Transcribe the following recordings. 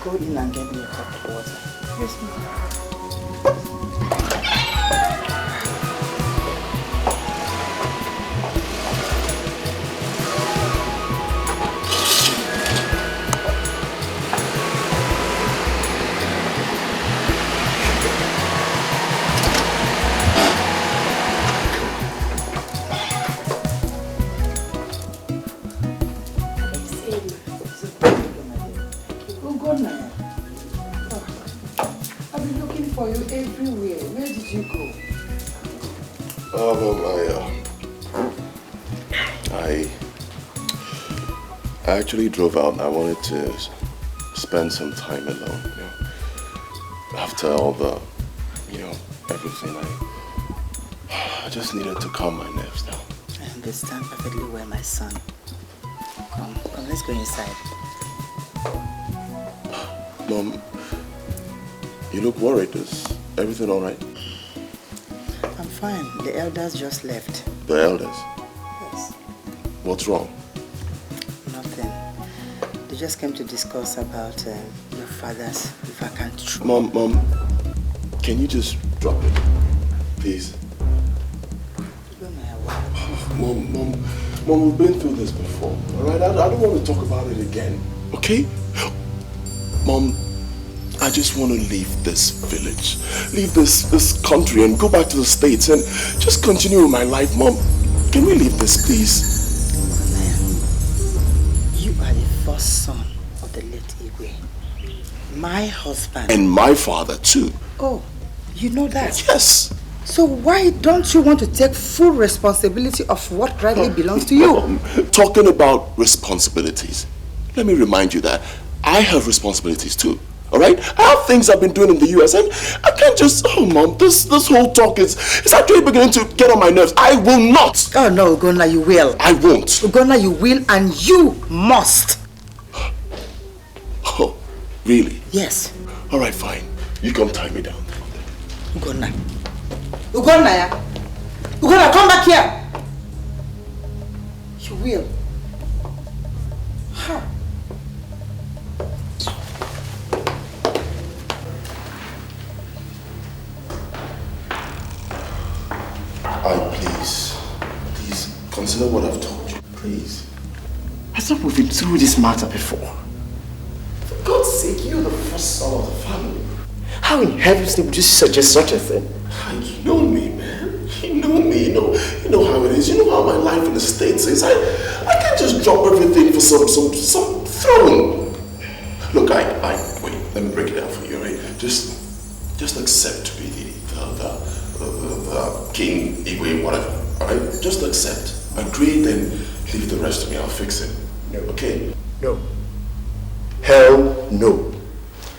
Go in and get me a cup of water. Yes, ma'am. For you everywhere. Where did you go? I actually drove out and I wanted to spend some time alone, you know. After all the, everything, I just needed to calm my nerves down. I understand perfectly well, my son. Come, let's go inside. Mom, you look worried. Is everything all right? I'm fine. The elders just left. The elders? Yes. What's wrong? Nothing. They just came to discuss about your father's vacant throne. Mom, can you just drop it, please? Mom, we've been through this before, all right? I don't want to talk about it again, okay? Mom, I just want to leave this village, leave this country and go back to the States and just continue with my life. Mom, can we leave this, please? You are the first son of the late Igwe. My husband. And my father, too. Oh, you know that? Yes. So why don't you want to take full responsibility of what rightly belongs to you? Talking about responsibilities, let me remind you that I have responsibilities too. All right? I have things I've been doing in the US and I can't just, Mom, this whole talk is actually beginning to get on my nerves. I will not. Oh no, Ugonna, you will. I won't. Ugonna, you will and you must. Oh, really? Yes. All right, fine. You come tie me down. Ugonna. Ugonna, Ugonna, come back here. You will. Huh. Please, consider what I've told you. Please. I thought we've been through this matter before. For God's sake, you're the first son of the family. How in heaven's name would you suggest such a thing? You know me, man. You know me. You know how it is. You know how my life in the States is. I can't just drop everything for some throne. Look, wait. Let me break it down for you, right? Just accept to be the king, Igwe, whatever. All right? Just accept. Agree, then leave the rest to me. I'll fix it. No. Okay? No. Hell no.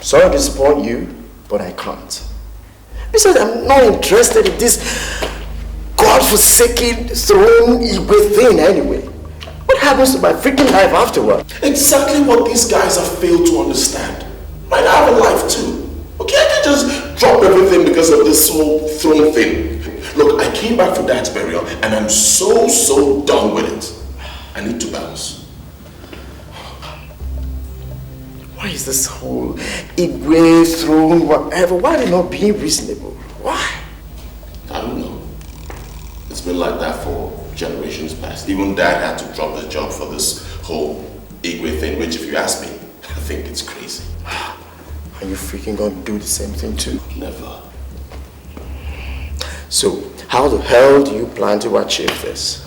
Sorry to disappoint you, but I can't. Besides, I'm not interested in this godforsaken throne Igwe thing anyway. What happens to my freaking life afterward? Exactly what these guys have failed to understand. Right? I have a life too. Okay, I can't just drop everything because of this whole throne thing. Look, I came back for Dad's burial and I'm so done with it. I need to bounce. Why is this whole Igwe throne, whatever, why are they not being reasonable? Why? I don't know. It's been like that for generations past. Even Dad had to drop his job for this whole Igwe thing, which if you ask me, I think it's crazy. Are you freaking gonna do the same thing too? Never. So, how the hell do you plan to achieve this?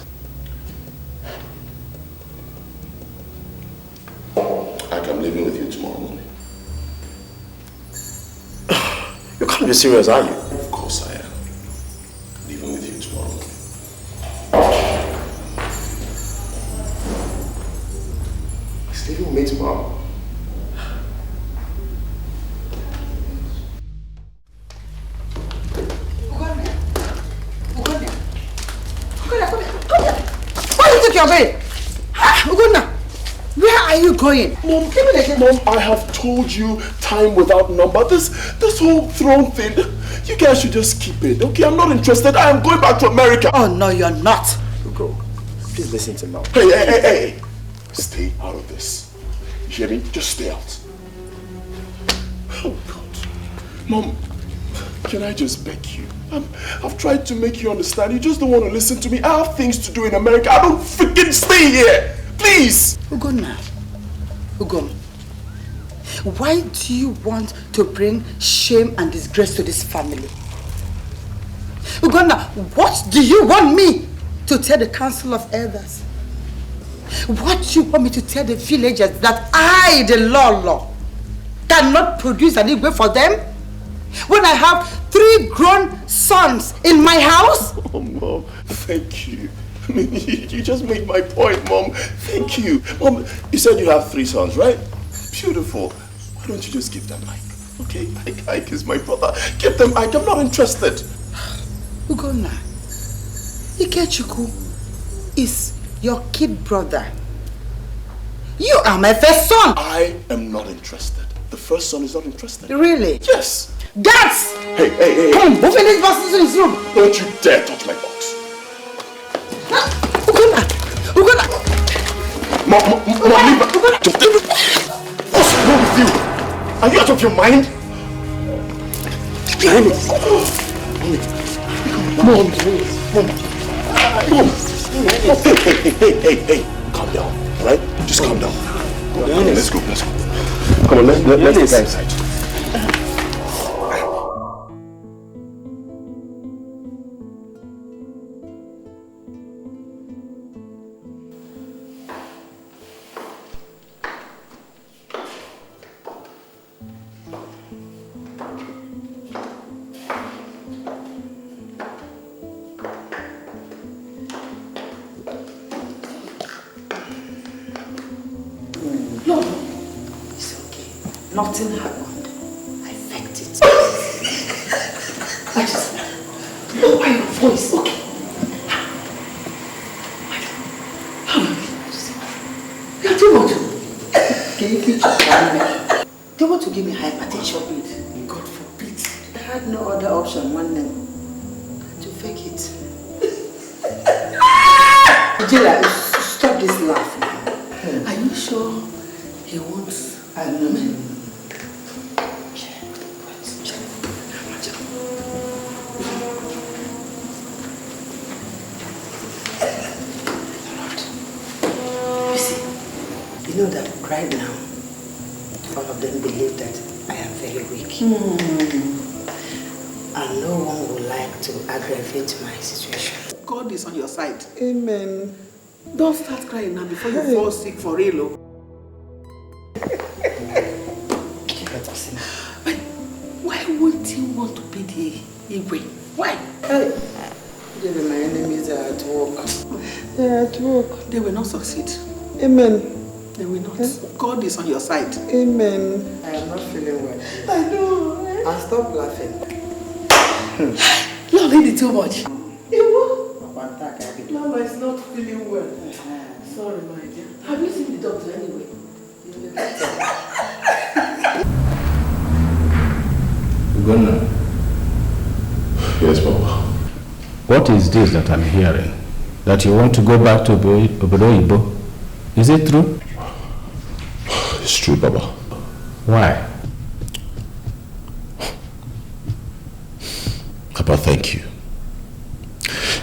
I'm leaving with you tomorrow morning. You can't be serious, are you? Of course I am. Leaving with you tomorrow morning. He's leaving with me tomorrow. Your bed. Ugonna, where are you going? Mom, I have told you time without number. This whole throne thing, you guys should just keep it, okay? I'm not interested. I am going back to America. Oh, no, you're not. Ugo, please listen to me. Hey. Stay out of this. You hear me? Just stay out. Oh, God. Mom, can I just beg you? I've tried to make you understand. You just don't want to listen to me. I have things to do in America. I don't freaking stay here. Please. Ugonna. Ugom. Why do you want to bring shame and disgrace to this family? Ugonna, what do you want me to tell the council of elders? What do you want me to tell the villagers that I, the law, cannot produce an Igwe for them? When I have 3 grown sons in my house? Oh, Mom, thank you. I mean, you just made my point, Mom. Thank you. Mom, you said you have 3 sons, right? Beautiful. Why don't you just give them Ike? Okay? Ike is my brother. Give them Ike. I'm not interested. Ugonna, Ikechukwu is your kid brother. You are my first son. I am not interested. The first son is not interested. Really? Yes. Guards! Hey. Come, move in this box into his room. Don't you dare touch my box. Ugonna! Mom, leave her. What's wrong with you? Are you out of your mind? Mom. Hey. Calm down, all right? Just calm down. Let's go. Come on, let's go inside. Nothing happened. I faked it. I just lower your voice, okay? You're too much. Can you keep quiet? They want to give me hypertension, please. God forbid. I had no other option, one name. To fake it. Jela, stop this laugh now. Are you sure he wants a woman? You know that right now, all of them believe that I am very weak. And no one would like to aggravate my situation. God is on your side. Amen. Don't start crying now before you fall sick for real. But why won't you want to be the Igwe? Why? Hey, my enemies are at work. They are at work. They will not succeed. Amen. They will not. God is on your side. Amen. I am not feeling well. I know. And stop laughing. You're really too much. Mama is not feeling well. Sorry, my dear. Have you seen the doctor anyway? Ugonna. Yes, Papa. What is this that I'm hearing? That you want to go back to Obodo? Is it true? It's true, Baba. Why? Papa, thank you.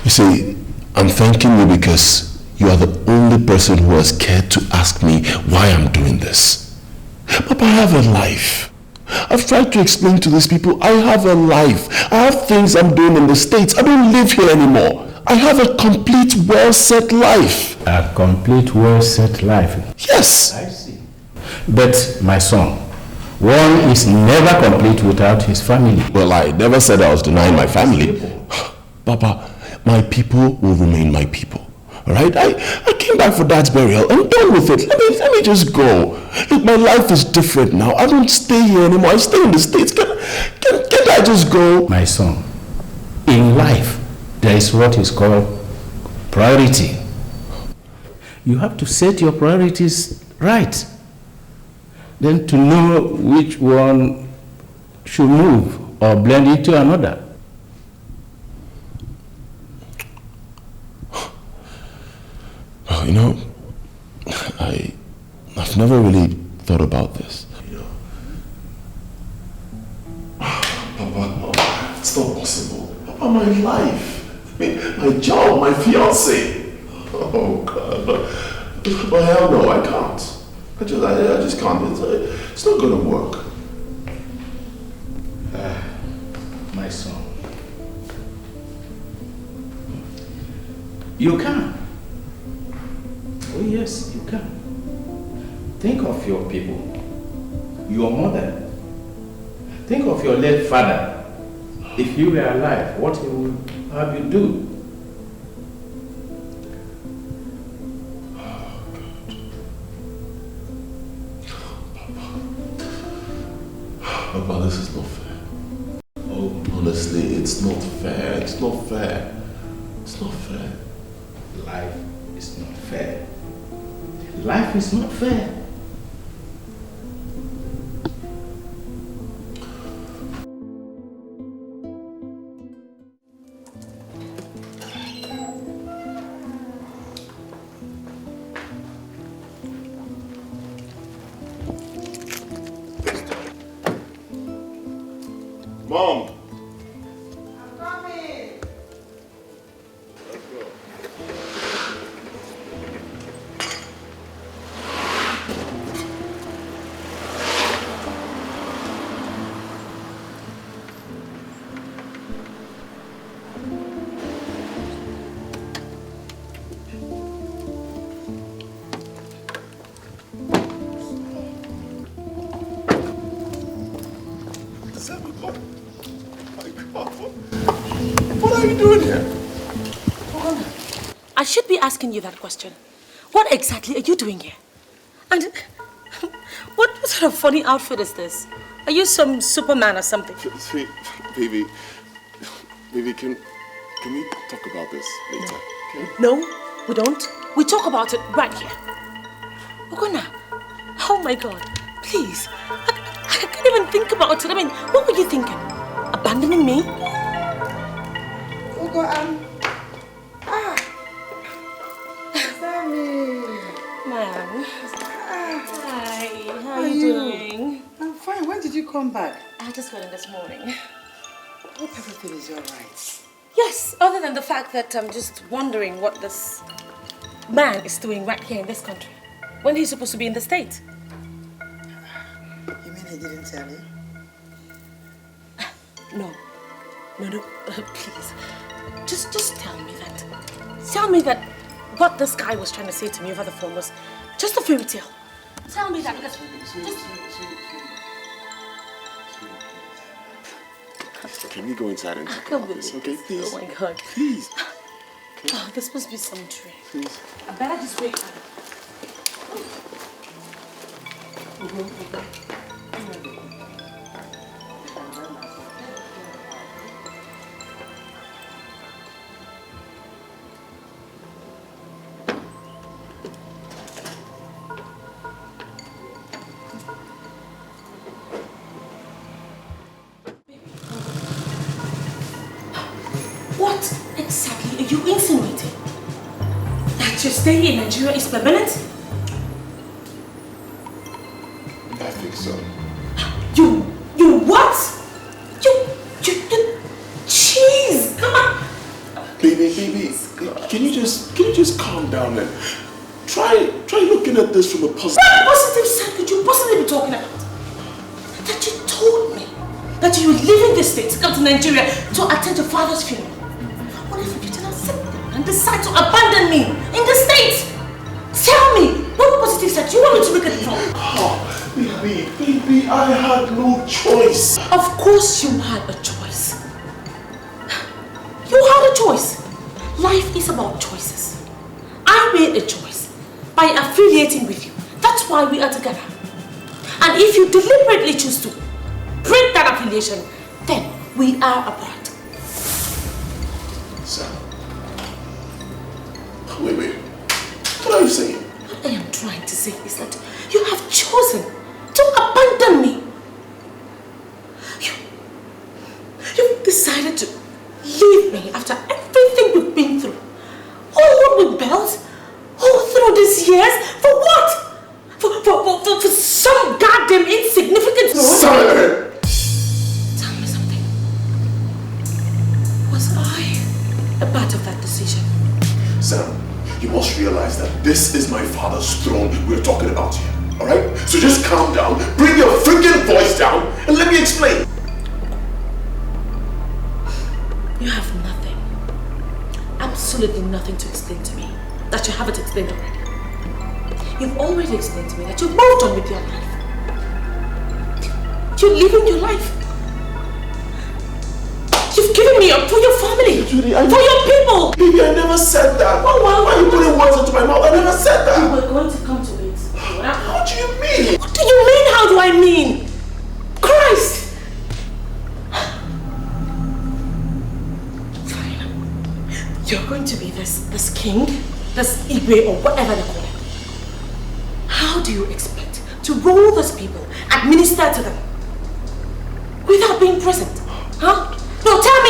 You see, I'm thanking you because you are the only person who has cared to ask me why I'm doing this. Papa, I have a life. I've tried to explain to these people, I have a life. I have things I'm doing in the States. I don't live here anymore. I have a complete, well-set life. A complete, well-set life? Yes. I see. But, my son, one is never complete without his family. Well, I never said I was denying my family. Papa, my people will remain my people. All right? I came back for Dad's burial. I'm done with it. Let me just go. Look, my life is different now. I don't stay here anymore. I stay in the States. Can I just go? My son, in life, there is what is called priority. You have to set your priorities right. Then to know which one should move or blend into another. Well, you know, I've never really thought about this. my life. I mean, my job, my fiancé. Oh God, but hell no, I can't. I just can't. It's not gonna work. My son, you can. Oh yes, you can. Think of your people, your mother. Think of your late father. If you were alive, what he would have you do? Papa, this is not fair. Oh, honestly, it's not fair. It's not fair. It's not fair. Life is not fair. Life is not fair. Mom! I'm coming. What are you doing here? I should be asking you that question. What exactly are you doing here? And what sort of funny outfit is this? Are you some Superman or something? Baby, can we talk about this later? Okay? No, we don't. We talk about it right here. Ogona, oh my God, please. I can't even think about it. I mean, what were you thinking? Abandoning me? Ugo, Sammy. Man. Hi, how are are you you? doing? I'm fine. When did you come back? I just got in this morning. Hope everything is all right. Yes, other than the fact that I'm just wondering what this man is doing right here in this country when he's supposed to be in the States. You mean he didn't tell you? No, please. Just tell me that. Tell me that what this guy was trying to say to me over the phone was just a fairy tale. Tell me that. Can we go inside and talk Come about with this? me. Okay, please. Oh my God. Please. Oh, this must be some dream. Please. I better just wake up. What exactly are you insinuating? That your stay in Nigeria is permanent? I think so. You what? You, jeez, come on. Baby, can you just calm down and try looking at this from a positive. What positive side could you possibly be talking about? That you told me that you were leaving the state to come to Nigeria to attend your father's funeral. What if you did not sit down and decide to abandon me in the States? Tell me, what positive side do you want me to look at it from? Oh, baby, I had no choice. Of course you had a choice. You had a choice. Life is about choices. I made a choice by affiliating with you. That's why we are together. And if you deliberately choose to break that affiliation, then we are apart. Sam. Wait. What are you saying? What I am trying to say is that you have chosen to abandon me. You've decided to leave me after everything we've been through. All what we built, all through these years, for what? For some goddamn insignificant Sir! Tell me something. Was I father's throne we're talking about here. Alright? So just calm down, bring your freaking voice down, and let me explain. You have nothing, absolutely nothing to explain to me that you haven't explained already. You've already explained to me that you've moved on with your life. You're living your life. You've given me up for your family, Judy, for your people. Baby, I never said that. Oh, well, why are you putting words into my mouth? I never said that. You were going to come to it. How do you mean? What do you mean? How do I mean? Christ! Fine. You're going to be this king, this Igwe, or whatever they call it. How do you expect to rule those people, administer to them, without being present? Huh? No, tell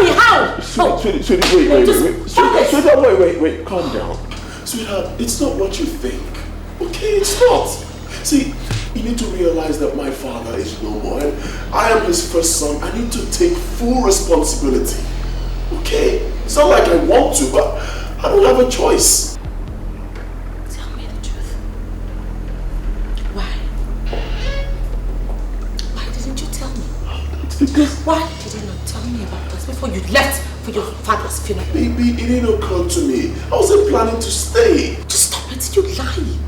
me how! Sweetie, wait, calm down. Sweetheart, it's not what you think. Okay, it's not. See, you need to realize that my father is no more and I am his first son. I need to take full responsibility. Okay? It's not like I want to, but I don't have a choice. Tell me the truth. Why? Why didn't you tell me? Why did you not tell me about this before you left for your father's funeral? Baby, it didn't occur to me. I wasn't planning to stay. Just stop it, you lie.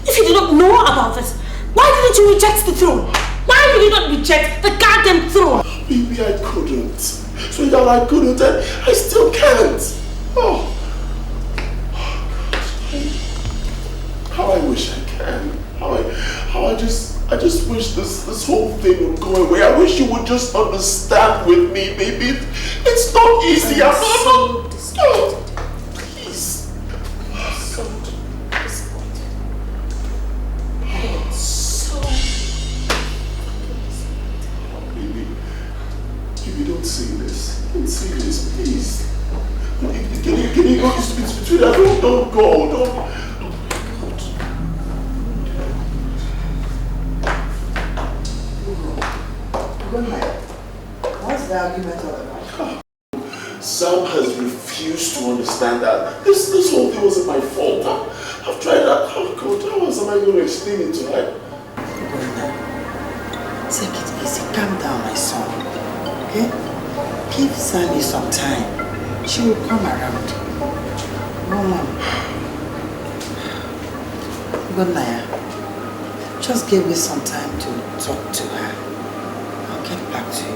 If you did not know about this, why didn't you reject the throne? Why did you not reject the goddamn throne? Baby, I couldn't. Sweetheart, I couldn't and I still can't. Oh. How I wish I can. How I just wish this whole thing would go away. I wish you would just understand with me, baby. It's not easy. I'm so disappointed. Please. I'm so disappointed. I'm so Baby, don't say this. Don't say this, please. Can you go? It's between us. Don't go. Don't. What's the argument all about? Sam has refused to understand that this whole thing wasn't my fault. I've tried that. How else am I going to explain it to her? Take it easy. Calm down, my son. Okay? Give Sammy some time. She will come around. Good night. Just give me some time to talk to her. I'll get back to you.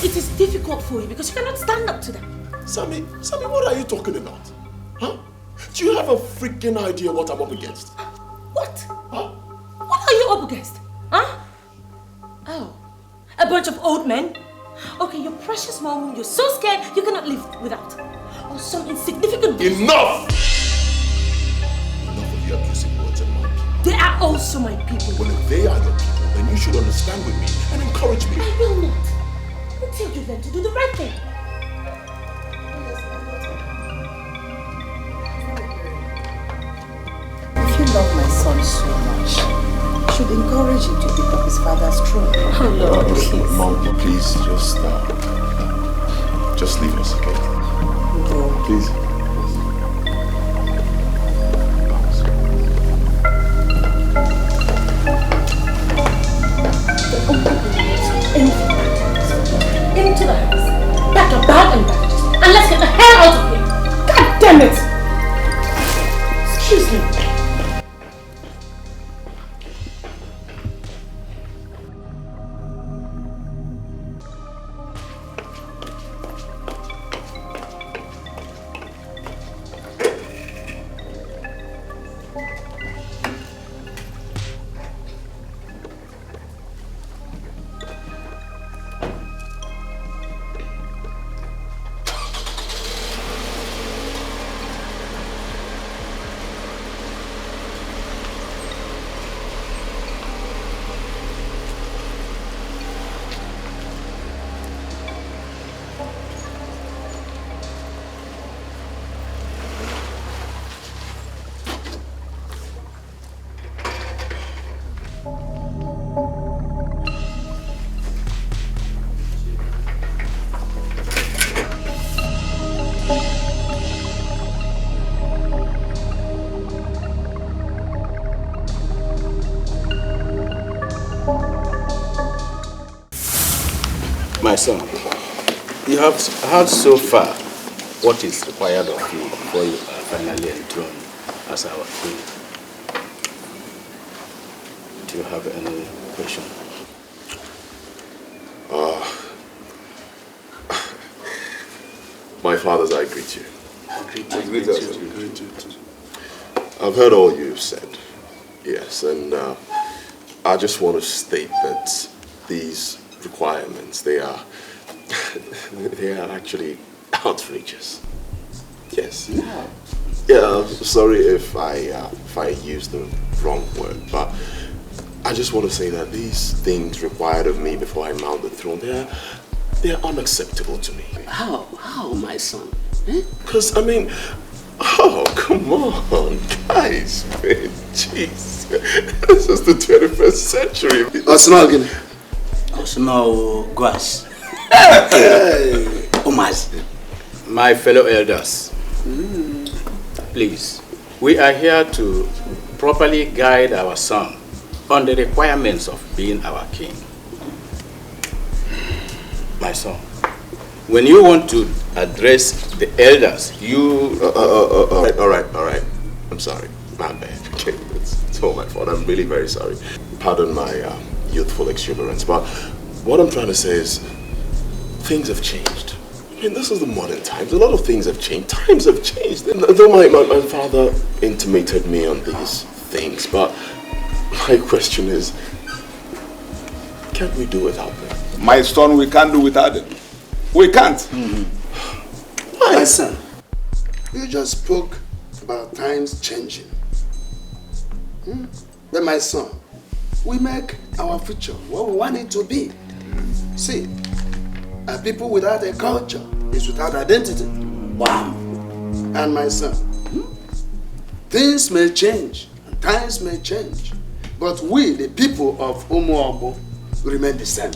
It is difficult for you because you cannot stand up to them. Sammy, what are you talking about? Huh? Do you have a freaking idea what I'm up against? What? Huh? What are you up against? Huh? Oh, a bunch of old men? Okay, your precious mom, you're so scared you cannot live without. Or some insignificant... Enough! Enough of your abusive words and my people. They are also my people. Well, if they are your people, then you should understand with me and encourage me. I will not. Until you learn to do the right thing. If you love my son so much, you should encourage him to pick up his father's throne. Oh Lord, please. Mom, please, just leave us, okay? No. Please. Into the house. Pack your bag and baggages. And let's get the hell out of here. God damn it! Excuse me. son, you have heard so far what is required of you before you are finally enthroned as our king. Do you have any question? My fathers, I greet you. I greet you. I've heard all you've said. Yes, and I just want to state that these requirements, they are actually outrageous. Yes. Yeah, I'm sorry if I used the wrong word, but I just want to say that these things required of me before I mount the throne, they're unacceptable to me. How, my son? Because, I mean, oh, come on, guys, man, jeez. This is the 21st century. Osno Guas. Omas. My fellow elders, please, we are here to properly guide our son on the requirements of being our king. My son, when you want to address the elders, you... all right. I'm sorry. My bad. Okay, it's all my fault. I'm really very sorry. Pardon my youthful exuberance, but what I'm trying to say is things have changed. I mean, this is the modern times. A lot of things have changed. Times have changed. And though my father intimated me on these things, but my question is, can't we do without them? My son, we can't do without them. We can't. Why? My son, you just spoke about times changing. But my son, we make our future what we want it to be. See, a people without a culture is without identity. Wow. And my son, things may change and times may change, but we, the people of Umuobo, remain the same.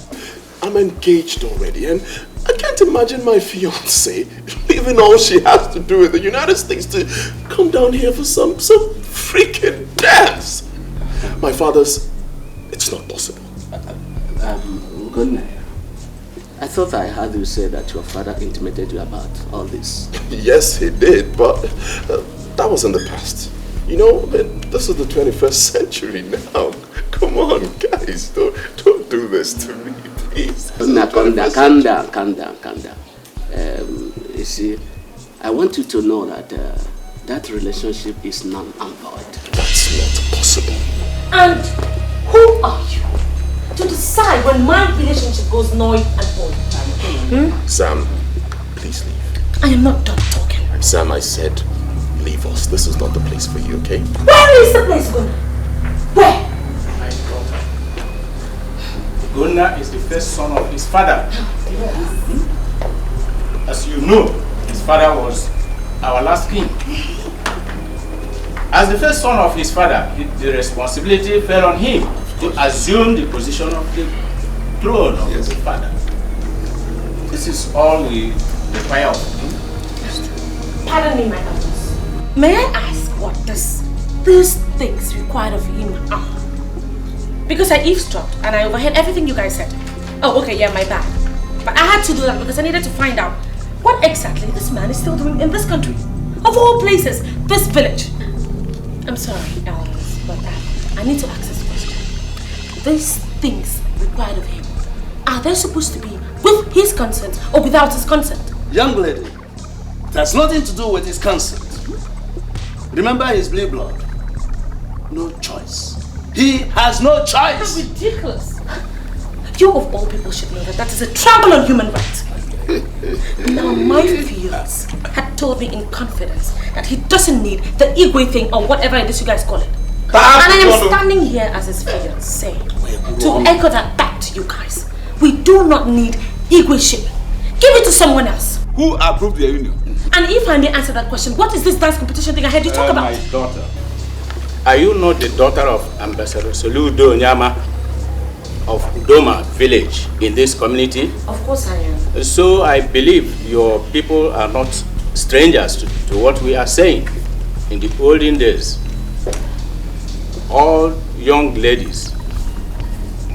I'm engaged already, and I can't imagine my fiancée leaving all she has to do in the United States to come down here for some freaking dance. My father's, it's not possible. Good night. I thought I heard you say that your father intimated you about all this. Yes, he did, but that was in the past. You know, this is the 21st century now. Come on, guys, don't do this to me, please. Now, calm down. You see, I want you to know that that relationship is null and void. That's not possible. And who are you to decide when my relationship goes null and void? Sam, please leave. I am not done talking. Sam, I said, leave us. This is not the place for you, okay? Where is the place going? Where? My daughter. Gunnar is the first son of his father. As you know, his father was our last king. As the first son of his father, the responsibility fell on him to assume the position of the throne of his father. This is all we require of him. Pardon me, my daughters. May I ask what these things required of him are? Because I eavesdropped and I overheard everything you guys said. Oh, okay, yeah, my bad. But I had to do that because I needed to find out what exactly this man is still doing in this country. Of all places, this village. I'm sorry, Alice, but I need to ask this question. These things required of him, are they supposed to be with his consent or without his consent? Young lady, it has nothing to do with his consent. Remember his blue blood. No choice. He has no choice. That's ridiculous. You of all people should know that is a trample on human rights. Now my fiance had told me in confidence that he doesn't need the Igwe thing or whatever it is you guys call it. And I am standing here as his fiance to echo that back to you guys. We do not need Igwe ship. Give it to someone else. Who approved the union? And if I may answer that question, what is this dance competition thing I heard you talk about? My daughter. Are you not the daughter of Ambassador Soludo Nyama of Udoma village in this community? Of course I am. So I believe your people are not strangers to what we are saying. In the olden days, all young ladies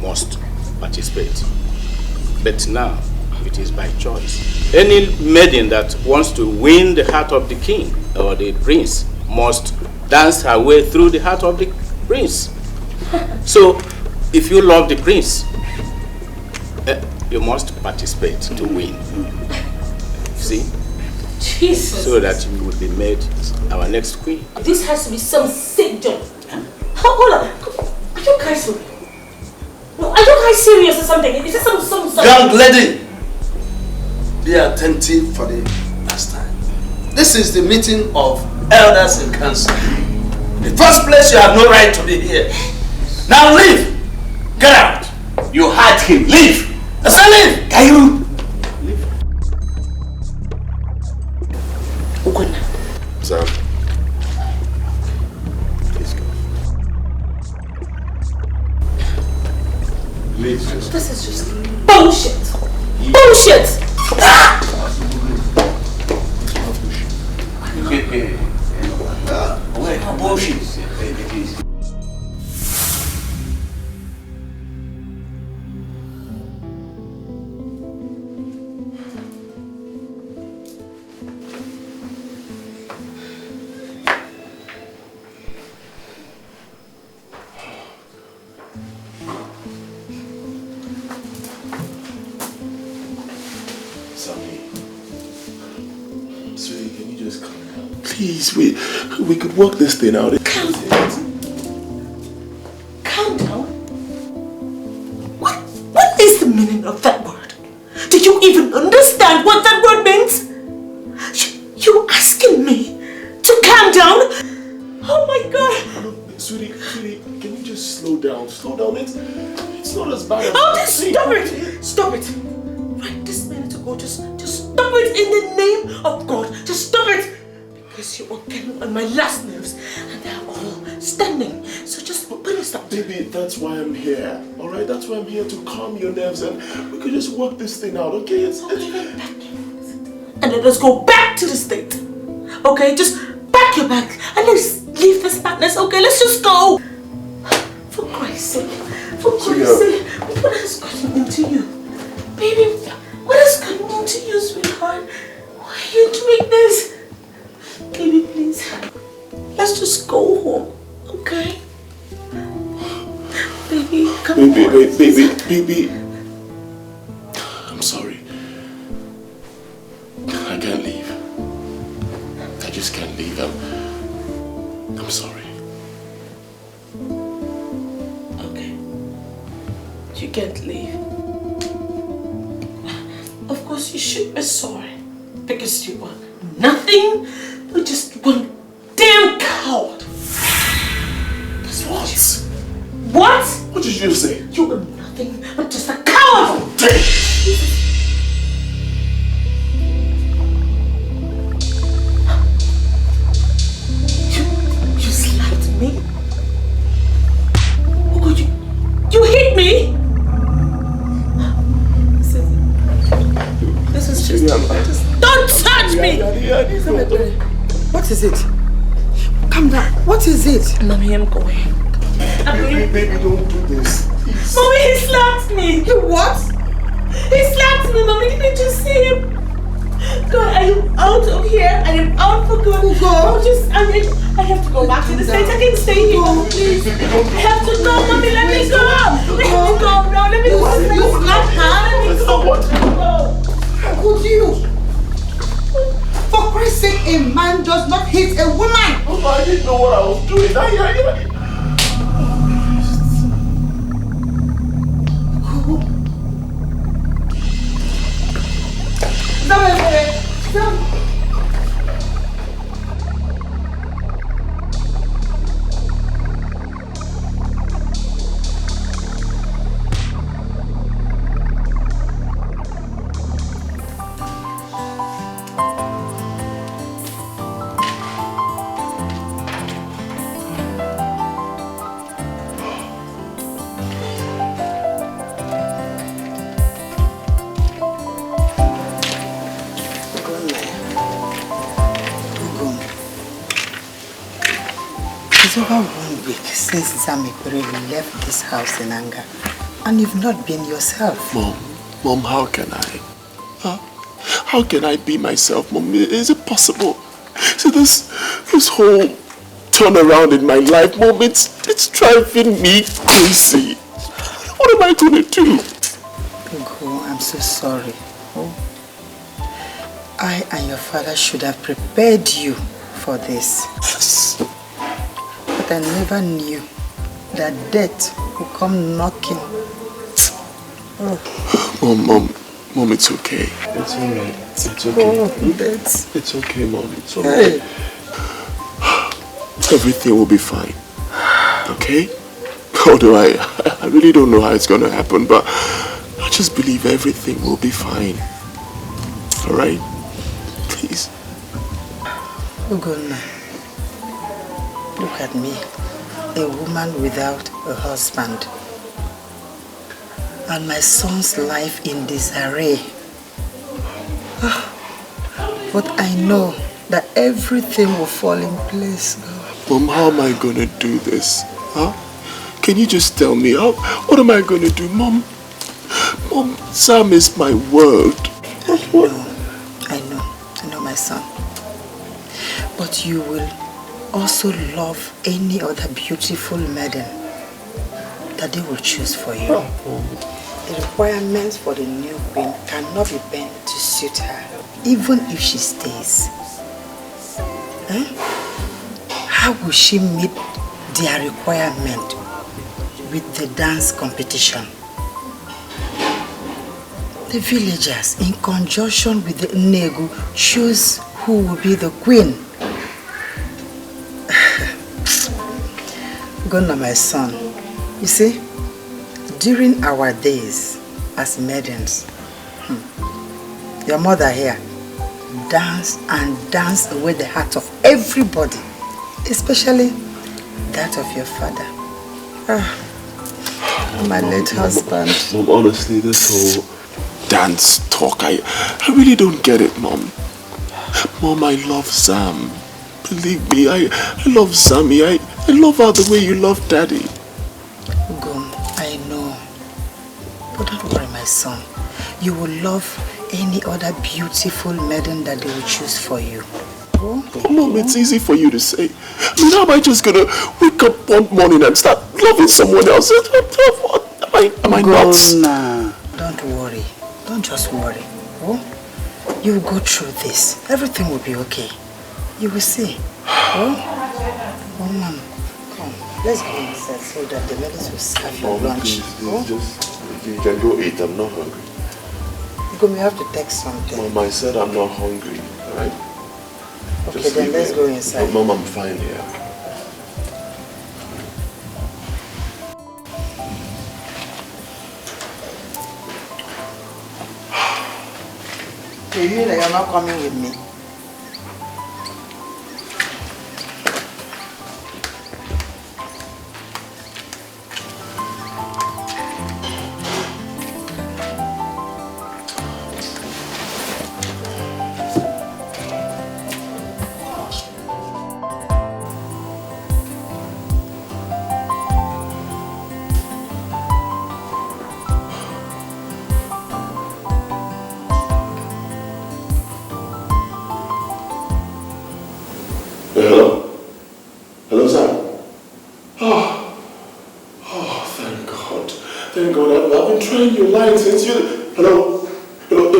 must participate. But now, it is by choice. Any maiden that wants to win the heart of the king or the prince must dance her way through the heart of the prince. So, if you love the prince, you must participate to win. See? Jesus. So that you will be made our next queen. This has to be some sick job. Hold on. Are you guys for real? No, are you guys serious or something? Is this some... Young lady, be attentive for the last time. This is the meeting of elders in council. In the first place, you have no right to be here. Now leave. Get out. You had him. Leave. I said leave. Can you? Leave. Sam. Please go. Please just... This is just bullshit. Bullshit. Bullshit. Please, we could work this thing out. Calm down. Calm down. What is the meaning of that word? Do you even understand what that word means? You asking me to calm down? Oh my God. Look, sweetie, can you just slow down? Slow down. It's not as bad as... Oh, just stop it. Stop it. Right this minute ago, just stop it in the name of God. Just stop it. Because you are getting on my last nerves and they're all standing. So just please stop. Baby, that's why I'm here. Alright, that's why I'm here to calm your nerves and we could just work this thing out, okay? And let us go back to the state. Okay, just pack your bag and let's leave this madness, okay? Let's just go. For Christ's sake. For Christ's sake. What has gotten into you? Baby, what has gotten into you, sweetheart? Why are you doing this? Baby, please. Let's just go home, okay? Baby, come on. Baby. I'm sorry. I can't leave. I just can't leave. I'm sorry. Okay. You can't leave. Of course you should be sorry. Because you are nothing. You're just one damn coward. That's what? What? What did you say? You are nothing but just a coward. You slapped me? Oh God, you hit me? This is just don't touch me! What is it? Calm down. What is it? Mommy, I'm going. Baby, don't do this. Please. Mommy, he slapped me. You what? He slapped me, Mommy. Didn't you see him? God, I am out of here. I am out for good. I have to go back to the States. I can't stay here. Please. I have to go, Mommy. Let me go. Let me go now. Let me go. Let me go. How could you? For Christ's sake, a man does not hit a woman. Oh, I didn't know what I was doing. It's over 1 week since Zamikure left this house in anger, and you've not been yourself. Mom, how can I? Huh? How can I be myself, Mom? Is it possible? See, this whole turnaround in my life, Mom, it's driving me crazy. What am I going to do? Ugo, I'm so sorry. Oh. I and your father should have prepared you for this. Yes. But I never knew that death would come knocking. Oh. Mom, it's okay. It's alright. It's okay. Oh, it's okay, Mom. It's alright. Hey. Everything will be fine. Okay? Although I really don't know how it's gonna happen, but I just believe everything will be fine. Alright? Please. Ugonna, look at me. A woman without a husband. And my son's life in disarray. But I know that everything will fall in place. Mom, how am I gonna do this? Huh? Can you just tell me? What am I gonna do? Mom, Sam is my world. I know my son. But you will also love any other beautiful maiden that they will choose for you. The requirements for the new queen cannot be bent to suit her, even if she stays. How will she meet their requirement with the dance competition? The villagers, in conjunction with the Negu, choose who will be the queen. Gonna, my son, you see, during our days as maidens, your mother here danced away the heart of everybody, especially that of your father. My late husband. Mom, honestly, this whole dance talk, I really don't get it, Mom. Mom, I love Sam. Believe me, I love Sammy. I love her the way you love Daddy. Gum, I know. But don't worry, my son. You will love any other beautiful maiden that they will choose for you. Oh, Mom, it's easy for you to say. I mean, how am I just gonna wake up one morning and start loving someone else? Am I nuts? Nah. Don't worry. Don't just worry. Oh, you will go through this. Everything will be okay. You will see. Oh, Mom, come. Let's go inside so that the ladies will serve you lunch. You can go eat. I'm not hungry. Because we have to take something. Mom, I said I'm not hungry. All right? Okay, then let's go inside. Mom, I'm fine here. You mean that you're not coming with me? Hello, Sam. Oh, thank God. Thank God. I've been trying your line since you... Hello,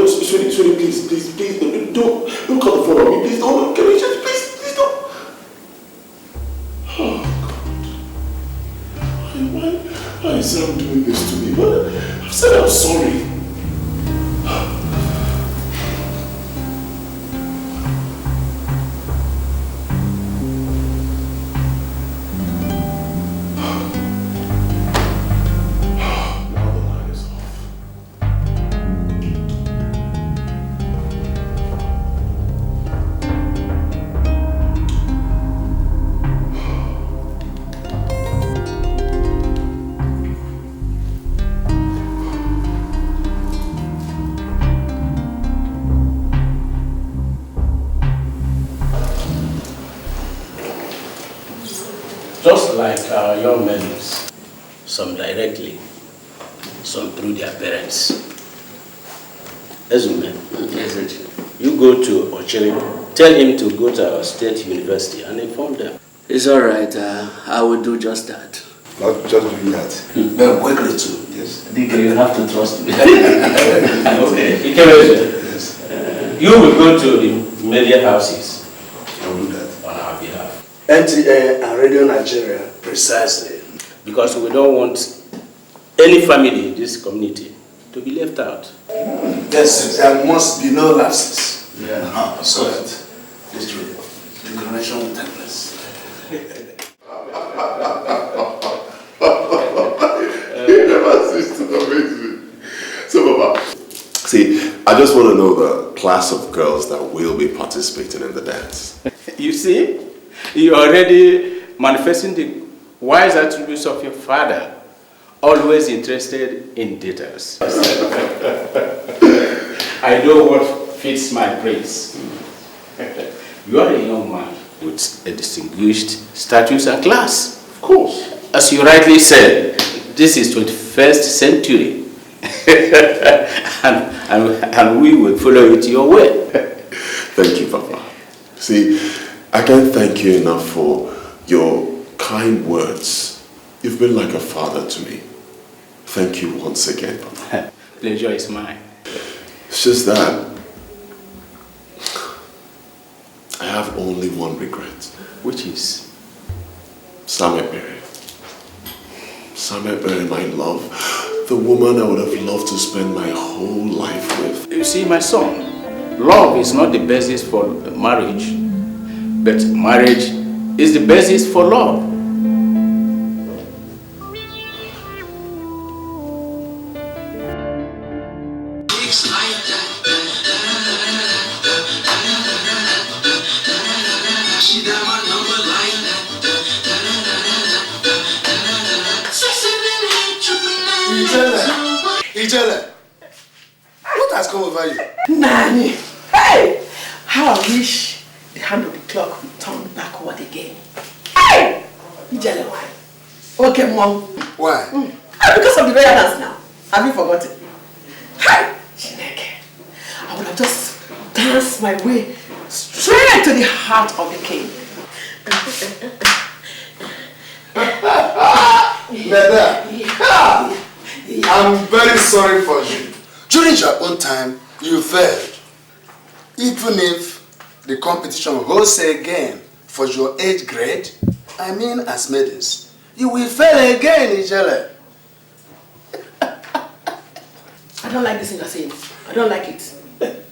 sweetie, please, don't cut the phone on me. Please don't. Can you just, please don't. Oh, God. Why is Sam doing this to me? I've said I'm sorry. Just like our young men, some directly, some through their parents. Ezume, You go to Ochiri, tell him to go to our state university and inform them. It's all right. I will do just that. Not just doing that. Very quickly too. Yes. Dike, you have to trust me. Okay. Yes. You will go to the media houses. I will do that. On our behalf. NTA and Radio Nigeria, precisely. Because we don't want any family in this community to be left out. Yes, there must be no lapses. Yeah. So that this way, the coronation will take place. You never cease to amaze me. So, Baba, see, I just want to know the class of girls that will be participating in the dance. You see, you are already manifesting the wise attributes of your father, always interested in details. I know what fits my praise. You are a young man with a distinguished status and class. Of course. As you rightly said, this is 21st century. and we will follow it your way. Thank you, Papa. See, I can't thank you enough for your kind words. You've been like a father to me. Thank you once again, Papa. Pleasure is mine. It's just that I have only one regret. Which is? Samebere. Samebere, my love. The woman I would have loved to spend my whole life with. You see, my son, love is not the basis for marriage, but marriage is the basis for love. Ijele, what has come over you? Nani! Hey! How I wish the hand of the clock would turn backward again. Hey! Ijele, why? Okay, Mom. Why? Because of the prayer dance now. Have you forgotten? Hey! Chineke, I would have just danced my way straight to the heart of the king. Neda, I'm very sorry for you. During your own time, you failed. Even if the competition holds again for your age grade, I mean as maidens, you will fail again, Ijele. I don't like this thing you're saying. I don't like it.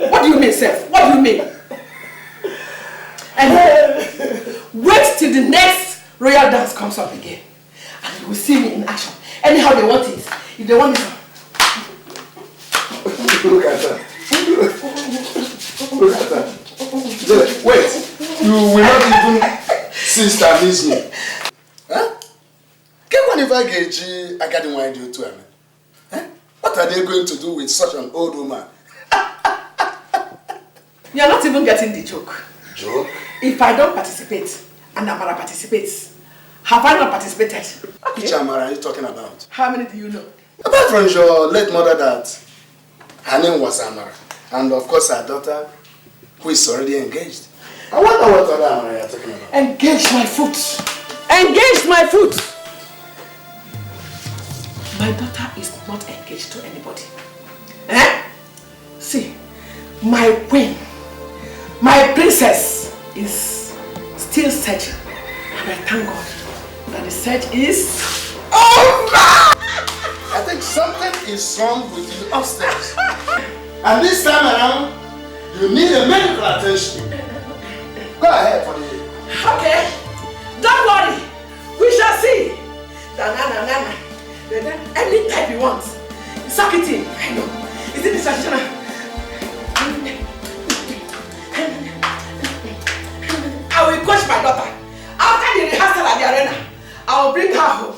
What do you mean, Seth? What do you mean? And wait till the next royal dance comes up again. And you will see me in action. Anyhow they want it. If they want it. Look at that. Look at that. Ijele, wait. You will not even cease to amaze me. Huh? Get one if I get you, I got the wine you too, man. Huh? What are they going to do with such an old woman? You are not even getting the joke. Joke? If I don't participate and Amara participates, have I not participated? Okay. Which Amara are you talking about? How many do you know? Apart from your late mother that her name was Amara. And of course her daughter, who is already engaged. I wonder what other Amara you are talking about. Engage my foot. Engage my foot. My daughter is not engaged to anybody. Eh? See, my queen, my princess is still searching. And I thank God that the search is over. I think something is wrong with you upstairs. And this time around, you need a medical attention. Go ahead for the... Okay, don't worry. We shall see. Na. Any type you want. Suck it in. I know. Is it the traditional? I will coach my daughter. After the rehearsal at the arena, I will bring her home.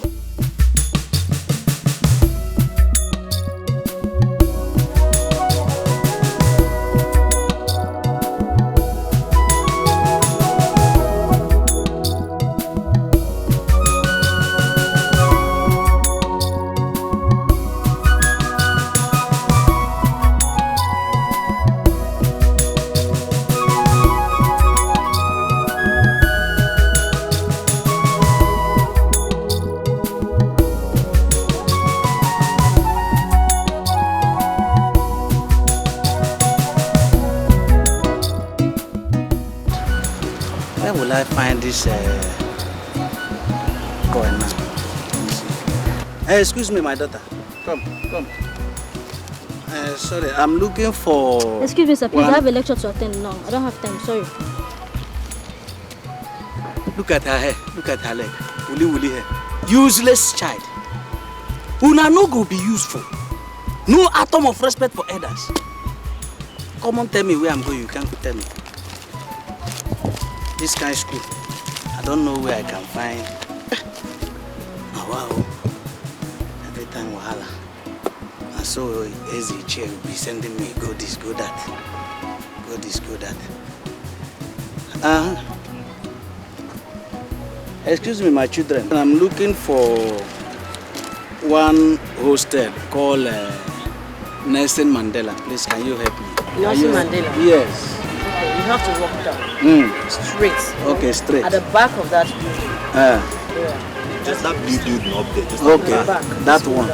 will I find this boy now? Excuse me, my daughter. Come. Sorry, I'm looking for... Excuse me, sir, please, I have a lecture to attend now. I don't have time, sorry. Look at her hair, look at her leg. Woolly hair. Useless child. Una no go be useful. No atom of respect for elders. Come on, tell me where I'm going, you can't tell me. This kind of school, I don't know where I can find. Oh, wow. Every time wahala. And so easy chair will be sending me go this, go that. Go this, go that. Excuse me, my children. I'm looking for one hostel called Nelson Mandela. Please, can you help me? Nelson Mandela? Yes. Okay, you have to walk down. Straight. Okay, straight. At the back of that building. Yeah. Just that big building up there. Just Okay, back. that one.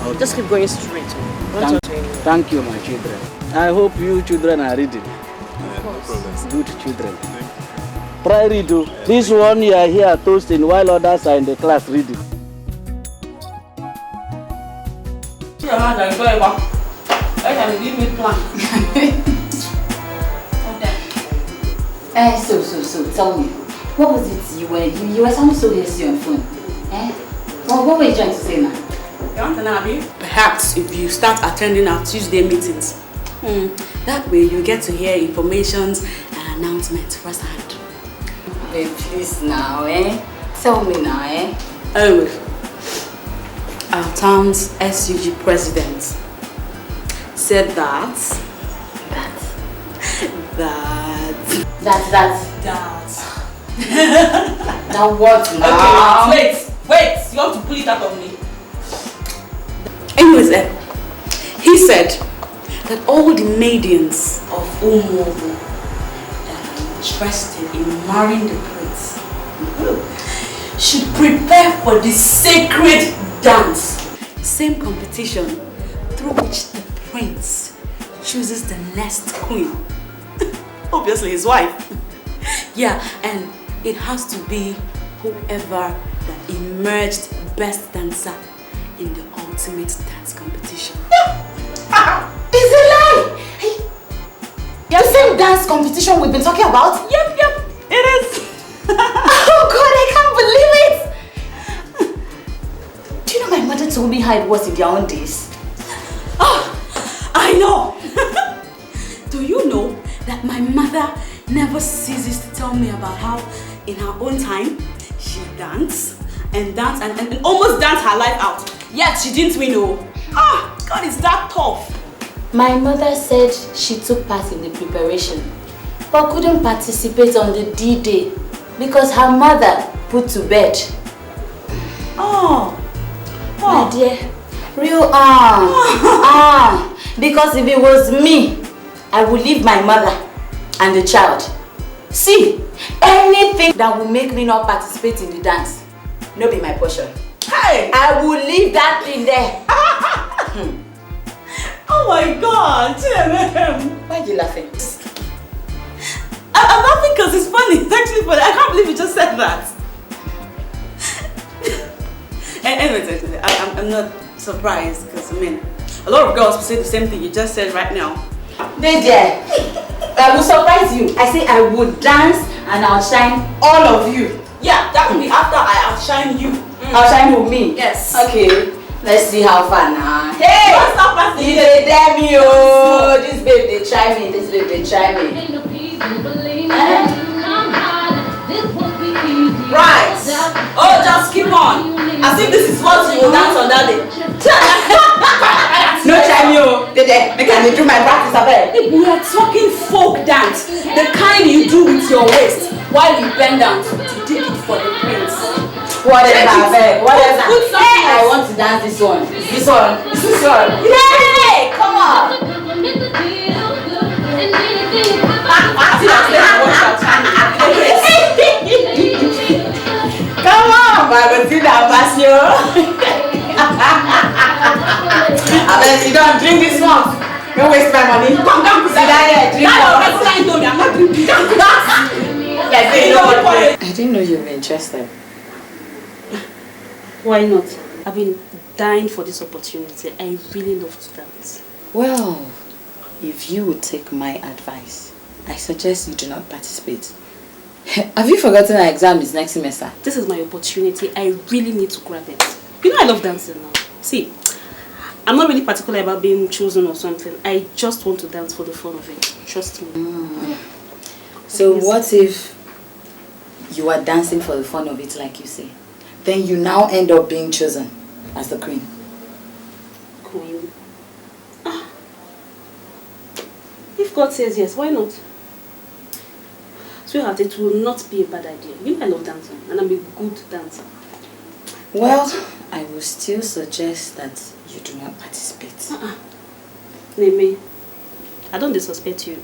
Okay. Just keep going straight. Thank you, my children. I hope you children are reading. Of course. Good children. Try read. This one you are here toasting while others are in the class reading. Your hand and go back. I can give me plan. So, tell me, what was it you were sounding so hasty on the phone? Well, what were you trying to say now? You want to know, Abby? Perhaps if you start attending our Tuesday meetings, that way you get to hear informations and announcements firsthand. Babe, please now, Tell me now, Anyway, our town's SUG president said that what now? Okay, wait, you want to pull it out of me? Anyways, he said that all the maidens of Umuobu interested in marrying the prince should prepare for the sacred dance. Same competition through which the prince chooses the next queen. Obviously his wife. Yeah, and it has to be whoever that emerged best dancer in the ultimate dance competition. It's a lie! The same dance competition we've been talking about? Yep, it is. Oh God, I can't believe it! Do you know my mother told me how it was in their own days? Oh, I know. Do you know that my mother never ceases to tell me about how in her own time she danced and almost danced her life out. Yet she didn't win. God, is that tough. My mother said she took part in the preparation but couldn't participate on the D-Day because her mother put to bed. My dear, real because if it was me, I would leave my mother and the child. See, anything that will make me not participate in the dance, no be my portion. Hey! I will leave that thing there. Oh my God, why are you laughing? I'm laughing because it's funny. It's actually funny. I can't believe you just said that. Anyways, I'm not surprised because a lot of girls will say the same thing you just said right now. There. I will surprise you. I say I would dance and outshine all of you. Yeah, that will be after I outshine you. Outshine with me? Yes. Okay. Let's see how far now. Hey! Don't stop passing you it. Damn you! This babe, they try me. Right. Oh, just keep on. As if this is what you will dance on that day. No time you. They can do my practice a bit. We are talking folk dance. The kind you do with your waist while you bend down to dig it for the prince. Whatever. I want to dance this one. This one. Yay! Come on. Come on, Babatina Basio. I bet you don't drink this one. Don't waste my money. Come, sit down here. Drink one. I'm not drinking. I didn't know you were interested. Why not? I've been dying for this opportunity. I really love to dance. Well, if you would take my advice, I suggest you do not participate. Have you forgotten our exam is next semester? This is my opportunity. I really need to grab it. You know I love dancing now. See, I'm not really particular about being chosen or something. I just want to dance for the fun of it. Trust me. So what if you are dancing for the fun of it like you say? Then you now end up being chosen as the queen. Queen? If God says yes, why not? Sweetheart, it will not be a bad idea. You know I love dancing and I'm a good dancer. Well, I will still suggest that you do not participate. Neme, I don't disrespect you.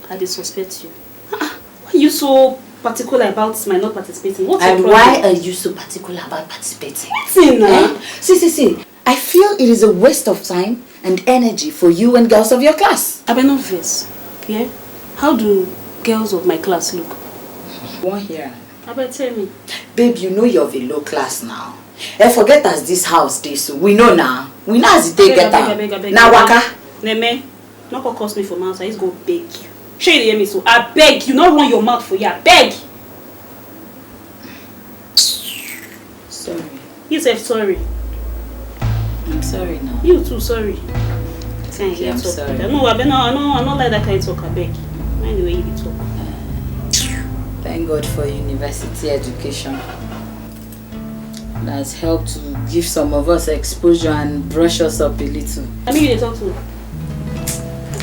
I disrespect you. Why are you so particular about my not participating? What's your problem? Why are you so particular about participating? See. I feel it is a waste of time and energy for you and girls of your class. I not verse. Yeah? How do girls of my class look? One here. I better tell me. Babe, you know you're of a low class now. Forget as this house day, so we know now. We know as it take get down. Now waka. Neme, not gonna cost me for mouth. I just go beg you. Sure you hear me, so I beg you, not run your mouth for you. I beg. Sorry. You said sorry. I'm sorry now. You too sorry. I'm sorry. No, I don't like that kind of talk. I beg. Mind the way you talk. Thank God for university education. That's helped to give some of us exposure and brush us up a little. I mean, you talk to.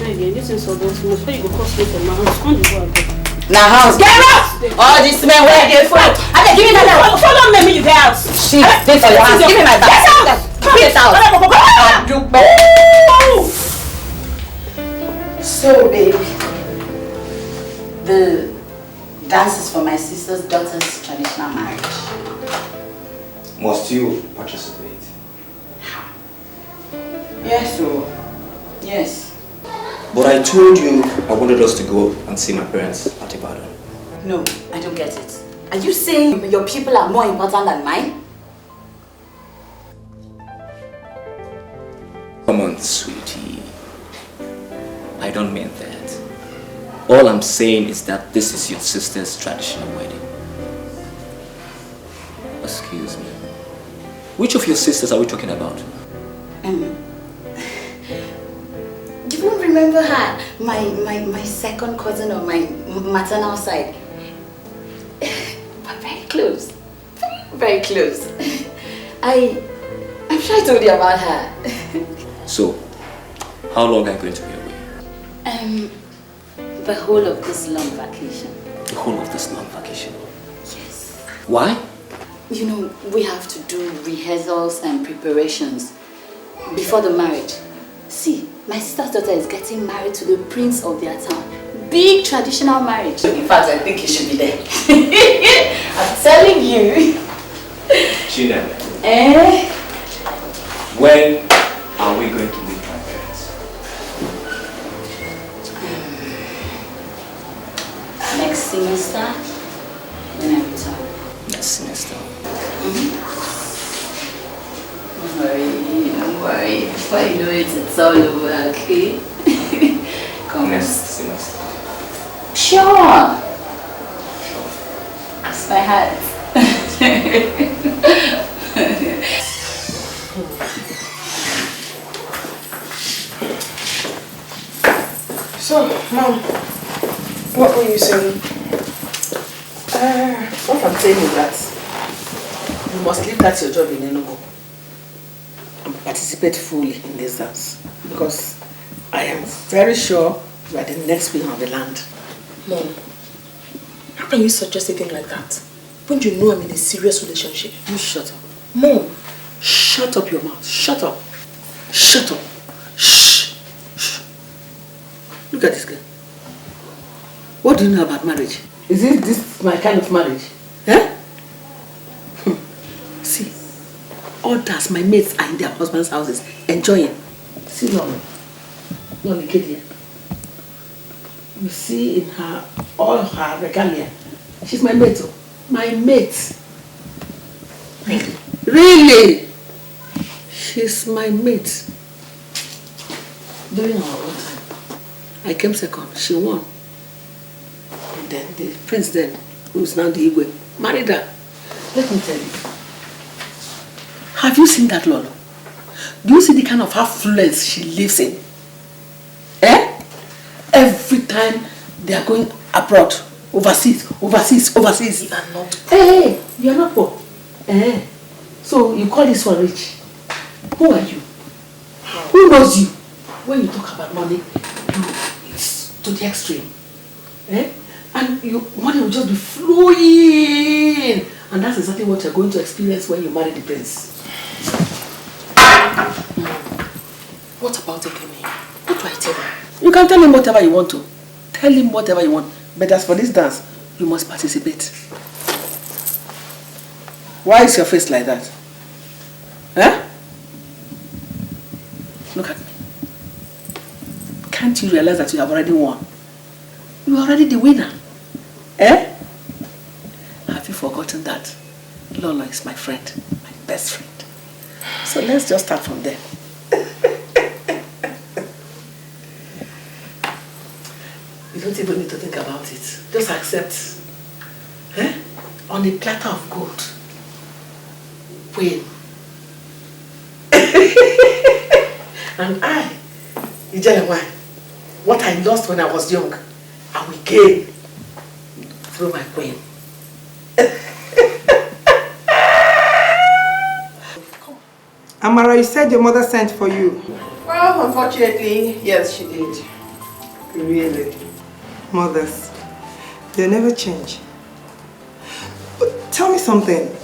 Again, this is so much. Why you go cost me for my house? Can't you go again? Now house, get out! All these men where they fight. I give me that. Follow me, you get out. She stay for your house. Give me my bag. Get out! So, babe, the dance is for my sister's daughter's traditional marriage. Must you participate? Yes, so yes. But I told you I wanted us to go and see my parents at Ibadan. No, I don't get it. Are you saying your people are more important than mine? Come on, sweetie. I don't mean that. All I'm saying is that this is your sister's traditional wedding. Excuse me. Which of your sisters are we talking about? You won't remember her. My second cousin on my maternal side. But very close. Very close. I'm sure I told you about her. So, how long are you going to be away? The whole of this long vacation. The whole of this long vacation? Yes. Why? You know, we have to do rehearsals and preparations before the marriage. See, my sister's daughter is getting married to the prince of their town. Big traditional marriage. In fact, I think you should be there. I'm telling you. Gina. When are we going to meet my parents? Next semester, when I return. Next semester. Don't worry. Before you know it, it's all over, okay? Come. Next semester. Sure. It's my heart. So, Mom, what were you saying? What I'm saying is that you must leave that your job in Enugu and participate fully in this dance, because I am very sure you are the next queen of the land. Mom, how can you suggest a thing like that when you know I'm in a serious relationship? You shut up. Mom, shut up your mouth. Shut up. Shut up. Shh. Shh. Look at this girl. What do you know about marriage? Is this my kind of marriage? Eh? See, others, my mates, are in their husbands' houses enjoying. See, Norman, the kid here. You see in her, all her regalia, She's my mate. Oh. My mate. Really? She's my mate. During our own time, I came second. She won. And then the prince then, who's now the Igwe, married her. Let me tell you. Have you seen that Lolo? Do you see the kind of affluence she lives in? Eh? Every time they are going abroad, overseas. You are not poor. Hey, you are not poor. So you call this one rich? Who are you? Who knows you? When you talk about money, it's to the extreme. And money will just be flowing. And that's exactly what you're going to experience when you marry the prince. What about Ekene? What do I tell him? You can tell him whatever you want to. Tell him whatever you want. But as for this dance, you must participate. Why is your face like that? Huh? Look at me. Can't you realize that you have already won? You are already the winner. Have you forgotten that Lola is my friend, my best friend? So let's just start from there. You don't even need to think about it. Just accept. On a platter of gold. Win. And I, Ijelewai, what I lost when I was young, I will gain through my queen. Amara, you said your mother sent for you. Well, unfortunately, yes, she did. Really? Mothers, they never change. But tell me something.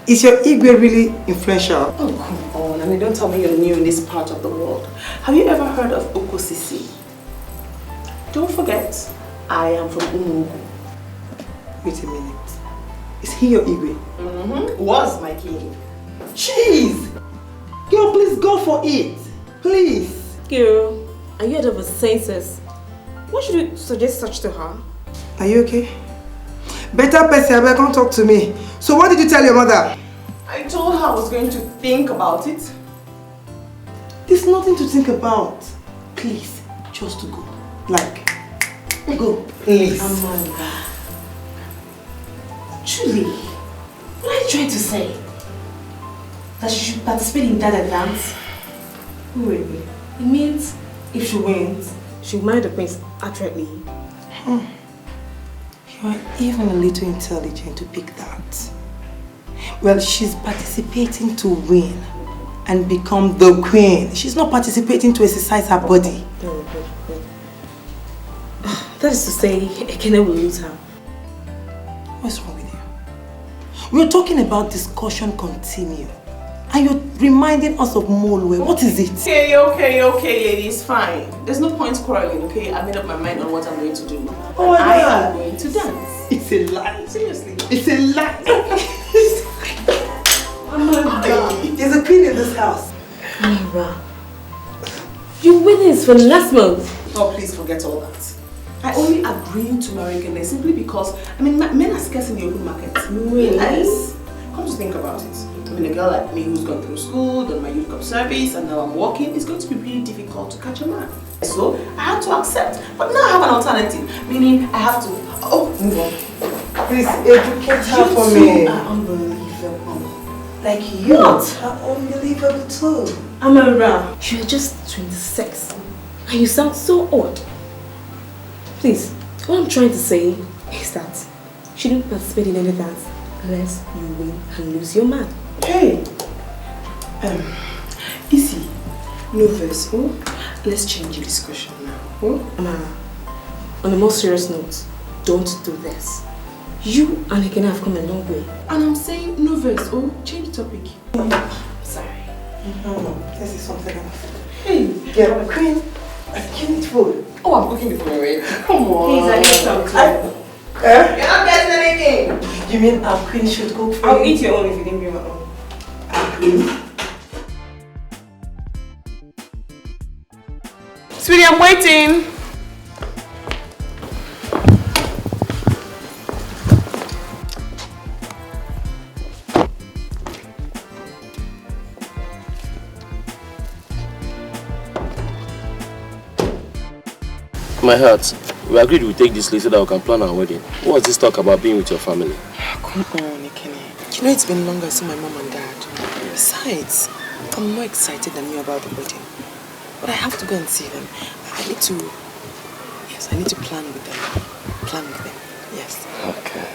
Is your Igwe really influential? Oh, come on. I mean, don't tell me you're new in this part of the world. Have you ever heard of Okosisi? Don't forget, I am from Umugu. Wait a minute. Is he your Igwe? Was my king. Jeez! Girl, please go for it. Please. Girl, are you out of your senses? Why should you suggest such to her? Are you okay? Better person, come talk to me. So what did you tell your mother? I told her I was going to think about it. There's nothing to think about. Please, just to go. Like, go, please. Amanda. Truly, what are you trying to say? That she should participate in that dance? Really? It means if she wins, she'll marry the prince accurately. You are even a little intelligent to pick that. Well, she's participating to win and become the queen. She's not participating to exercise her body. That is to say, Ekene will lose her. What's wrong with you? We're talking about discussion continue. And you're reminding us of Molwe. What is it? Okay, ladies, fine. There's no point quarreling, okay? I made up my mind on what I'm going to do. Oh my God. I am going to dance. It's a lie. Seriously. It's a lie. Oh my God. There's a queen in this house. Amara, you winnings from last month. Oh, please forget all that. I only agreed to marry Ekene simply because, I mean, men are scarce in the open market. Really? Yes. Come to think about it. I mean, a girl like me who's gone through school, done my youth corps service, and now I'm working, it's going to be really difficult to catch a man. So, I had to accept. But now I have an alternative, meaning I have to... Oh, move on. Please educate her for me. You are unbelievable. Like you are unbelievable too. Amara, you're just 26 and you sound so odd. Please, what I'm trying to say is that she didn't participate in any dance unless you win and lose your man. Hey! Easy. No verse, oh? Let's change the discussion now. Oh? Amara, on a more serious note, don't do this. You and Ekene have come a long way. And I'm saying no verse, oh? Change the topic. Sorry. No, this is something else. Hey! Girl, the queen, give me food. Oh, I'm cooking the food already. Come on. Please, I need something. You're not getting anything. You mean our queen should cook for I'll you? eat your own if you didn't bring my own. Our queen? Sweetie, I'm waiting. my heart, we agreed we'd take this list so that we can plan our wedding. What's this talk about being with your family? Come on, Ikene. You know it's been long I saw my mom and dad. Besides, I'm more excited than you about the wedding. But I have to go and see them. I need to plan with them. Yes. Okay.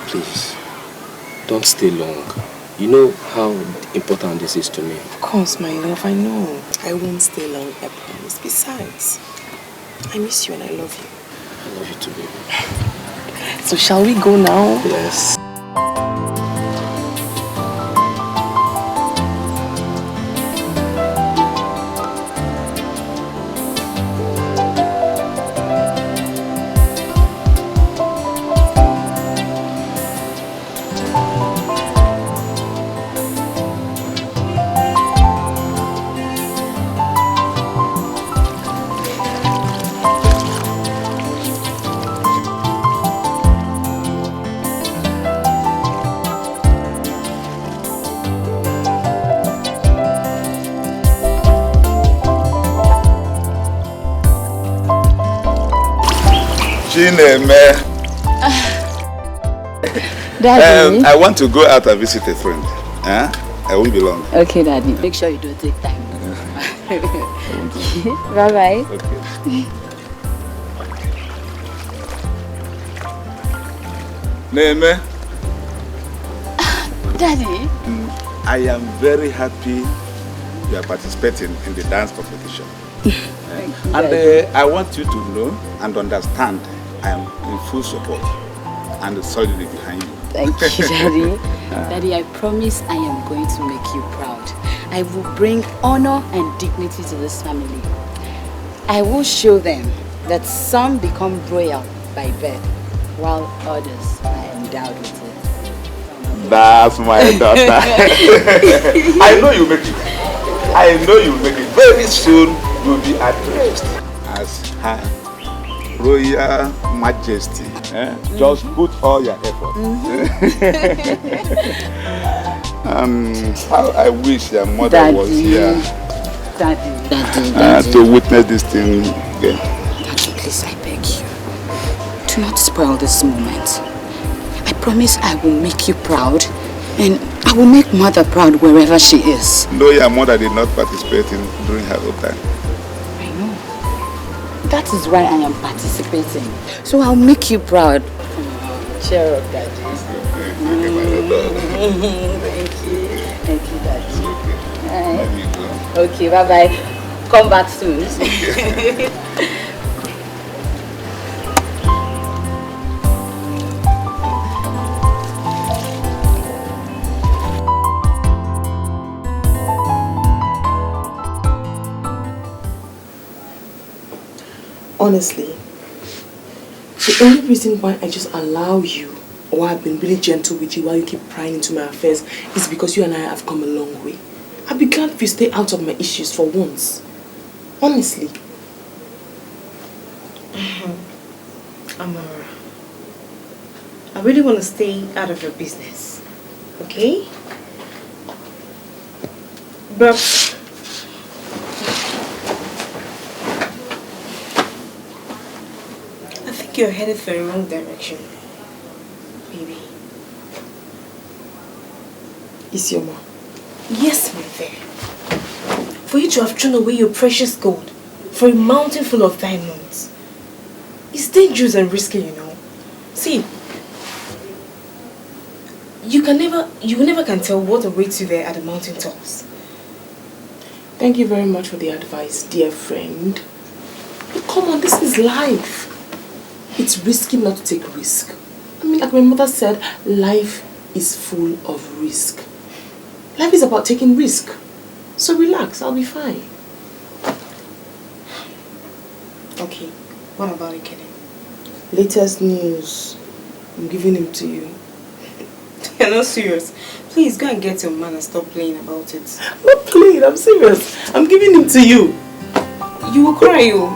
Please, don't stay long. You know how important this is to me. Of course, my love, I know. I won't stay long, I promise. Besides, I miss you and I love you. I love you too, baby. So shall we go now? Yes. Daddy. I want to go out and visit a friend. I won't be long. Okay, Daddy. Make sure you don't take time. Bye-bye. Okay. Neme. Daddy. I am very happy you are participating in the dance competition. And I want you to know and understand I am in full support and solidly behind you. Thank you, Daddy. Daddy, I promise I am going to make you proud. I will bring honor and dignity to this family. I will show them that some become royal by birth, while others are endowed with it. That's my daughter. I know you make it. I know you make it. Very soon you'll be addressed as Her Royal Majesty. Just put all your effort. How I wish your mother Daddy. was here. Daddy. To witness this thing again. Daddy, please, I beg you. Do not spoil this moment. I promise I will make you proud, and I will make Mother proud wherever she is. No, your mother did not participate in during her own time. I know. That is why I am participating. So I'll make you proud. Cheer up, Daddy. Thank you, Daddy. Okay, bye-bye. Come back soon. Honestly, the only reason why I just allow you, or I've been really gentle with you while you keep prying into my affairs, is because you and I have come a long way. I'd be glad if you stay out of my issues for once. Honestly. Amara, I really want to stay out of your business, okay? But I think you're headed for the wrong direction, baby. Is your mom? Yes, my dear. For you to have thrown away your precious gold for a mountain full of diamonds, it's dangerous and risky, you know. See, you never can tell what awaits you there at the mountain tops. Thank you very much for the advice, dear friend. But come on, this is life. It's risky not to take risk. I mean, like my mother said, life is full of risk. Life is about taking risk. So relax, I'll be fine. Okay, what about it, Kenny? Latest news. I'm giving him to you. You're not serious. Please go and get your man and stop playing about it. I'm not playing, I'm serious. I'm giving him to you. You will cry, you.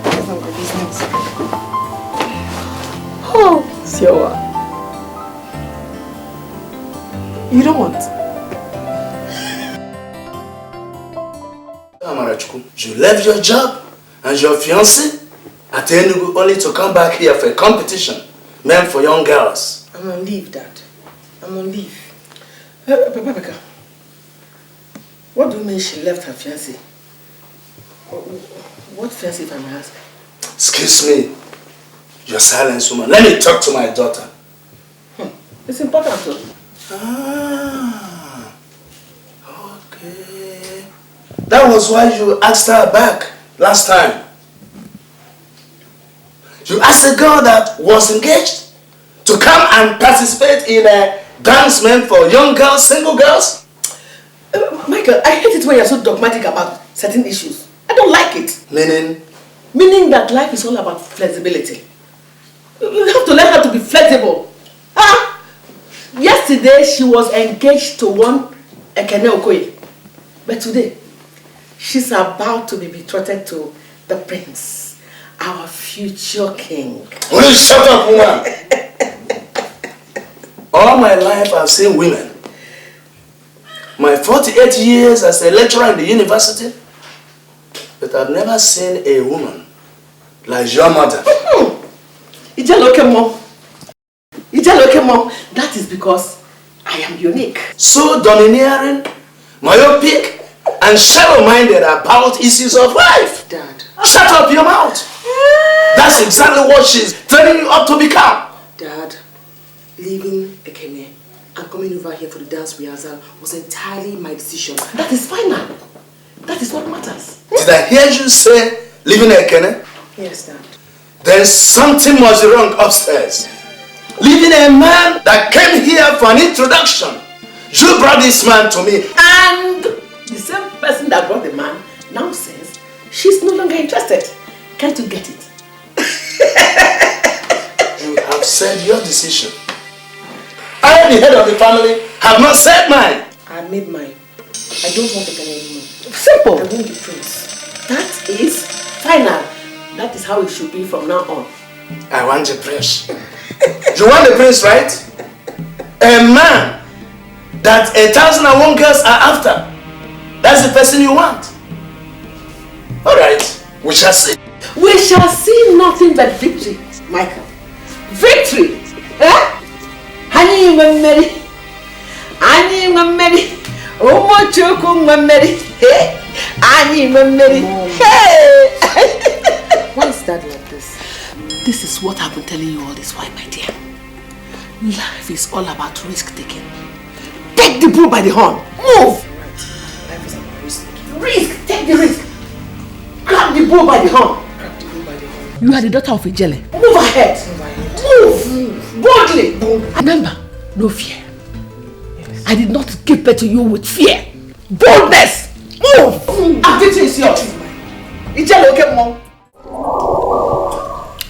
That's not my business. Oh, Siowa. You don't want? Amara, Okachuku, you left your job and your fiancé at Enugu only to come back here for a competition meant for young girls. I'm on leave, Dad. I'm on leave. Papa Becca, what do you mean she left her fiancé? What fiancé, if I may ask? Excuse me, your silence, woman. Let me talk to my daughter. It's important too. Ah, okay. That was why you asked her back last time. You asked a girl that was engaged to come and participate in a dance meant for young girls, single girls? Michael, I hate it when you're so dogmatic about certain issues. I don't like it. Meaning? Meaning that life is all about flexibility. You have to learn how to be flexible. Yesterday, she was engaged to one Ekene Okoye. But today, she's about to be betrothed to the prince, our future king. Will you shut up, woman? All my life I've seen women. My 48 years as a lecturer in the university, but I've never seen a woman like your mother. That is because I am unique. So domineering, myopic, and shallow-minded about issues of life. Dad. Shut up your mouth. That's exactly what she's training you up to become. Dad, leaving Ekene and coming over here for the dance rehearsal was entirely my decision. That is final. That is what matters. Did I hear you say leaving Ekene? Yes, Dad. Then something must be wrong upstairs. Leaving a man that came here for an introduction. You brought this man to me. And the same person that brought the man now says she's no longer interested. Can't you get it? You have said your decision. I, the head of the family, have not said mine. I made mine. I don't want Ekene anymore. Simple. I want the prince. That is final. That is how it should be from now on. I want the prince. You want the prince, right? A man that 1,001 girls are after. That's the person you want. Alright, we shall see. We shall see nothing but victory, Michael. Victory! Eh? Honey, we're married. Honey, we're married. Oh, my choco, we're married. Hey! Honey, we're married. Hey! Why is that like this? This is what I've been telling you all this while, my dear. Life is all about risk-taking. Take the bull by the horn. Move! Life is about risk-taking. Risk! Take the risk. Grab the bull by the horn. Grab the bull by the horn. You are the daughter of a jelly. Move ahead. Move! Boldly! Remember, no fear. Yes. I did not give birth to you with fear. Boldness! Move! And victory is yours. Ijele, okay, mom?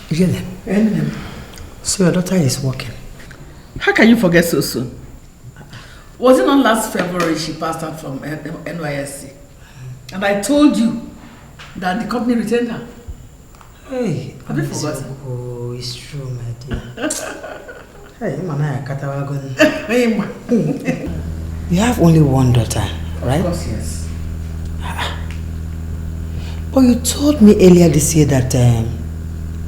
Ijele, so your daughter is working. How can you forget so soon? Was it not last February she passed out from NYSC? And I told you that the company retained her. Hey, have you forgotten? Oh, it's true, my dear. Hey, Mama, Katawagon. You have only one daughter, right? Of course, yes. But you told me earlier this year that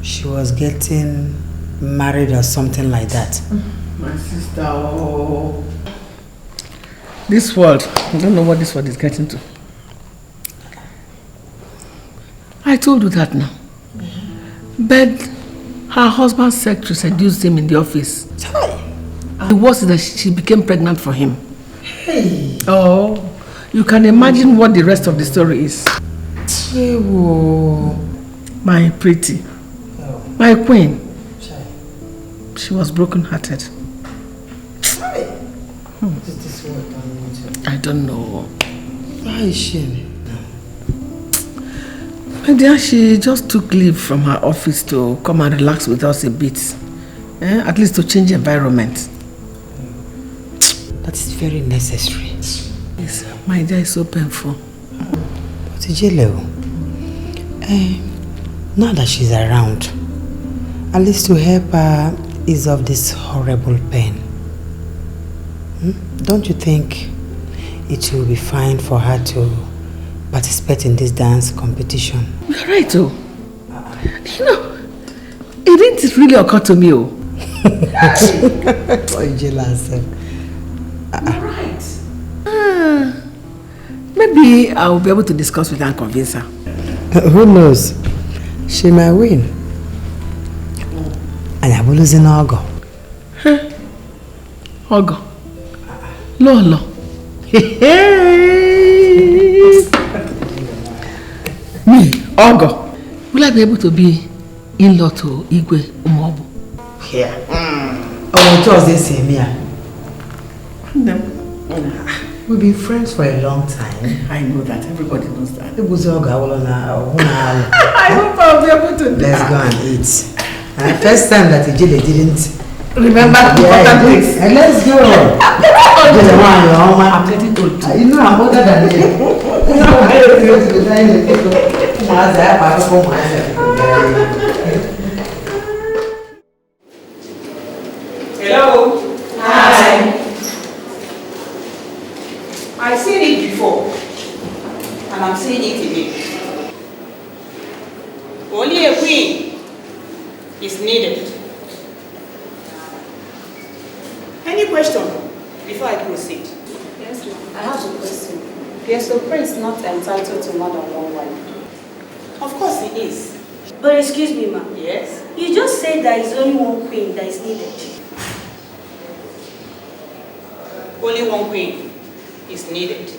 she was getting married or something like that. My sister, oh. This world, I don't know what this world is getting to. I told you that now. But her husband's secretary seduced him in the office. The worst is that she became pregnant for him. Hey. Oh, you can imagine what the rest of the story is. My pretty, my queen. She was broken-hearted. What is this word? I don't know. Why is she? My dear, she just took leave from her office to come and relax with us a bit. At least to change environment. That is very necessary. Yes, my dear, it's so painful. But Ijele, now that she's around, at least to help her ease off this horrible pain. Don't you think it will be fine for her to participate in this dance competition. You're right, oh. You know, it didn't really occur to me, oh. Why are you jealous? You're right. Maybe I'll be able to discuss with her and convince her. Who knows? She might win. And I will lose in Ogo. Huh? Ogo? Lolo. Me, Ogo. Will I be able to be in-law to Igwe Umobu? Here. Oh, just this same here. We've been friends for a long time. I know that. Everybody knows that. I hope I'll be able to do Let's that. go and eat. First time that Ijele didn't remember important things. Let's go. I'm getting old too. You know I'm older than you. Hello. Hi. I've seen it before, and I'm seeing it again. Only a queen is needed. Any question before I proceed? Yes, ma'am. I have a question. Yes, the prince not entitled to more than one wife. Of course he is. But excuse me, ma'am. Yes? You just said there is only one queen that is needed. Only one queen is needed.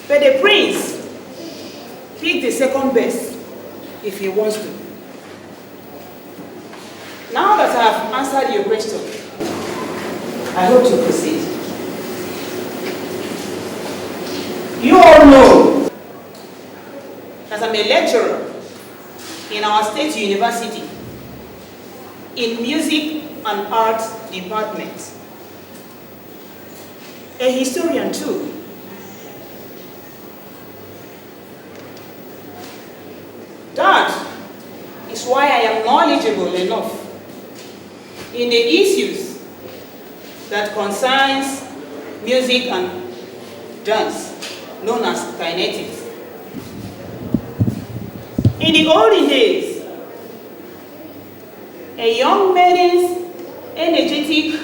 But the prince pick the second best if he wants to. Now that I have answered your question, I hope to proceed. You all know that I'm a lecturer in our state university in music and arts department. A historian too. That is why I am knowledgeable enough in the issues that concerns music and dance, known as kinetics. In the olden days, a young maiden's energetic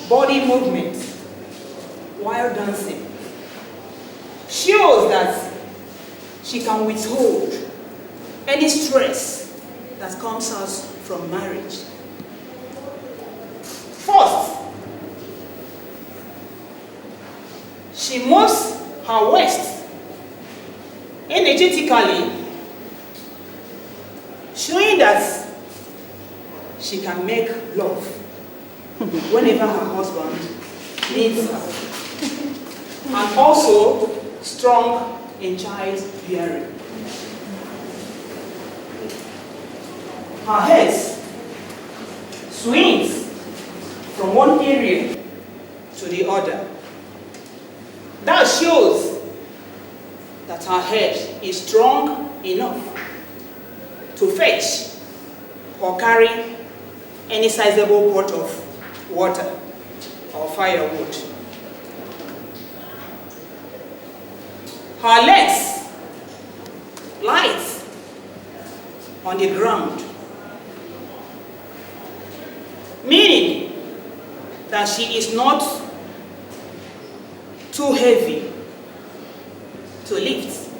body movement while dancing shows that she can withhold any stress that comes out from marriage. First, she moves her waist energetically, showing that she can make love whenever her husband needs her. And also strong in childbearing. Her head swings from one area to the other. That shows that her head is strong enough to fetch or carry any sizable pot of water or firewood. Her legs light on the ground, meaning that she is not too heavy to lift.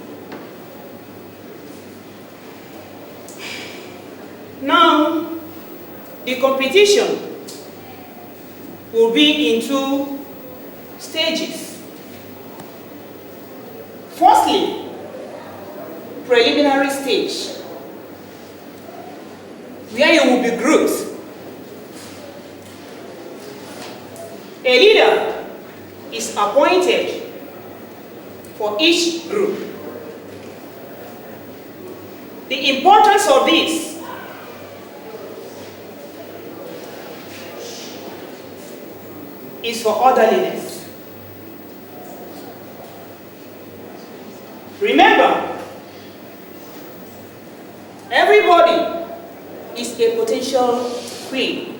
Now, the competition will be in 2 stages. Firstly, preliminary stage, where you will be grouped. A leader is appointed for each group. The importance of this is for orderliness. Remember, everybody is a potential queen.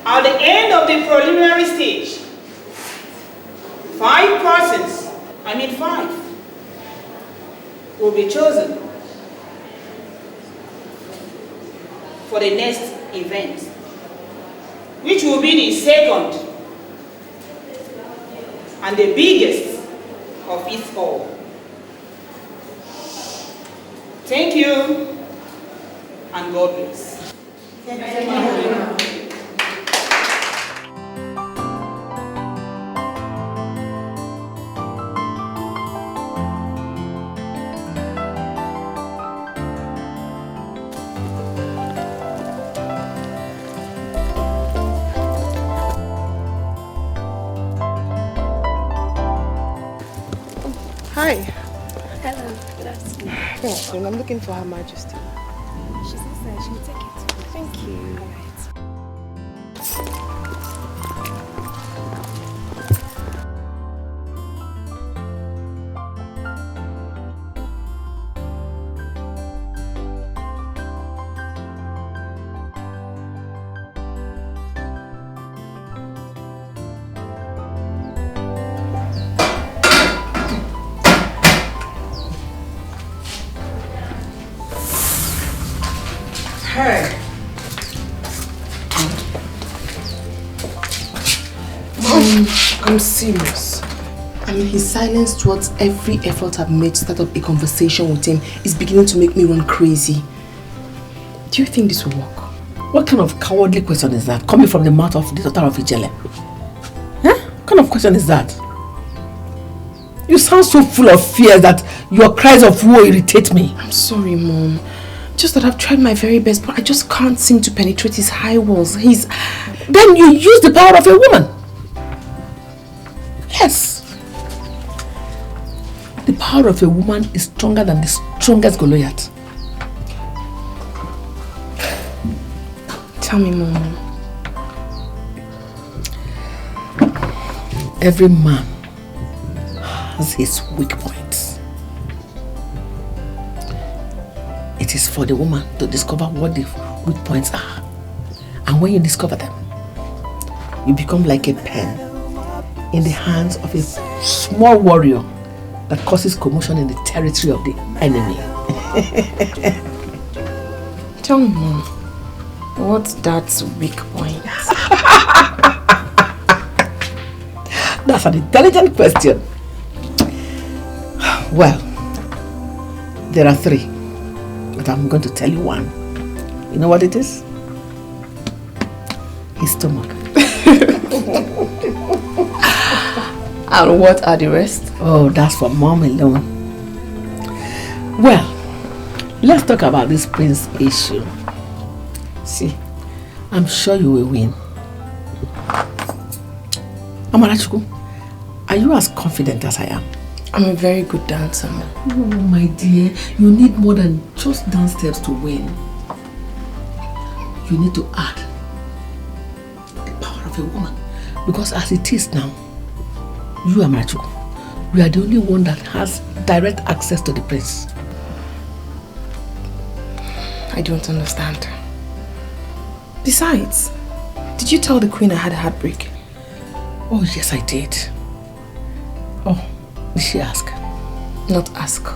At the end of the preliminary stage, 5 persons I mean 5, will be chosen for the next event, which will be the second and the biggest of it all. Thank you, and God bless. Thank you. Hi. Hello, good afternoon. Good afternoon. I'm looking for Her Majesty. She's inside. She'll take it. Thank you. Hey. Mom, I'm serious. His silence towards every effort I've made to start up a conversation with him is beginning to make me run crazy. Do you think this will work? What kind of cowardly question is that coming from the mouth of the daughter of Ijele? Huh? What kind of question is that? You sound so full of fear that your cries of woe irritate me. I'm sorry, Mom. Just that I've tried my very best, but I just can't seem to penetrate his high walls. Then you use the power of a woman. Yes. The power of a woman is stronger than the strongest Goliath. Tell me, Mom. Every man has his weak points. It is for the woman to discover what the weak points are. And when you discover them, you become like a pen in the hands of a small warrior that causes commotion in the territory of the enemy. Tell me, Mom, what's that weak point? That's an intelligent question. Well, there are 3, but I'm going to tell you one. You know what it is? His stomach. And what are the rest? Oh, that's for Mom alone. Well, let's talk about this prince issue. See, I'm sure you will win. Amarachukwu, are you as confident as I am? I'm a very good dancer. Oh, my dear, you need more than just dance steps to win. You need to add the power of a woman. Because as it is now, you, Amarachukwu, we are the only one that has direct access to the prince. I don't understand. Besides, did you tell the queen I had a heartbreak? Oh, yes, I did. Oh, did she ask? Not ask.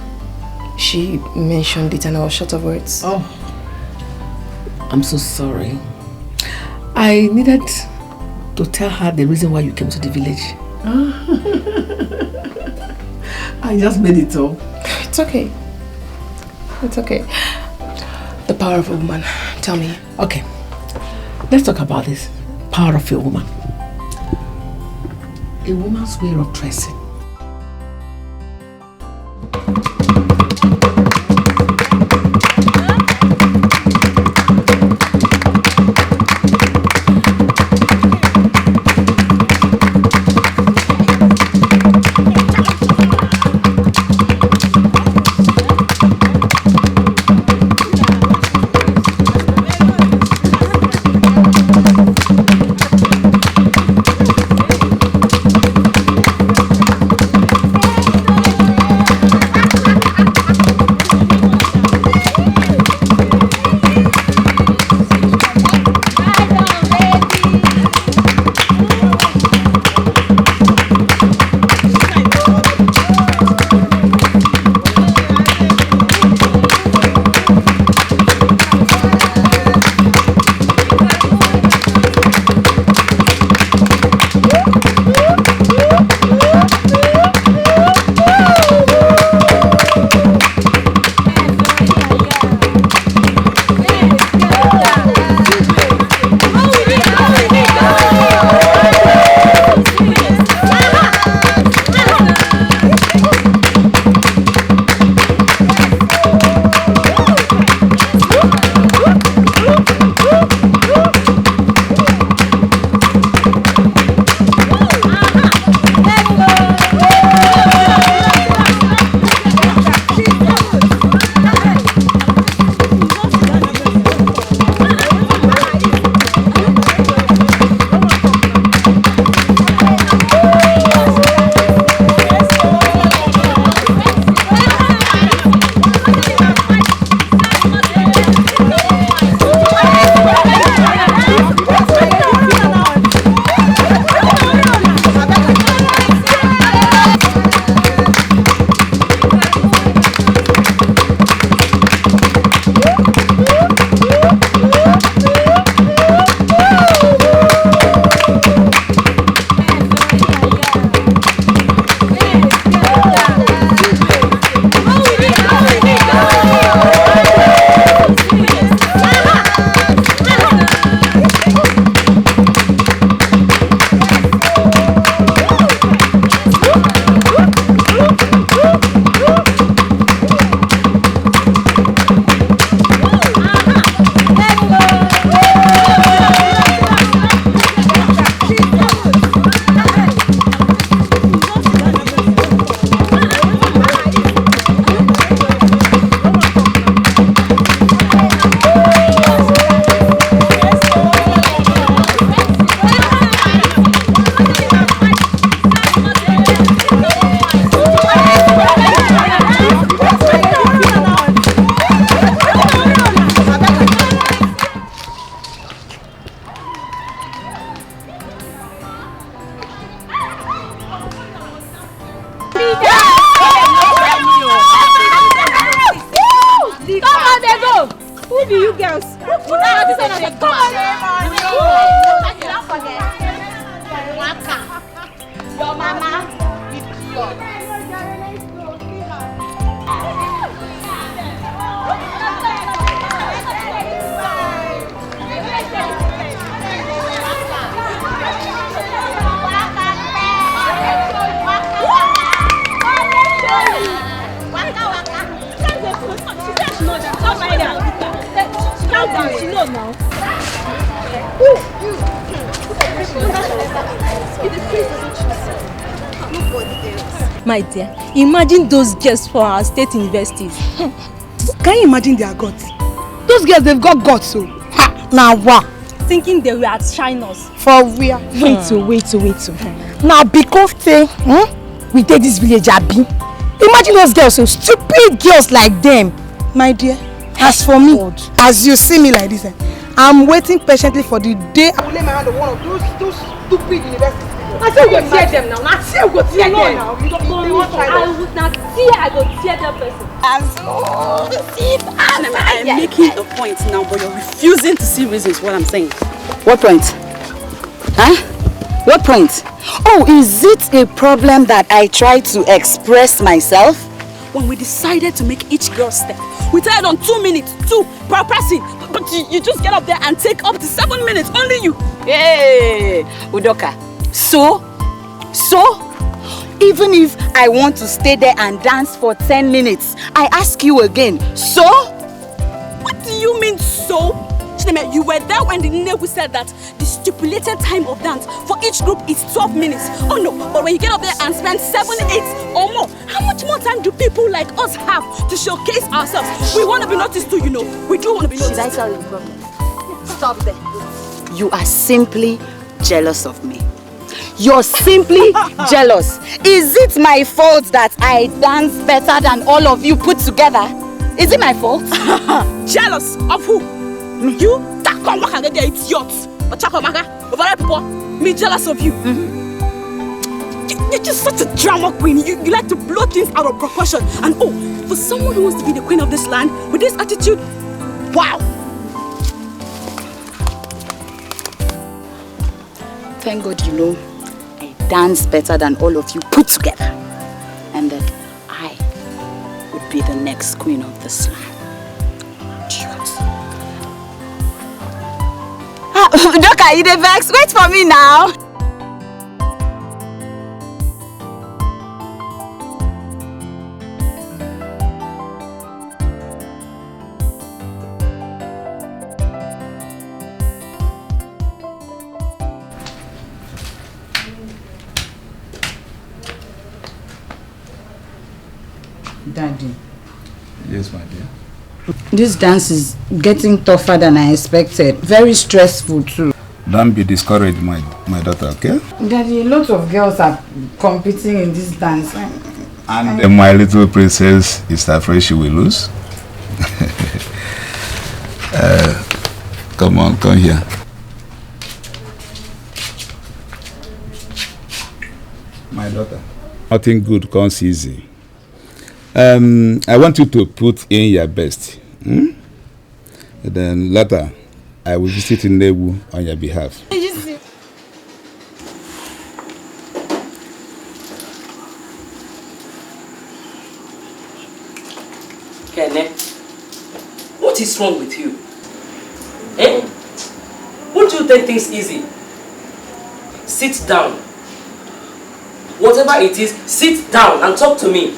She mentioned it and I was short of words. Oh, I'm so sorry. I needed to tell her the reason why you came to the village. I just made it up. It's okay. It's okay. The power of a woman. Tell me. Okay. Let's talk about this. Power of a woman. A woman's way of dressing. be you girls. Come on. Don't forget. Your mama is yours. She knows now. My dear, imagine those girls for our state universities. Can you imagine their guts? Those girls, they've got guts, so. Now what? Thinking they were at shiners. For real. Wait. Now because we take this village abi. Imagine those girls, so stupid girls like them. My dear, as for me, as you see me like this, I'm waiting patiently for the day I will lay my hand on one of those stupid universities. I still go tear them now. I still go tear them. No, you don't try. I would not tear. I go tear that person. I'm making a point now, but you're refusing to see reasons. What I'm saying. What point? Huh? What point? Oh, is it a problem that I try to express myself? When we decided to make each girl step, we tried on 2 minutes, 2 per person. But you just get up there and take up to 7 minutes. Only you. Hey, Udoka. So, even if I want to stay there and dance for 10 minutes, I ask you again, so? What do you mean, so? Chineme, you were there when the Nnewu said that the stipulated time of dance for each group is 12 minutes. Oh no, but when you get up there and spend 7, 8 or more, how much more time do people like us have to showcase ourselves? We want to be noticed too, you know. We do want to be noticed. Should I tell you the problem? Stop there. You are simply jealous of me. You're simply jealous. Is it my fault that I dance better than all of you put together? Is it my fault? Jealous of who? You? Idiot. Me jealous of you. You're just such a drama queen. You like to blow things out of proportion. And oh, for someone who wants to be the queen of this land with this attitude, wow. Thank God you know I dance better than all of you put together. And that I would be the next queen of this land. Doka, you the vex? Wait for me now. Daddy. Yes, my dear. This dance is getting tougher than I expected. Very stressful too. Don't be discouraged, my daughter, okay? Daddy, a lot of girls are competing in this dance. And my little princess is afraid she will lose. Come on, come here. My daughter. Nothing good comes easy. I want you to put in your best. And then later, I will visit in Nollywood on your behalf. Kene, what is wrong with you? Eh? Won't you take things easy? Sit down. Whatever it is, sit down and talk to me.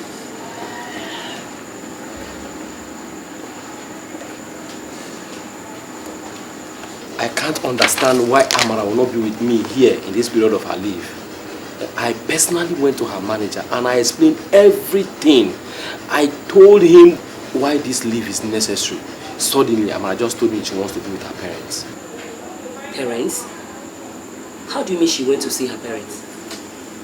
I can't understand why Amara will not be with me here in this period of her leave. I personally went to her manager and I explained everything. I told him why this leave is necessary. Suddenly, Amara just told me she wants to be with her parents. Parents? How do you mean she went to see her parents?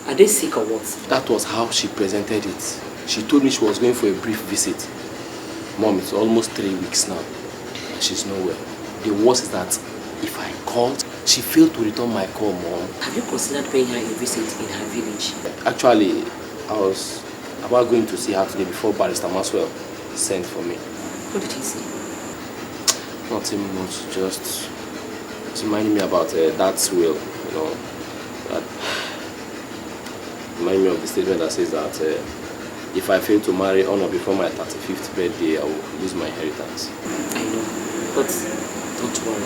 Are they sick or what? That was how she presented it. She told me she was going for a brief visit. Mom, it's almost 3 weeks now. And she's nowhere. The worst is that if I called, she failed to return my call, Mom. Have you considered paying her a visit in her village? Actually, I was about going to see her today before Barrister Maxwell sent for me. What did he say? Nothing much, just reminding me about Dad's will, you know. That remind me of the statement that says that if I fail to marry on or before my 35th birthday, I will lose my inheritance. I know, but don't worry.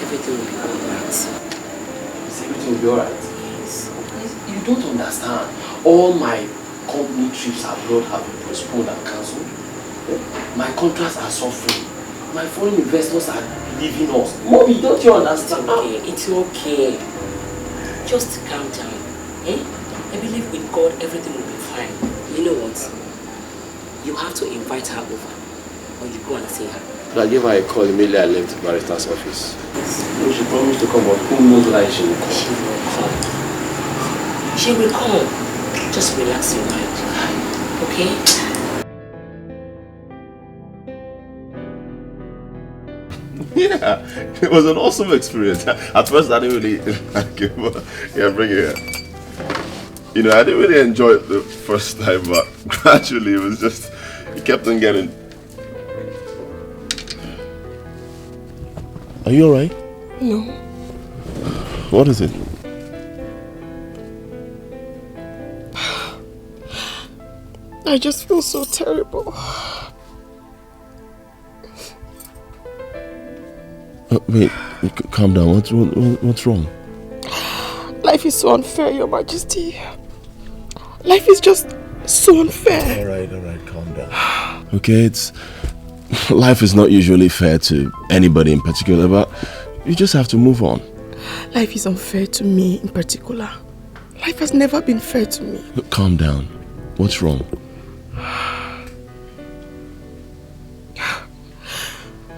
Everything will be alright. Everything will be alright? Yes. You don't understand. All my company trips abroad have been postponed and cancelled. My contracts are suffering. My foreign investors are leaving us. Mommy, don't you understand? It's okay. Just calm down. I believe with God everything will be fine. You know what? You have to invite her over. Or you go and see her. I gave her a call immediately I left the barrister's office. No, she promised to come, but who knows whether she will come. She will come. Just relax your mind. Okay? Yeah, it was an awesome experience. At first, I didn't really like it, but yeah, bring it here. You know, I didn't really enjoy it the first time, but gradually it was just, it kept on getting. Are you alright? No. What is it? I just feel so terrible. Wait, calm down. What's wrong? Life is so unfair, Your Majesty. Life is just so unfair. Alright, calm down. Okay, life is not usually fair to anybody in particular, but you just have to move on. Life is unfair to me in particular. Life has never been fair to me. Calm down. What's wrong?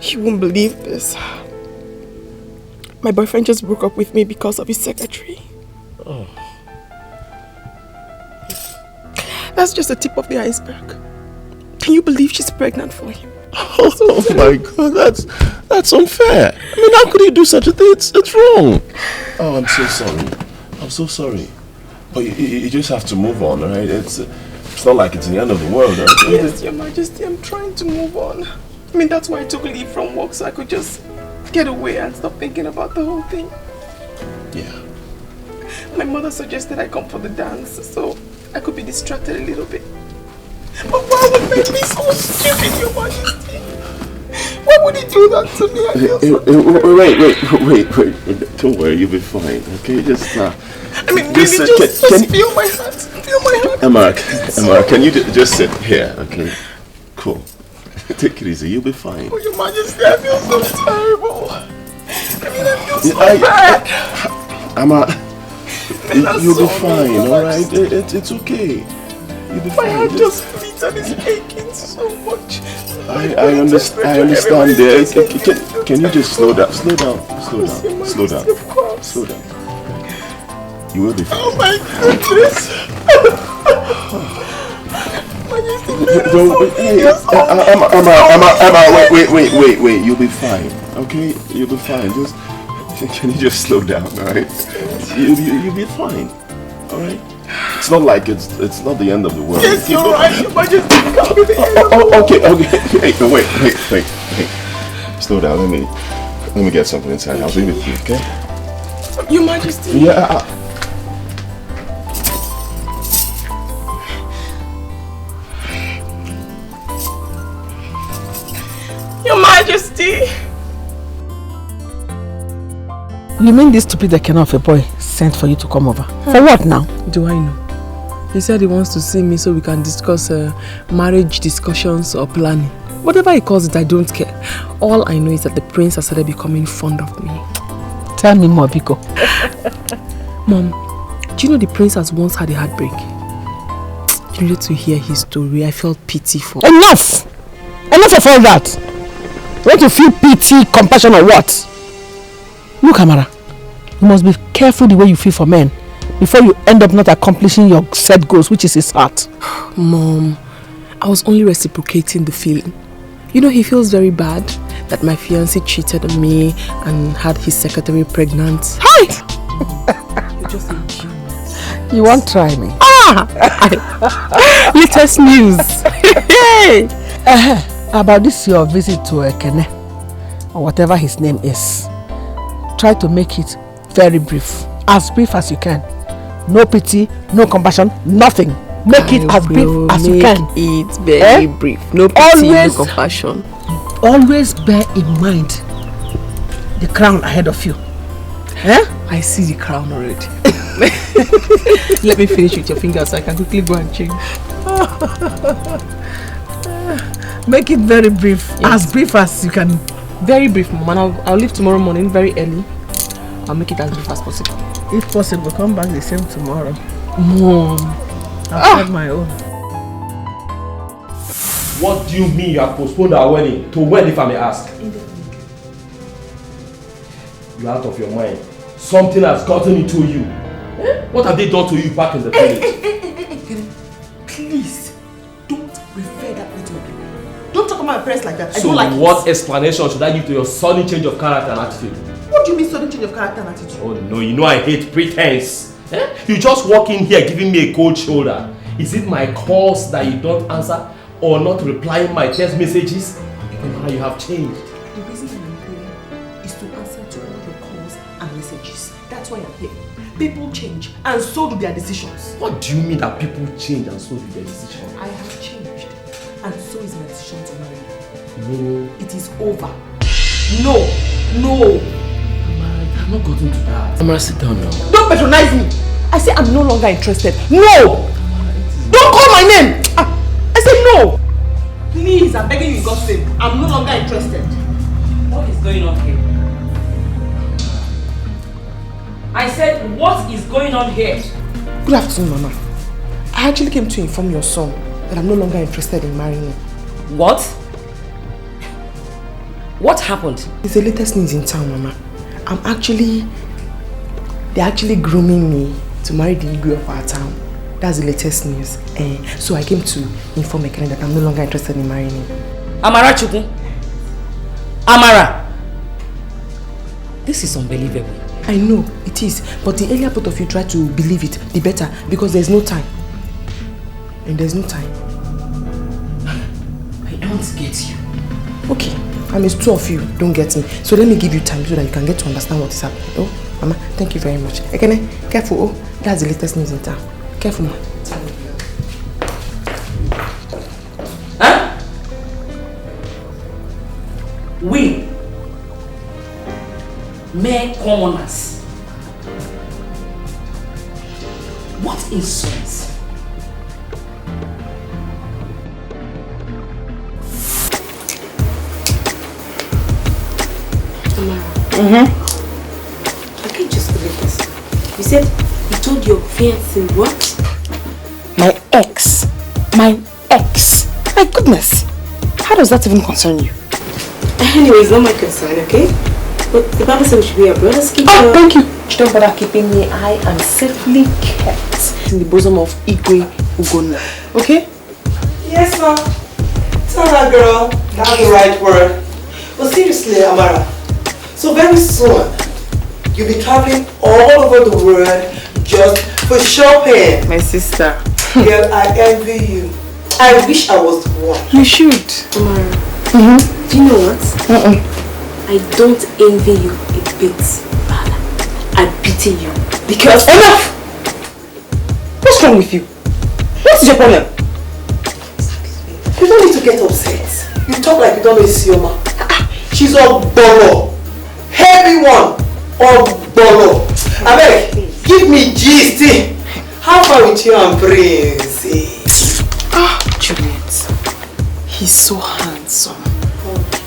You won't believe this. My boyfriend just broke up with me because of his secretary. Oh. That's just the tip of the iceberg. Can you believe she's pregnant for him? Oh my God, that's unfair. I mean, how could you do such a thing? It's wrong. Oh, I'm so sorry. I'm so sorry. But you just have to move on, right? It's not like it's the end of the world, right? Yes, Your Majesty, I'm trying to move on. I mean, that's why I took leave from work, so I could just get away and stop thinking about the whole thing. Yeah. My mother suggested I come for the dance, so I could be distracted a little bit. But why would make me so stupid, Your Majesty? Why would he do that to me? I feel Wait. Don't worry, you'll be fine, okay? Just, I mean, really, just feel my heart. Feel my heart. Emma, can you just sit here, okay? Cool. Take it easy, you'll be fine. Oh, Your Majesty, I feel so terrible. I mean, I feel so bad. Emma, you'll be fine, alright? It's okay. You'll be fine. My heart just beats and is aching so much. I understand there. Can you just slow down? Slow down. You will be fine. Oh my goodness. Emma, wait. You'll be fine. Okay? You'll be fine. Can you just slow down, alright? You'll be fine. Alright? It's not like it's not the end of the world. Yes, you're right. Your Majesty, it can't be the end of the world. Okay. Wait. Slow down. Let me get something inside. I'll be with you, okay? Your Majesty. Yeah. Your Majesty. You mean this stupid Ekena of a boy sent for you to come over? For what now? Do I know? He said he wants to see me so we can discuss marriage discussions or planning. Whatever he calls it, I don't care. All I know is that the prince has started becoming fond of me. Tell me more, Biko. Mom, do you know the prince has once had a heartbreak? You needed to hear his story. I felt pity for him. Enough of all that. You want to feel pity, compassion or what? Look, Amara, you must be careful the way you feel for men before you end up not accomplishing your set goals, which is his heart. Mom, I was only reciprocating the feeling. You know, he feels very bad that my fiancé cheated on me and had his secretary pregnant. Hi! You're just a genius. You won't try me. Latest news. About this your visit to Ekene. or whatever his name is, try to make it very brief as you can. No pity, no compassion, nothing. Make it as brief as you can. It very brief. No pity, no compassion. Always bear in mind the crown ahead of you. I see the crown already. Let me finish with your fingers so I can quickly go and change. Make it very brief. Yes. As brief as you can. Very brief, Mom. And I'll leave tomorrow morning very early. I'll make it as brief as possible. If possible, come back the same tomorrow. Mom. I've had my own. What do you mean you have postponed our wedding? To when, if I may ask? You're out of your mind. Something has gotten into you. What have they done to you back in the village? Please, don't refer that way to my people. Don't talk about my parents like that. I So don't like what explanation should I give to your sudden change of character and attitude? What do you mean sudden change of character and attitude? Oh no, you know I hate pretense. You just walk in here giving me a cold shoulder. Is it my calls that you don't answer or not replying my text messages? Now you have changed. The reason I'm here is to answer to all your calls and messages. That's why I'm here. People change and so do their decisions. What do you mean that people change and so do their decisions? I have changed and so is my decision to marry you. No. It is over. No. No. I'm not gotten to that. Amara, sit down now. Don't patronize me. I say I'm no longer interested. No! Don't call my name! I say no! Please, I'm begging you in God's name. I'm no longer interested. What is going on here? I said, what is going on here? Good afternoon, Mama. I actually came to inform your son that I'm no longer interested in marrying him. What? What happened? It's the latest news in town, Mama. They're actually grooming me to marry the Igwe of our town. That's the latest news. So I came to inform Ekene that I'm no longer interested in marrying him. Amara Chukwu? Amara! This is unbelievable. I know, it is. But the earlier both of you try to believe it, the better. Because there's no time. And there's no time. I don't get you. Okay. I mean, two of you don't get me. So let me give you time so that you can get to understand what is happening. Oh, Mama, thank you very much. Ekene, careful. Oh, that's the latest news in town. Careful, Ma. Huh? We, mere commoners. What insolence? I can't just believe this. You said you told your fiancé what? My ex. My ex. My goodness. How does that even concern you? Anyway, it's not my concern, okay? But the Bible says we should be our brothers' keeper. Oh, thank you. Don't bother keeping me. I am safely kept in the bosom of Igwe Ugonna. Okay? Yes, ma'am. Tell that girl that's the right word. But seriously, Amara, so very soon you'll be traveling all over the world just for shopping. My sister. Girl, I envy you. I wish I was the one. You should. Amara, do you know what? I don't envy you a bit. Rather, I pity you. Because... Enough! What's wrong with you? What's your problem? You don't need to get upset. You talk like you don't know Isioma. She's a bolo. Heavy one. Bolo. Abeg, give me gist. How far with you and Prince? Juliet. He's so handsome.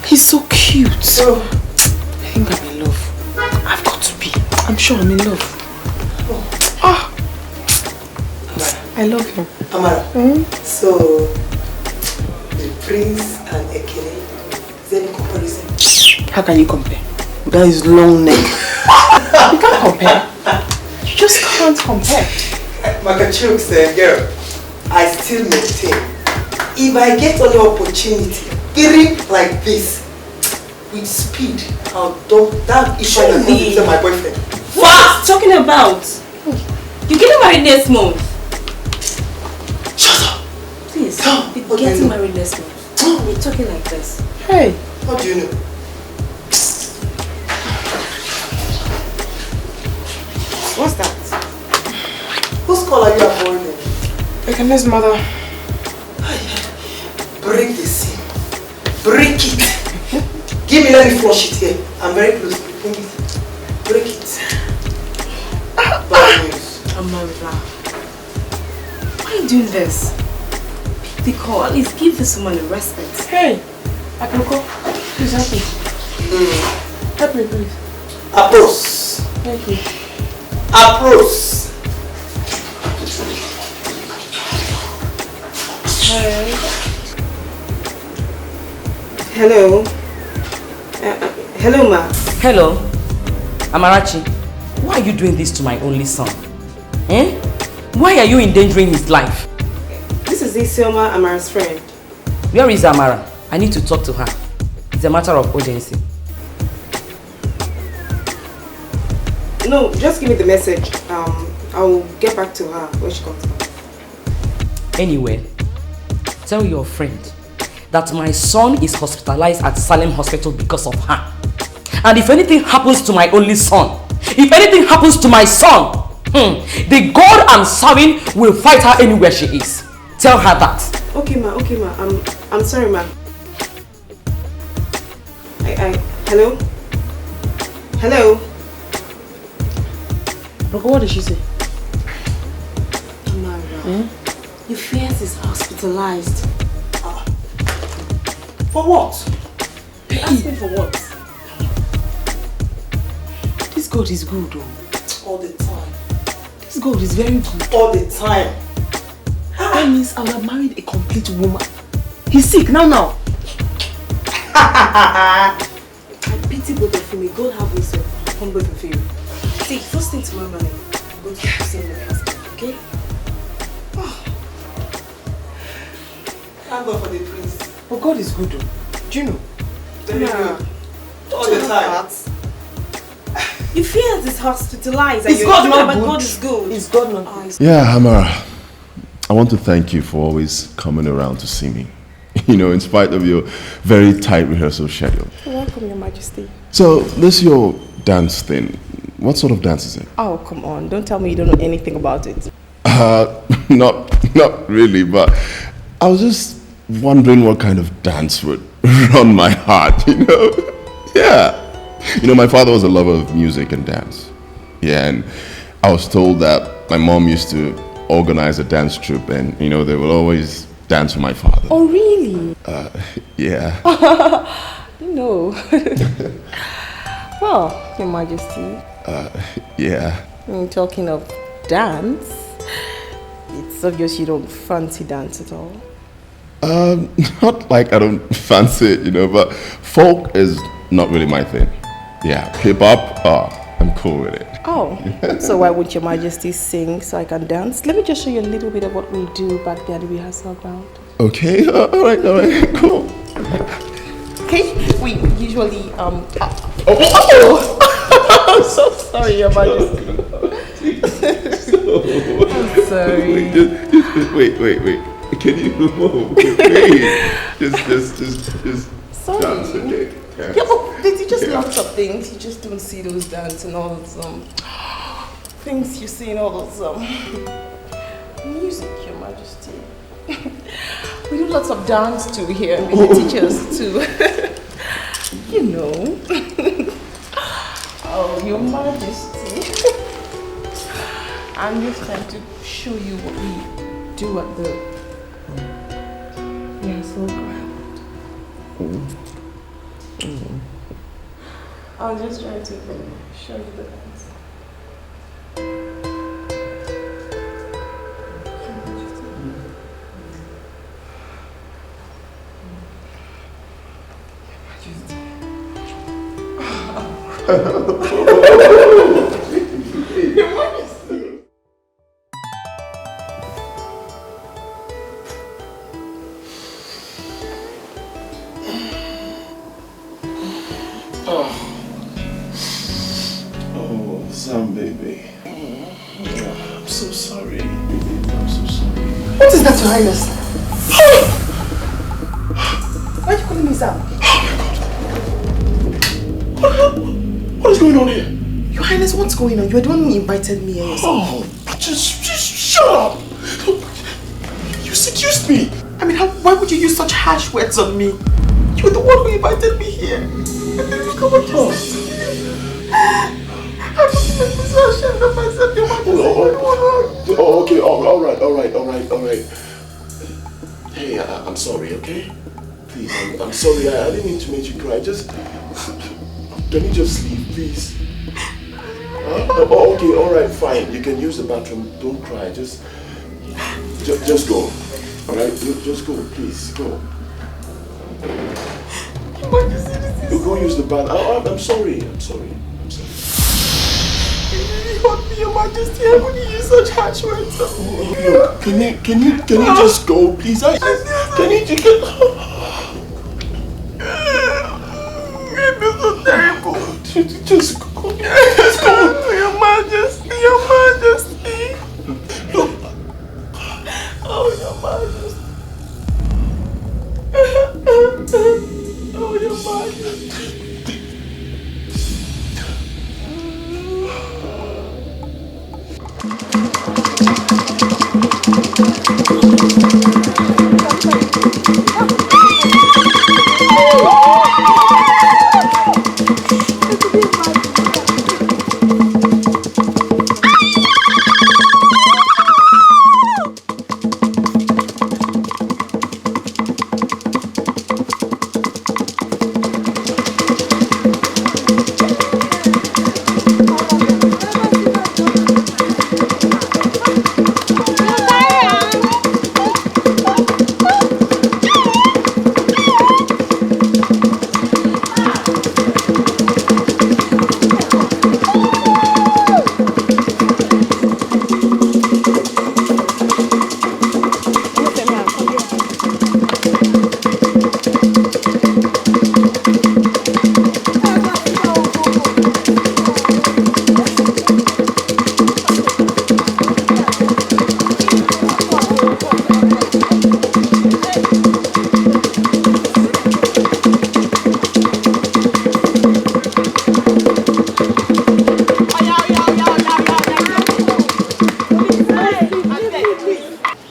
He's so cute. I think I'm in love. I've got to be. I'm sure I'm in love. I love him. Amara, so the Prince and Ekene, is there any comparison? How can you compare? That is long neck. You can't compare. You just can't compare. Makachuk said, girl, I still maintain. If I get any opportunity, like this, with speed, I'll dump that issue and become my boyfriend. What are you talking about? You're getting married next month. Shut up! Please, you're getting married next month. You're talking like this. Hey! How do you know? are you avoiding? Ekem's mother. Break the seal. Break it. Give me, let me flush it here. I'm very close. Bring it. Break it. Bad news. Amara, why are you doing this? The call, at least give this woman a respect. Hey, I can go. Please help me. Help me, please. Approach. Thank you. Approach. Hello. Hello, ma. Hello. Amarachi, why are you doing this to my only son? Eh? Why are you endangering his life? This is Isioma, Amara's friend. Where is Amara? I need to talk to her. It's a matter of urgency. No, just give me the message. I'll get back to her when she comes back. Anyway, tell your friend that my son is hospitalized at Salem Hospital because of her. And if anything happens to my only son, if anything happens to my son, the God I'm serving will fight her anywhere she is. Tell her that. Okay, ma. I'm sorry, ma. Hello? Hello? Roko, what did she say? Amara, your fiance is hospitalized. For what? Ask me for what? This God is good, though. All the time. This God is very good. All the time. That means I would have married a complete woman. He's sick now. I pity both of you. May God have mercy upon both of you. See, first thing tomorrow morning, I'm going to see the hospital, okay? Thank God for the prince. But God is good, though. Do you know? Very good. All the time. Your fiance is hospitalized. Is God not but good? God is good. Is God not good? Yeah, Amara, I want to thank you for always coming around to see me. You know, in spite of your very tight rehearsal schedule. You're welcome, Your Majesty. So, this your dance thing. What sort of dance is it? Oh, come on. Don't tell me you don't know anything about it. Not really, but I was just wondering what kind of dance would run my heart, you know? Yeah. You know, my father was a lover of music and dance. Yeah, and I was told that my mom used to organize a dance troupe and, you know, they will always dance for my father. Oh, really? Yeah. No. Well, Your Majesty. Yeah. Talking of dance, it's obvious you don't fancy dance at all. Not like I don't fancy it, you know, but folk is not really my thing. Yeah, hip-hop, I'm cool with it. Oh, so why won't Your Majesty sing so I can dance? Let me just show you a little bit of what we do back there at the rehearsal ground. Okay, all right, cool. Okay, we usually, I'm so sorry, Your Majesty. I'm sorry. Wait. Can you move? Wait. Just Sorry. dance, okay? Yeah, but they teach us lots of things. You just don't see those dance and all those things you see in all those music, Your Majesty. We do lots of dance too here. They teach us too. You know. Oh, Your Majesty. I'm just trying to show you what we do at the rehearsal ground. I'm just trying to show you the dance. Sam, baby. I'm so sorry. I'm so sorry. What is that, Your Highness? Why are you calling me Sam? What is going on here? Your Highness, what's going on? You're the one who invited me here. Oh, just Shut up! You seduced me! I mean, why would you use such harsh words on me? You were the one who invited me here. And then look at what you said to me. I just make me so ashamed of myself. You want to say okay, alright. Hey, I'm sorry, okay? Please, I'm sorry. I didn't mean to make you cry. Just... Can you just leave, please? Okay, alright, fine. You can use the bathroom. Don't cry. Just go. Alright? Just go, please. Go. You go use the bathroom. I'm sorry. Your Majesty, I wouldn't use such harsh words. Look, can you just go, please? Can you just go? It is so terrible. Just go. Your Majesty. Look. Oh, Your Majesty. Oh, Your Majesty.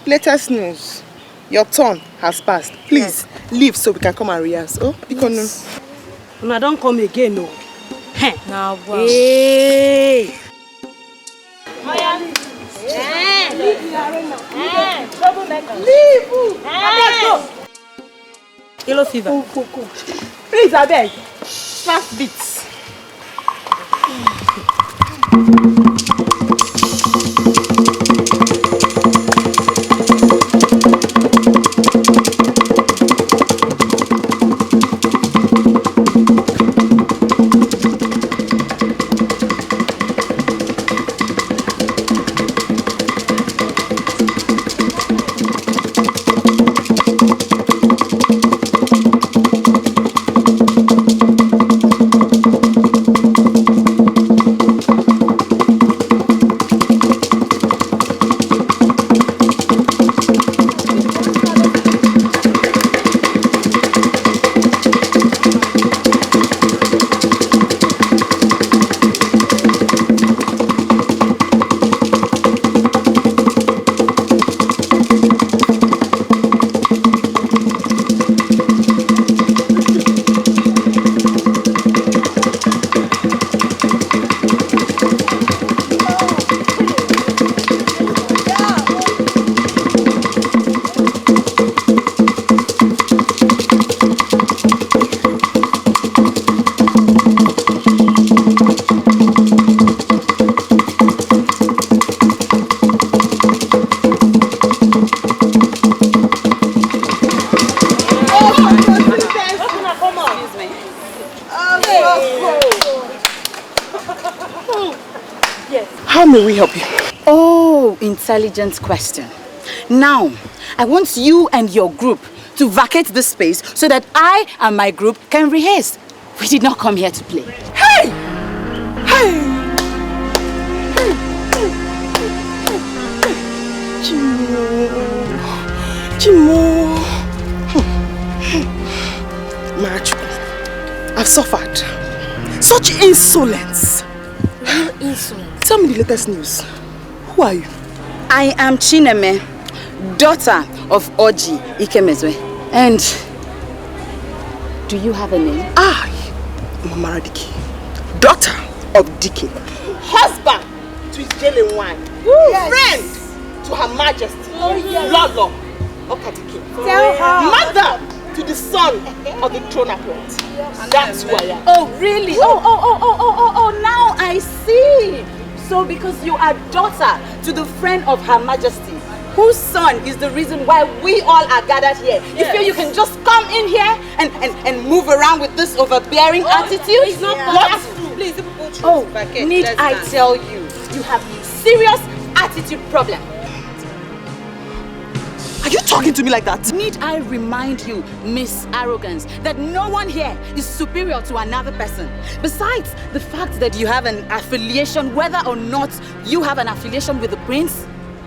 Latest news. Your turn has passed. Please leave so we can come and rehearse. Oh, because no, don't come again, no. Now, wow. Hey. Leave. Yellow fever. Go. Please, I beg. Fast beats. How may we help you? Oh, intelligent question. Now, I want you and your group to vacate this space so that I and my group can rehearse. We did not come here to play. Hey! Chimo. Machu, I've suffered. Such insolence. Real insolence. Tell me the latest news. Who are you? I am Chineme, daughter of Oji Ikemezwe. And do you have a name? Mama Dike, daughter of Dike, husband to his jailing wife, friend to Her Majesty, Lolo Okadike, mother to the son of the throne appoint. That's who I am. Oh, really? Oh, now I see. So because you are daughter to the friend of Her Majesty, whose son is the reason why we all are gathered here. You feel you can just come in here and move around with this overbearing attitude? It's not possible. Please, Need I tell you, you have serious attitude problem. Are you talking to me like that? Need I remind you, Miss Arrogance, that no one here is superior to another person. Besides the fact that you have an affiliation, whether or not you have an affiliation with the prince,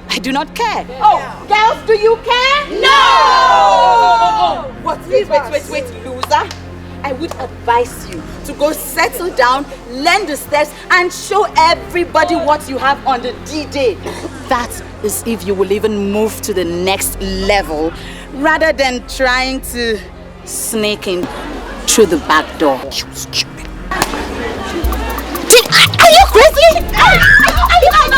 I do not care. Girls, do you care? No! What? Wait, loser. I would advise you to go settle down, learn the steps, and show everybody what you have on the D-Day. That is if you will even move to the next level, rather than trying to sneak in through the back door. You stupid. Are you crazy? Are you crazy?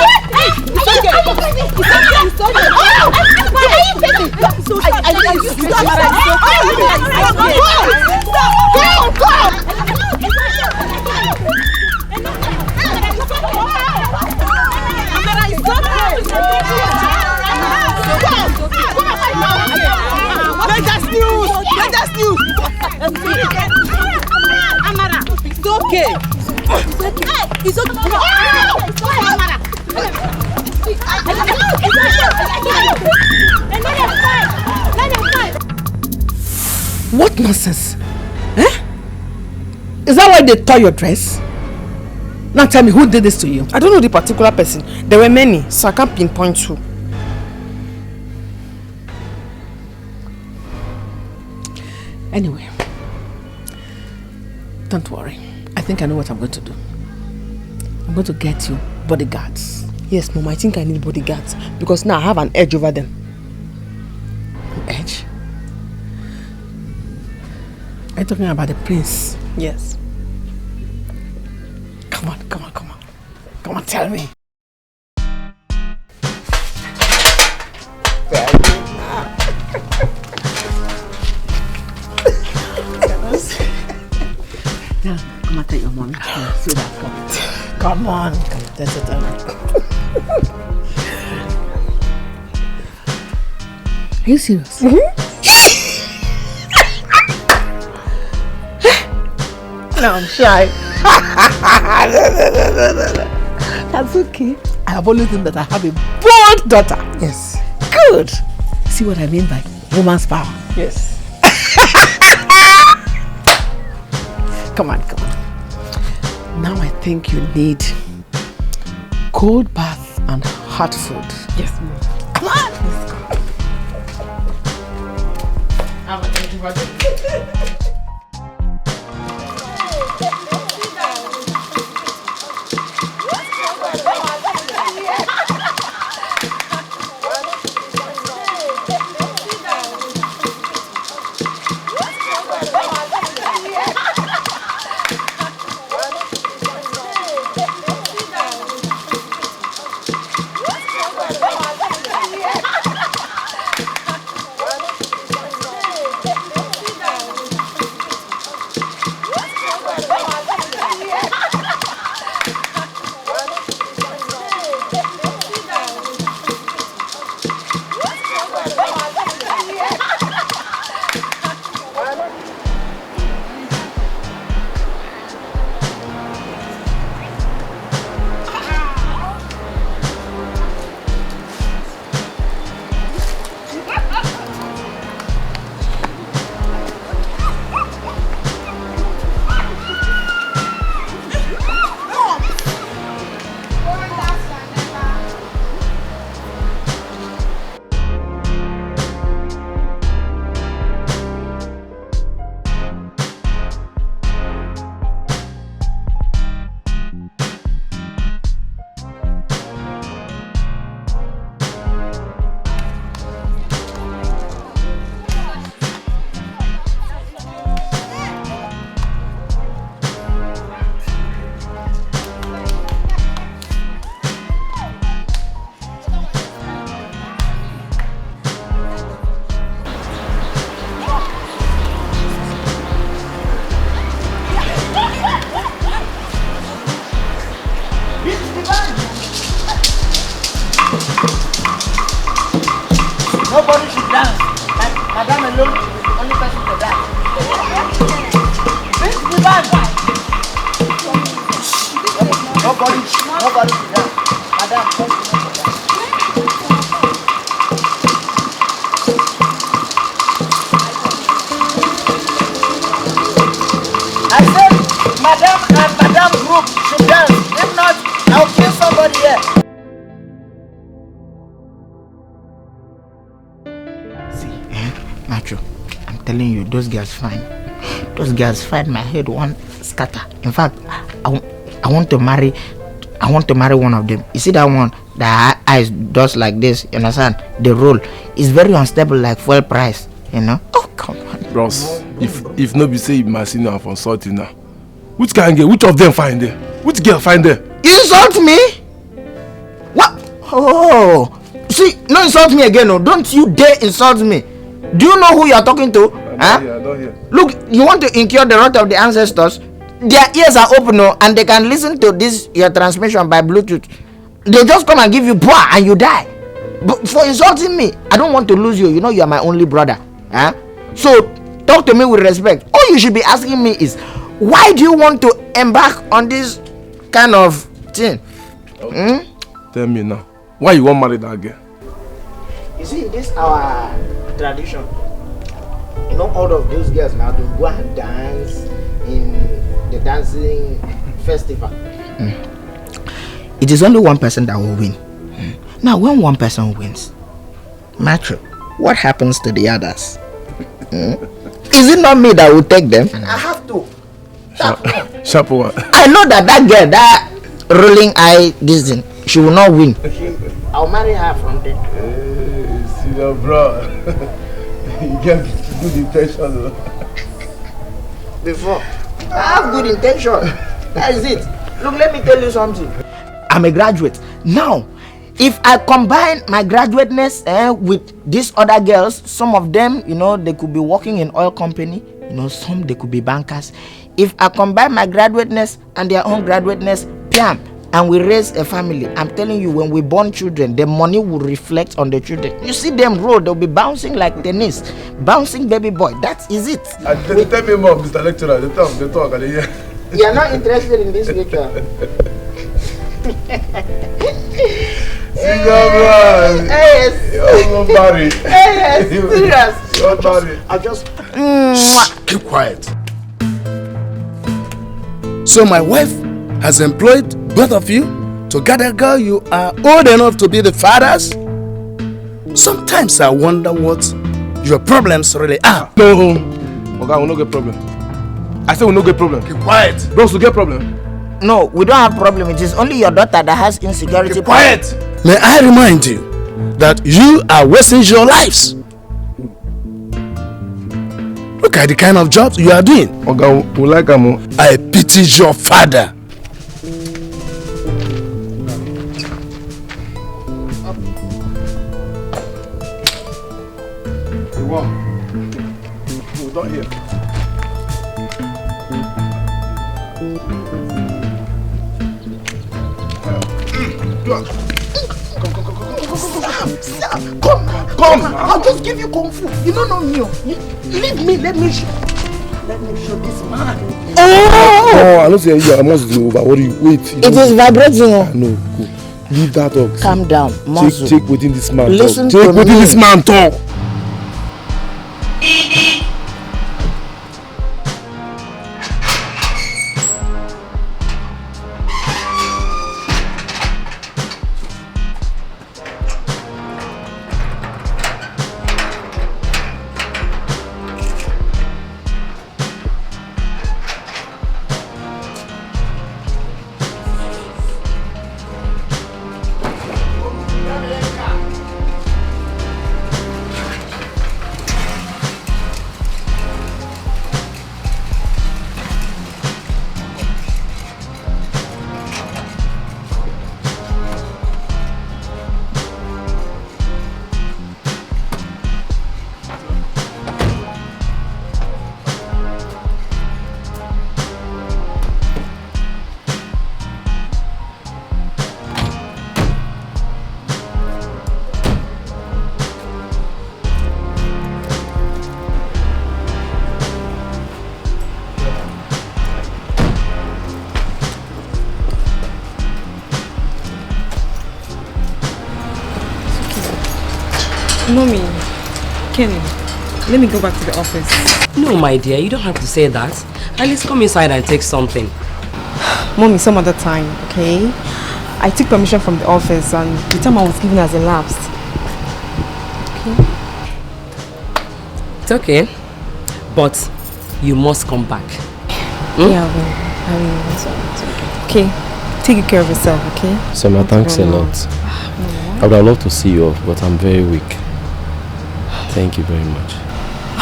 Latest news! Amara, it's okay. It's okay. Amara. What nonsense? Is that why they tore your dress? Now tell me, who did this to you? I don't know the particular person. There were many, so I can't pinpoint who. Anyway, don't worry. I think I know what I'm going to do. I'm going to get you bodyguards. Yes, Mom, I think I need bodyguards because now I have an edge over them. An edge? Are you talking about the prince? Yes. Come on, tell me. Yeah, come and tell your mommy. See that? Come on, that's it. Are you serious? No, I'm shy. That's okay. I have always known that I have a bold daughter. Yes. Good. See what I mean by woman's power? Yes. Come on. Now I think you need cold bath and hot food. Yes, Mom. Come on. Nobody should dance. Madame alone is the only person to dance. This is the band. Nobody should dance. Madame, first you know to dance. I said, Madame and Madame group should dance. If not, I'll kill somebody here. Macho, I'm telling you, those girls fine. Those girls fine. My head won't scatter. In fact, I want to marry one of them. You see that one? The eyes does like this. You understand? The roll is very unstable, like fuel price. You know? Oh come on, bros. If nobody say you must see now for insulting now. Which kind of girl? Which of them find there? Which girl find there? You insult me? What? Oh, see, no insult me again. No, don't you dare insult me. Do you know who you are talking to? I don't hear. Look, you want to incur the wrath of the ancestors? Their ears are open, no, and they can listen to this your transmission by Bluetooth. They just come and give you power and you die. But for insulting me, I don't want to lose you. You know you are my only brother. Huh? So talk to me with respect. All you should be asking me is, why do you want to embark on this kind of thing? Okay. Tell me now, why you want to marry that girl? You see, this our tradition. You know, all of those girls now they go and dance in the dancing festival. It is only one person that will win. Now, when one person wins, Macho, what happens to the others? Is it not me that will take them? I have to. Sharp one. I know that girl, that rolling eye, this thing, she will not win. I'll marry her from there. See your bro. You get good intention. Before, I have good intention. That is it. Look, let me tell you something. I'm a graduate. Now, if I combine my graduateness with these other girls, some of them, you know, they could be working in oil company. You know, some they could be bankers. If I combine my graduateness and their own graduateness, bam, and we raise a family, I'm telling you, when we born children, the money will reflect on the children. You see them roll, they'll be bouncing like tennis, bouncing baby boy. That is it. And they tell me more, Mr. Lecturer. They talk. You are not interested in this future. Yes. You're married. Yes, serious. You're married. I just. Keep quiet. So my wife has employed both of you to get a girl you are old enough to be the fathers. Sometimes I wonder what your problems really are. No, okay, we no get problem. I say we no get problem. Keep quiet. Bros, we get problem. No, we don't have problem. It is only your daughter that has insecurity. Keep quiet. May I remind you that you are wasting your lives. Look at the kind of jobs you are doing. Okay, we like them. I pity your father. We don't hear. Come. I'll just give you kung fu. You don't know me. Leave me. Let me show this man. Oh, I don't say you. I must do over. What do you wait? It is vibrating. No, go. Leave that talk. Calm down. Take within this man. Listen talk. Take within this man talk. Mommy, Kenny, let me go back to the office. No, my dear, you don't have to say that. At least come inside and take something. Mommy, some other time, okay? I took permission from the office and the time I was given has elapsed. Okay? It's okay. But you must come back. Yeah, I will. Okay, take care of yourself, okay? Selma, thanks a lot. I would have loved to see you off, but I'm very weak. Thank you very much.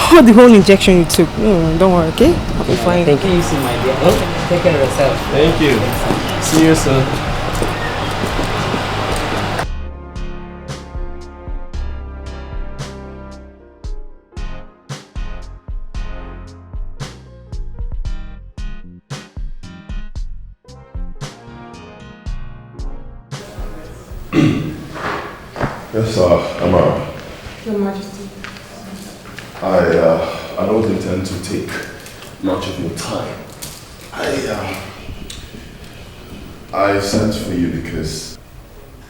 Oh, the whole injection you took. Don't worry, okay? I'll be fine. Thank you, my dear. Take care of yourself. Thank you. See you soon. Yes, Amara. Your Majesty. I don't intend to take much of your time. I sent for you because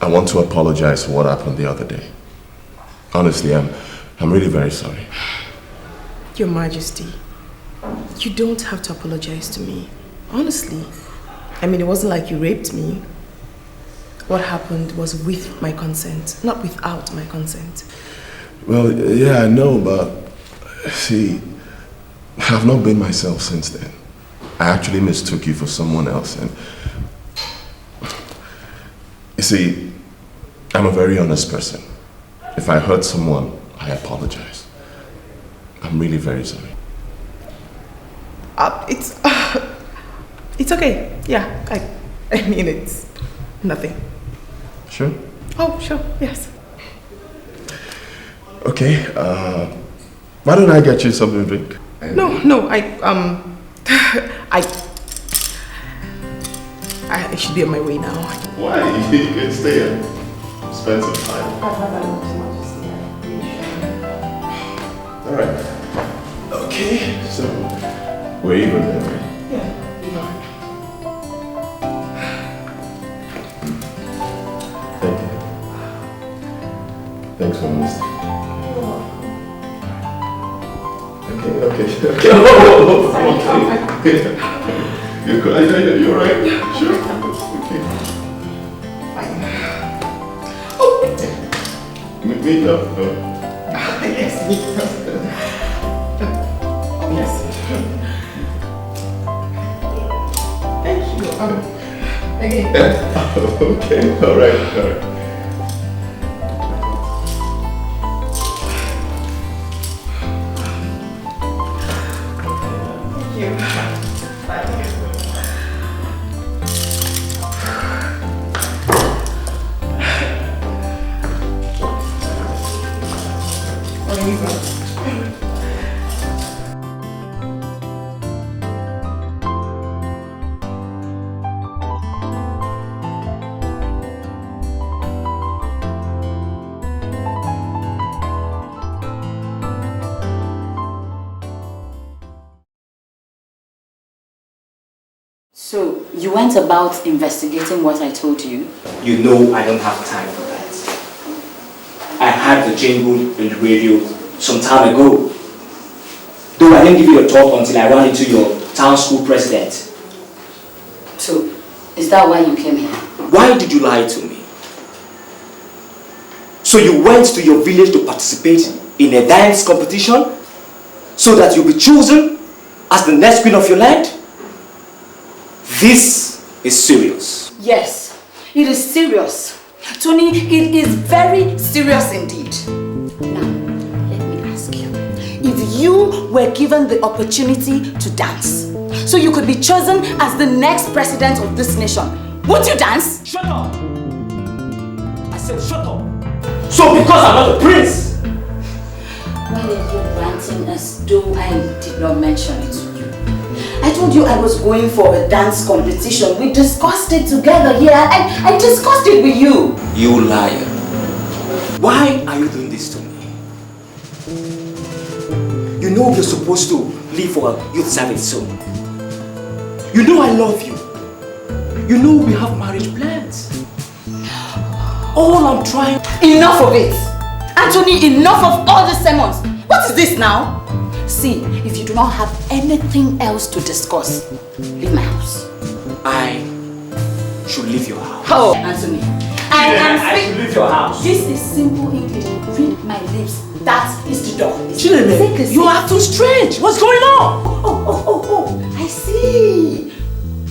I want to apologize for what happened the other day. Honestly, I'm really very sorry. Your Majesty, you don't have to apologize to me. Honestly. I mean, it wasn't like you raped me. What happened was with my consent, not without my consent. Well, yeah, I know, but see, I've not been myself since then. I actually mistook you for someone else, and you see, I'm a very honest person. If I hurt someone, I apologize. I'm really very sorry. It's okay. Yeah, I mean, it's nothing. Sure? Oh, sure, yes. Okay, why don't I get you something to drink? No, I should be on my way now. Why? You can stay and spend some time. Alright. Okay, so we're even then, right? Yeah, you know. Thank you. Thanks for listening. Okay. Okay. You're good. You're right. Sure. Okay. Fine. Meet up. Yes, meet up. Yes. Thank you. Again. Okay. All right. So, you went about investigating what I told you? You know I don't have time for that. I had the jingle in the radio some time ago. Though I didn't give you a talk until I ran into your town school president. So, is that why you came here? Why did you lie to me? So you went to your village to participate in a dance competition so that you'll be chosen as the next queen of your land? This is serious. Yes, it is serious. Tony, it is very serious indeed. Now, let me ask you. If you were given the opportunity to dance, so you could be chosen as the next president of this nation, would you dance? Shut up! I said shut up! So because I'm not a prince! Why are you ranting as though I did not mention it to you? I told you I was going for a dance competition. We discussed it together here. I discussed it with you. You liar. Why are you doing this to me? You know you're supposed to leave for a youth service soon. You know I love you. You know we have marriage plans. All I'm trying... Enough of it. Anthony, enough of all the sermons. What is this now? See, if you do not have anything else to discuss, leave my house. I should leave your house. Oh, Anthony. I should leave your house. This is simple English. Read my lips. That is the door. Chideme, you are too strange. What's going on? Oh, I see.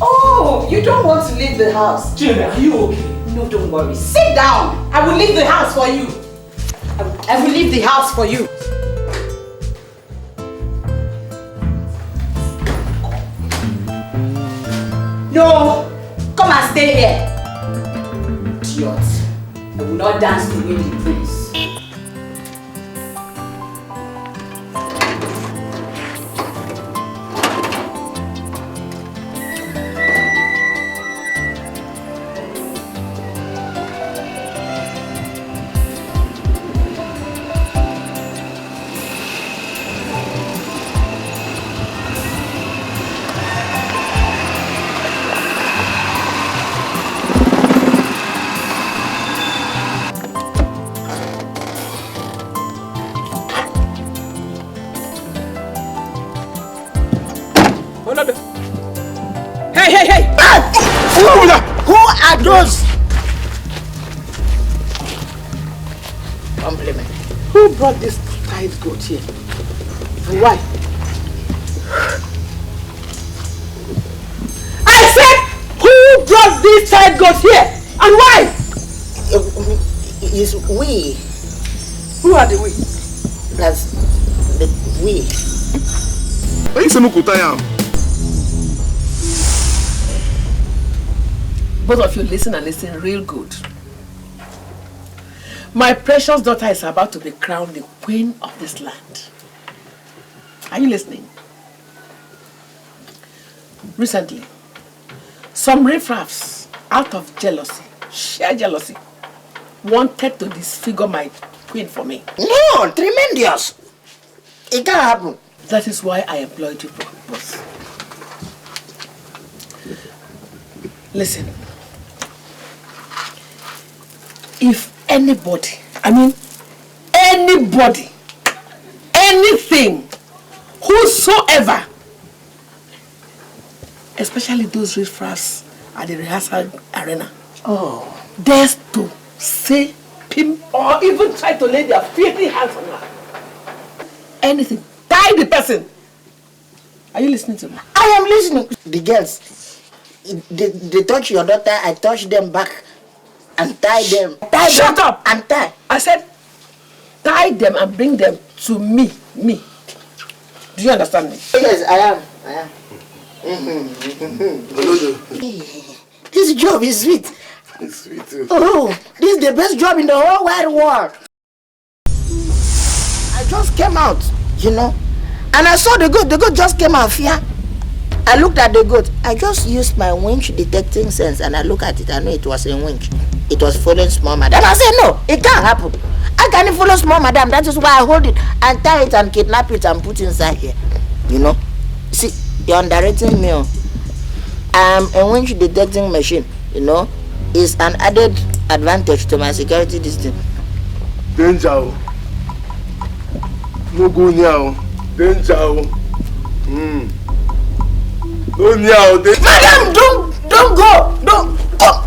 Oh, you don't want to leave the house. Chideme, are you okay? No, don't worry. Sit down. I will leave the house for you. I will leave the house for you. No, come and stay here. Idiot. I will not dance to win the prince. Hey! Who are those? Compliment. Who brought this tight goat here? And why? I said, who brought this tight goat here? And why? Is we. Who are the we? That's the we. Both of you listen and listen real good. My precious daughter is about to be crowned the queen of this land. Are you listening? Recently, some riffraffs, out of jealousy, sheer jealousy, wanted to disfigure my queen for me. No, tremendous. It can't happen. That is why I employed you, boss. Listen. If anybody, anything, whosoever, especially those riffraffs at the rehearsal arena, dares to say, pimp, or even try to lay their filthy hands on her, anything, tie the person. Are you listening to me? I am listening. The girls, they touch your daughter, I touch them back. And tie them. Shut up! And tie. I said, tie them and bring them to me. Me. Do you understand me? Yes, I am. This job is sweet. It's sweet too. Oh, this is the best job in the whole wide world. I just came out, and I saw the goat. The goat just came out here. I looked at the goat. I just used my winch detecting sense and I look at it. I know it was a winch. It was following small madam. I said, no, it can't happen. I can't follow small madam. That is why I hold it and tie it and kidnap it and put inside here. See, you're underrating me. A winch detecting machine, is an added advantage to my security distance. Danger. No go now. Danger. Madam, don't go. Don't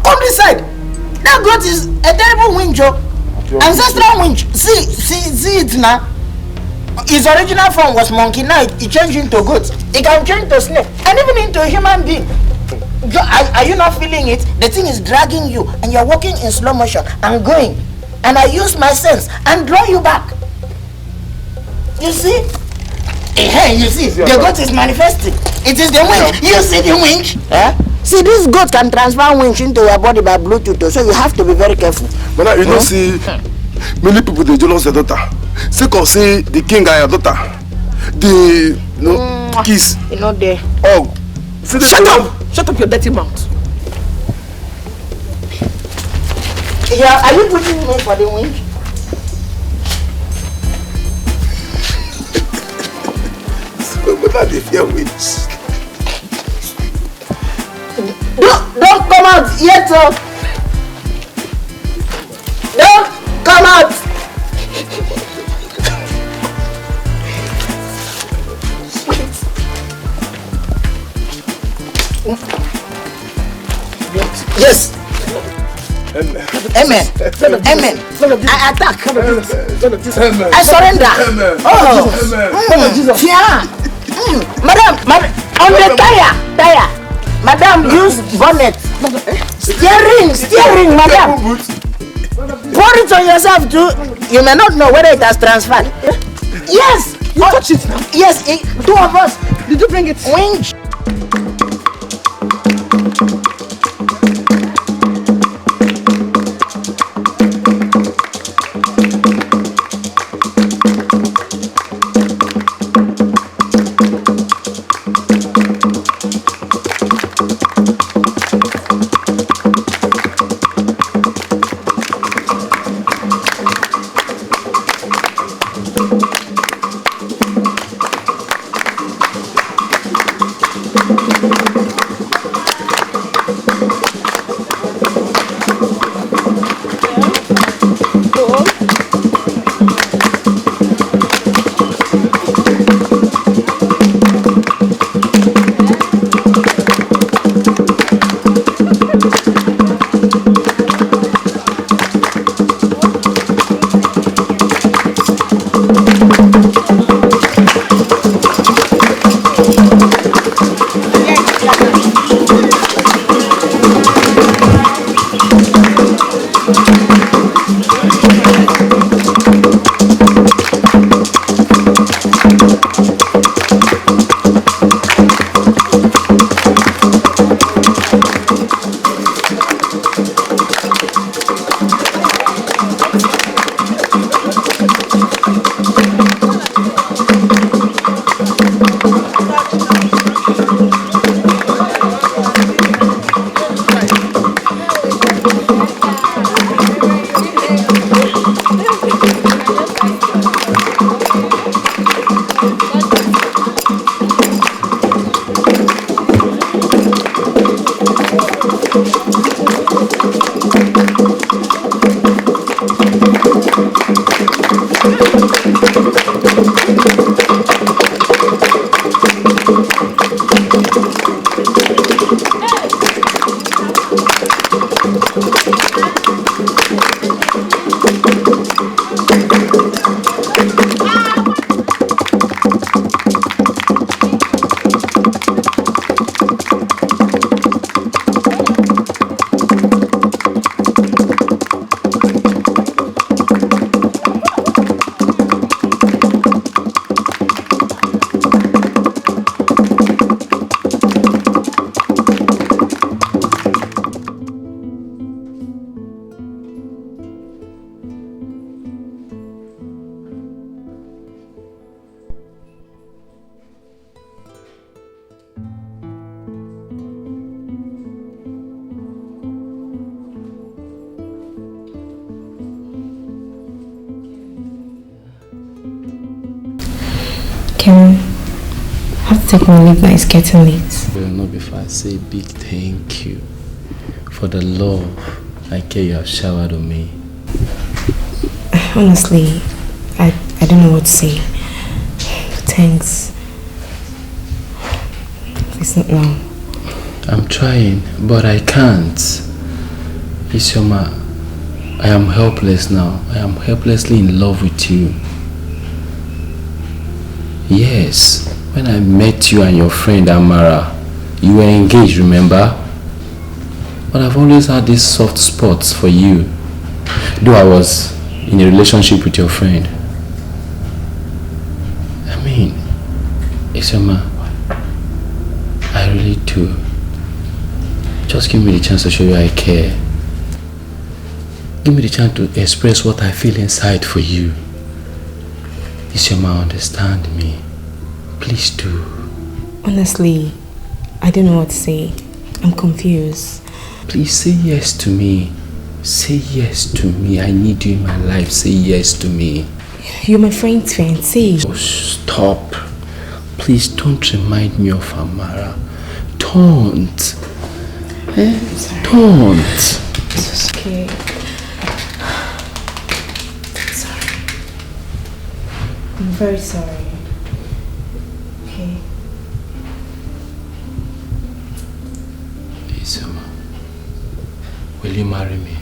come this side. That goat is a terrible winch, ancestral winch. See it now. His original form was monkey. Now it changed into goat. It can change to snake and even into a human being. Are you not feeling it? The thing is dragging you and you're walking in slow motion and going. And I use my sense and draw you back. You see? Hey, you see, the goat is manifesting. It is the winch. You see the winch? See, this goat can transfer winch into your body by Bluetooth, so you have to be very careful. But you don't see many people they jealous their daughter. Say, say the king and your daughter, the kiss. There. Oh, Shut up your dirty mouth. Yeah, are you putting me for the winch? Don't come out yet, sir. Don't come out. Amen. Amen. I attack. I surrender. Yeah. Madam, on the tire. Madam, use bonnet. Steering, madam. Pour it on yourself too. You may not know whether it has transferred. Yes. You touch it now? Yes, 2 of us. Did you bring it? Winch. Karen, I have to take my leave now, it's getting late. Well, not before I say a big thank you for the love and care you have showered on me. Honestly, I don't know what to say. Thanks. It's not now. I'm trying, but I can't. Isioma, I am helpless now. I am helplessly in love with you. Yes, when I met you and your friend Amara, you were engaged, remember? But I've always had these soft spots for you. Though I was in a relationship with your friend. I mean, Isioma, I really do. Just give me the chance to show you I care. Give me the chance to express what I feel inside for you. Isioma, understand me. Please do. Honestly, I don't know what to say. I'm confused. Please say yes to me. Say yes to me. I need you in my life. Say yes to me. You're my friend's friend. Say it. Oh, stop. Please don't remind me of Amara. Don't. Don't. It's okay. Sorry. I'm very sorry. Okay. Isioma, will you marry me?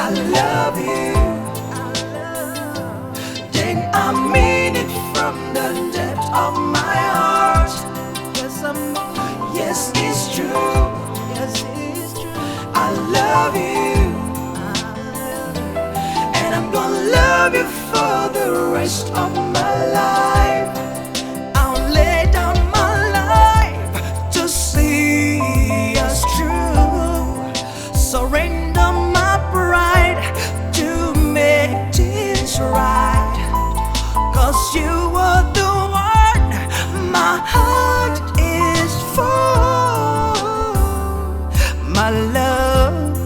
I love you, then I mean it from the depth of my heart. Yes, it's true. I love you, and I'm gonna love you for the rest of my life. I'll lay down my life to see us through. Surrender my pride to make this right. 'Cause you are the one my heart is for. My love,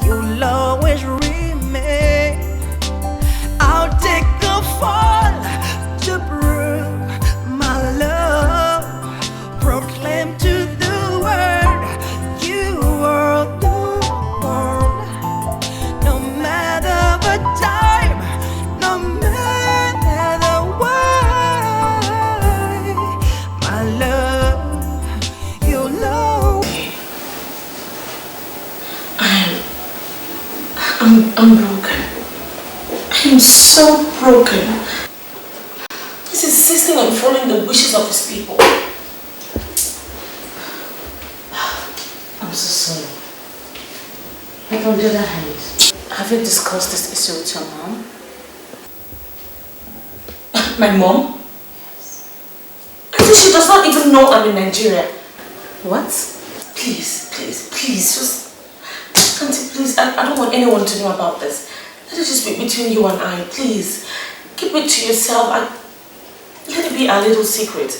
you'll always remain. I'll take a fall to prove my love. Proclaim to the world you are the one. No matter the time, no matter why, my love, you'll know. I'm broken. I'm so broken. He's insisting on following the wishes of his people. I'm so sorry. But on the other hand, have you discussed this issue with your mom? My mom? Yes. I think she does not even know I'm in Nigeria. What? Please, just... Auntie, please, I don't want anyone to know about this. Let it just be between you and I, please. Keep it to yourself. Let it be a little secret.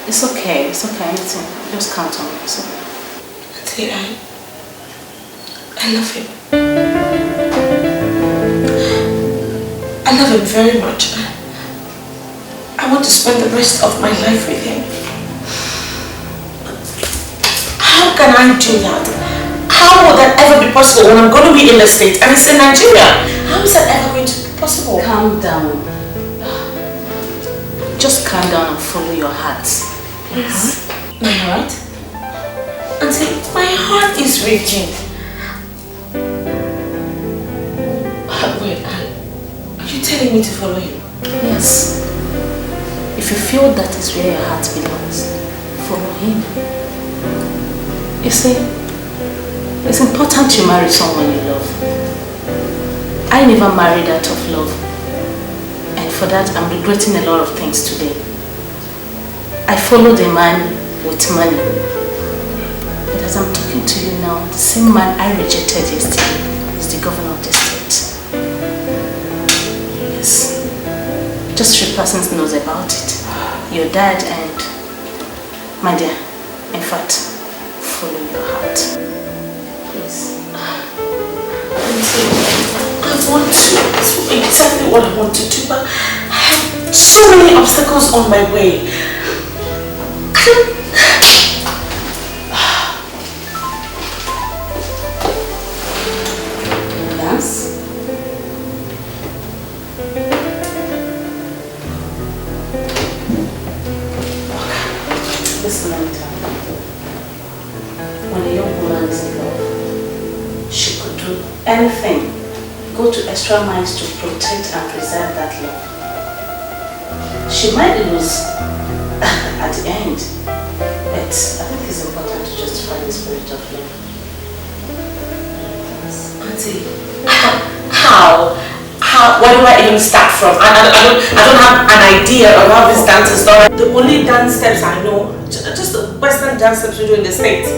It's okay, anything. Just count on me, it's okay. Auntie, I love him. I love him very much. I want to spend the rest of my life with him. How can I do that? How will that ever be possible when I'm going to be in the States and it's in Nigeria? How is that ever going to be possible? Calm down. Just calm down and follow your heart. Please. My heart? Auntie, my heart is raging. Wait, are you telling me to follow you? Yes. If you feel that is where your heart belongs, follow him. You see, it's important you marry someone you love. I never married out of love. And for that, I'm regretting a lot of things today. I followed a man with money. But as I'm talking to you now, the same man I rejected yesterday is the governor of the state. Yes. Just 3 persons knows about it. Your dad and my dear. In fact, follow your heart. Please. I want to do exactly what I want to do, but I have so many obstacles on my way. Dance? Listen, let me tell you. When a young woman is in love, she could do anything, go to extra miles to protect and preserve that love. She might lose at the end, but I think it's important to justify the spirit of love. Auntie, how? Where do I even start from? I don't have an idea of how this dance is done. The only dance steps I know, just the Western dance steps we do in the States.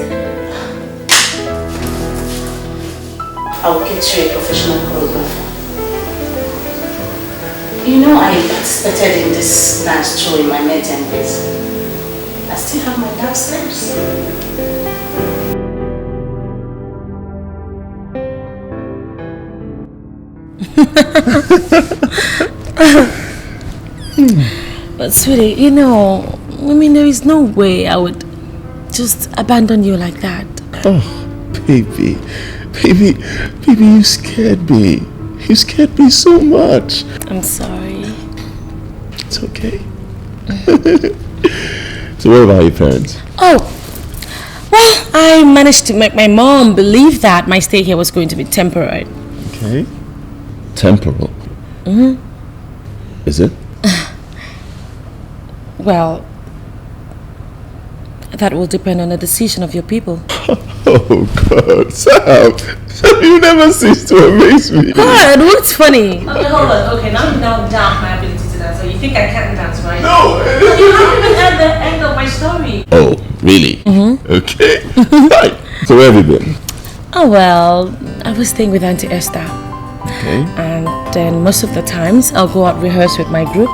I will get you a professional choreographer. You know, I participated in this dance show in my maiden days. I still have my dance steps. But sweetie, you know, I mean, there is no way I would just abandon you like that. Oh, baby, you scared me. You scared me so much. I'm sorry. It's okay. So what about your parents? Oh, well, I managed to make my mom believe that my stay here was going to be temporary. Okay. Temporal. Is it? Well, that will depend on the decision of your people. Oh God, Sam, you never cease to amaze me. What? What's funny? Okay, hold on. Okay, now you now doubt my ability to dance. So you think I can't dance, right? No. You haven't even heard the end of my story. Oh, really? Okay. Right. So where have you been? Oh well, I was staying with Auntie Esther. Okay. And then most of the times I'll go out rehearse with my group.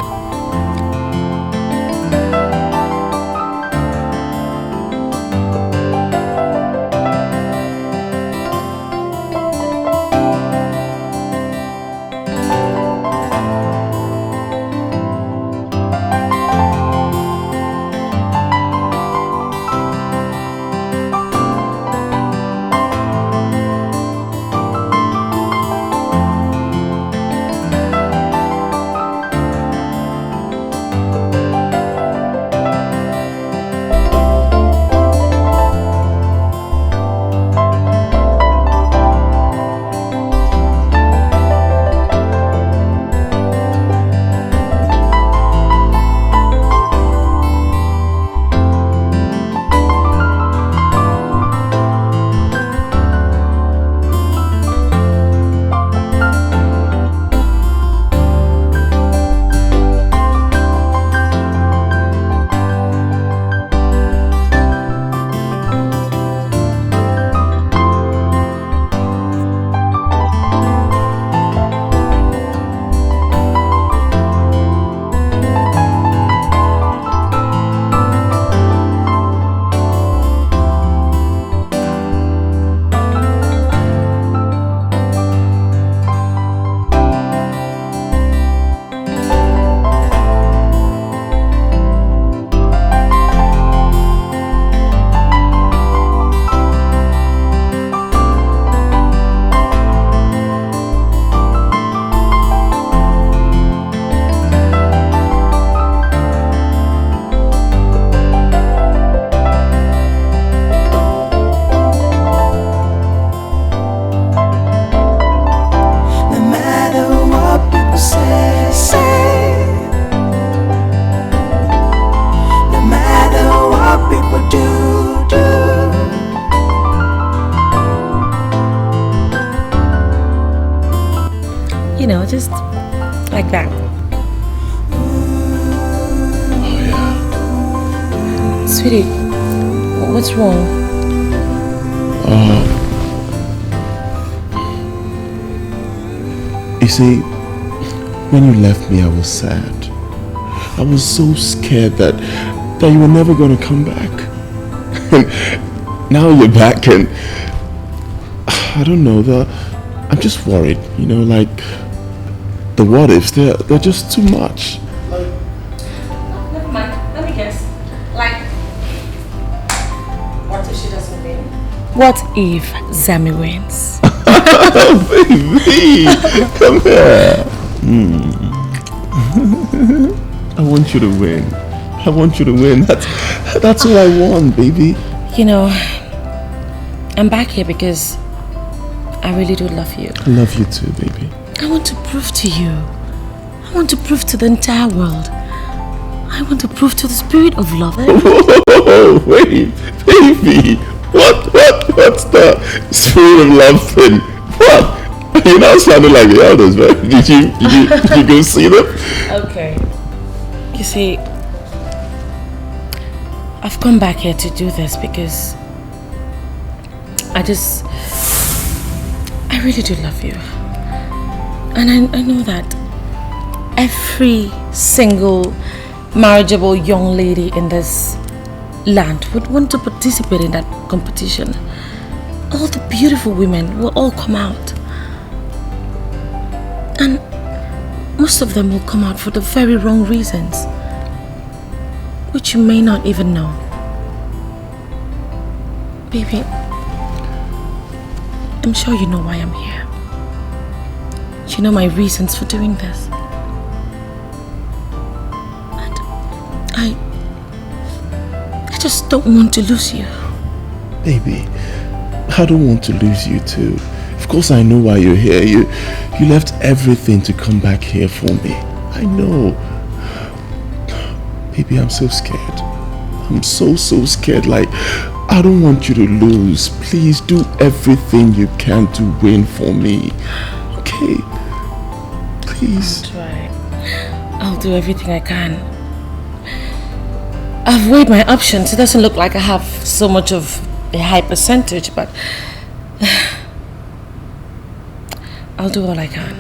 You know, just like that. Oh yeah. Sweetie, what's wrong? You see, when you left me, I was sad. I was so scared that you were never going to come back. And now you're back and I don't know, I'm just worried, you know, like the what ifs, they're just too much. Never mind. Let me guess. Like, what if she doesn't win? What if Zami wins? Baby, come here. I want you to win. I want you to win. That's all I want, baby. You know, I'm back here because I really do love you. I love you too, baby. I want to prove to you. I want to prove to the entire world. I want to prove to the spirit of love. Oh, wait, baby. What's the spirit of love thing? What? You're not sounding like the elders, man. Did you go see them? Okay. You see, I've come back here to do this because I really do love you. And I know that every single marriageable young lady in this land would want to participate in that competition. All the beautiful women will all come out. And most of them will come out for the very wrong reasons, which you may not even know. Baby, I'm sure you know why I'm here. You know my reasons for doing this. And I just don't want to lose you. Baby, I don't want to lose you too. Of course I know why you're here. You left everything to come back here for me. I know. Baby, I'm so scared. I'm so scared. Like, I don't want you to lose. Please do everything you can to win for me. Okay? Please. I'll try. I'll do everything I can. I've weighed my options. It doesn't look like I have so much of a high percentage, but I'll do all I can.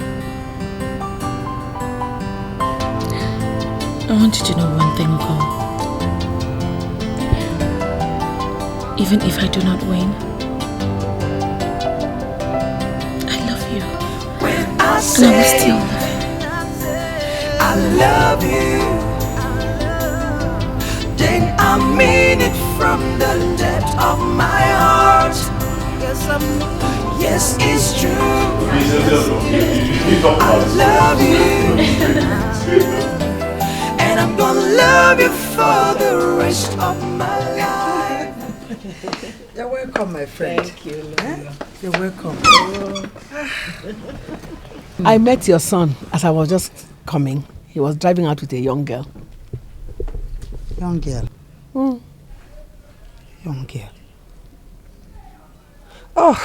I want you to know one thing, Ugo. Even if I do not win, I love you. And I will still love you. I love you. Then I mean it from the depth of my heart. Yes, it's true. I love you. And I'm gonna love you for the rest of my life. You're welcome, my friend. Thank you. You're welcome. I met your son as I was just coming. He was driving out with a young girl. Young girl? Mm. Young girl. Oh,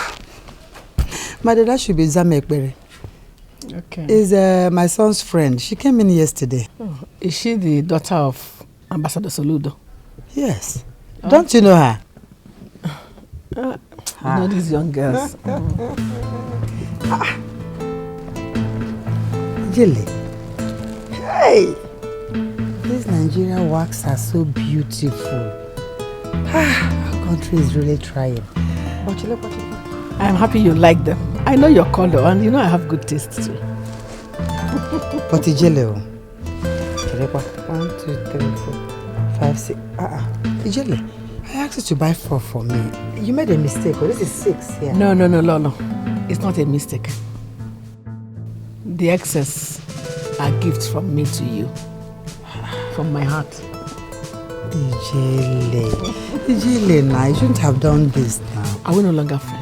my dad should be Zamekbere. Okay. Is my son's friend. She came in yesterday. Oh, is she the daughter of Ambassador Soludo? Yes. Don't you know her? You know these young girls. Jilly. Hey! These Nigerian works are so beautiful. Our country is really trying. I'm happy you like them. I know your color and you know I have good taste too. But Ijele, 1, 2, 3, 4, 5, 6. Ijele, I asked you to buy 4 for me. You made a mistake. Oh, this is 6 here. No, Lolo. It's not a mistake. The excess are gifts from me to you. From my heart. Ijele, now you shouldn't have done this now. Are we no longer friends?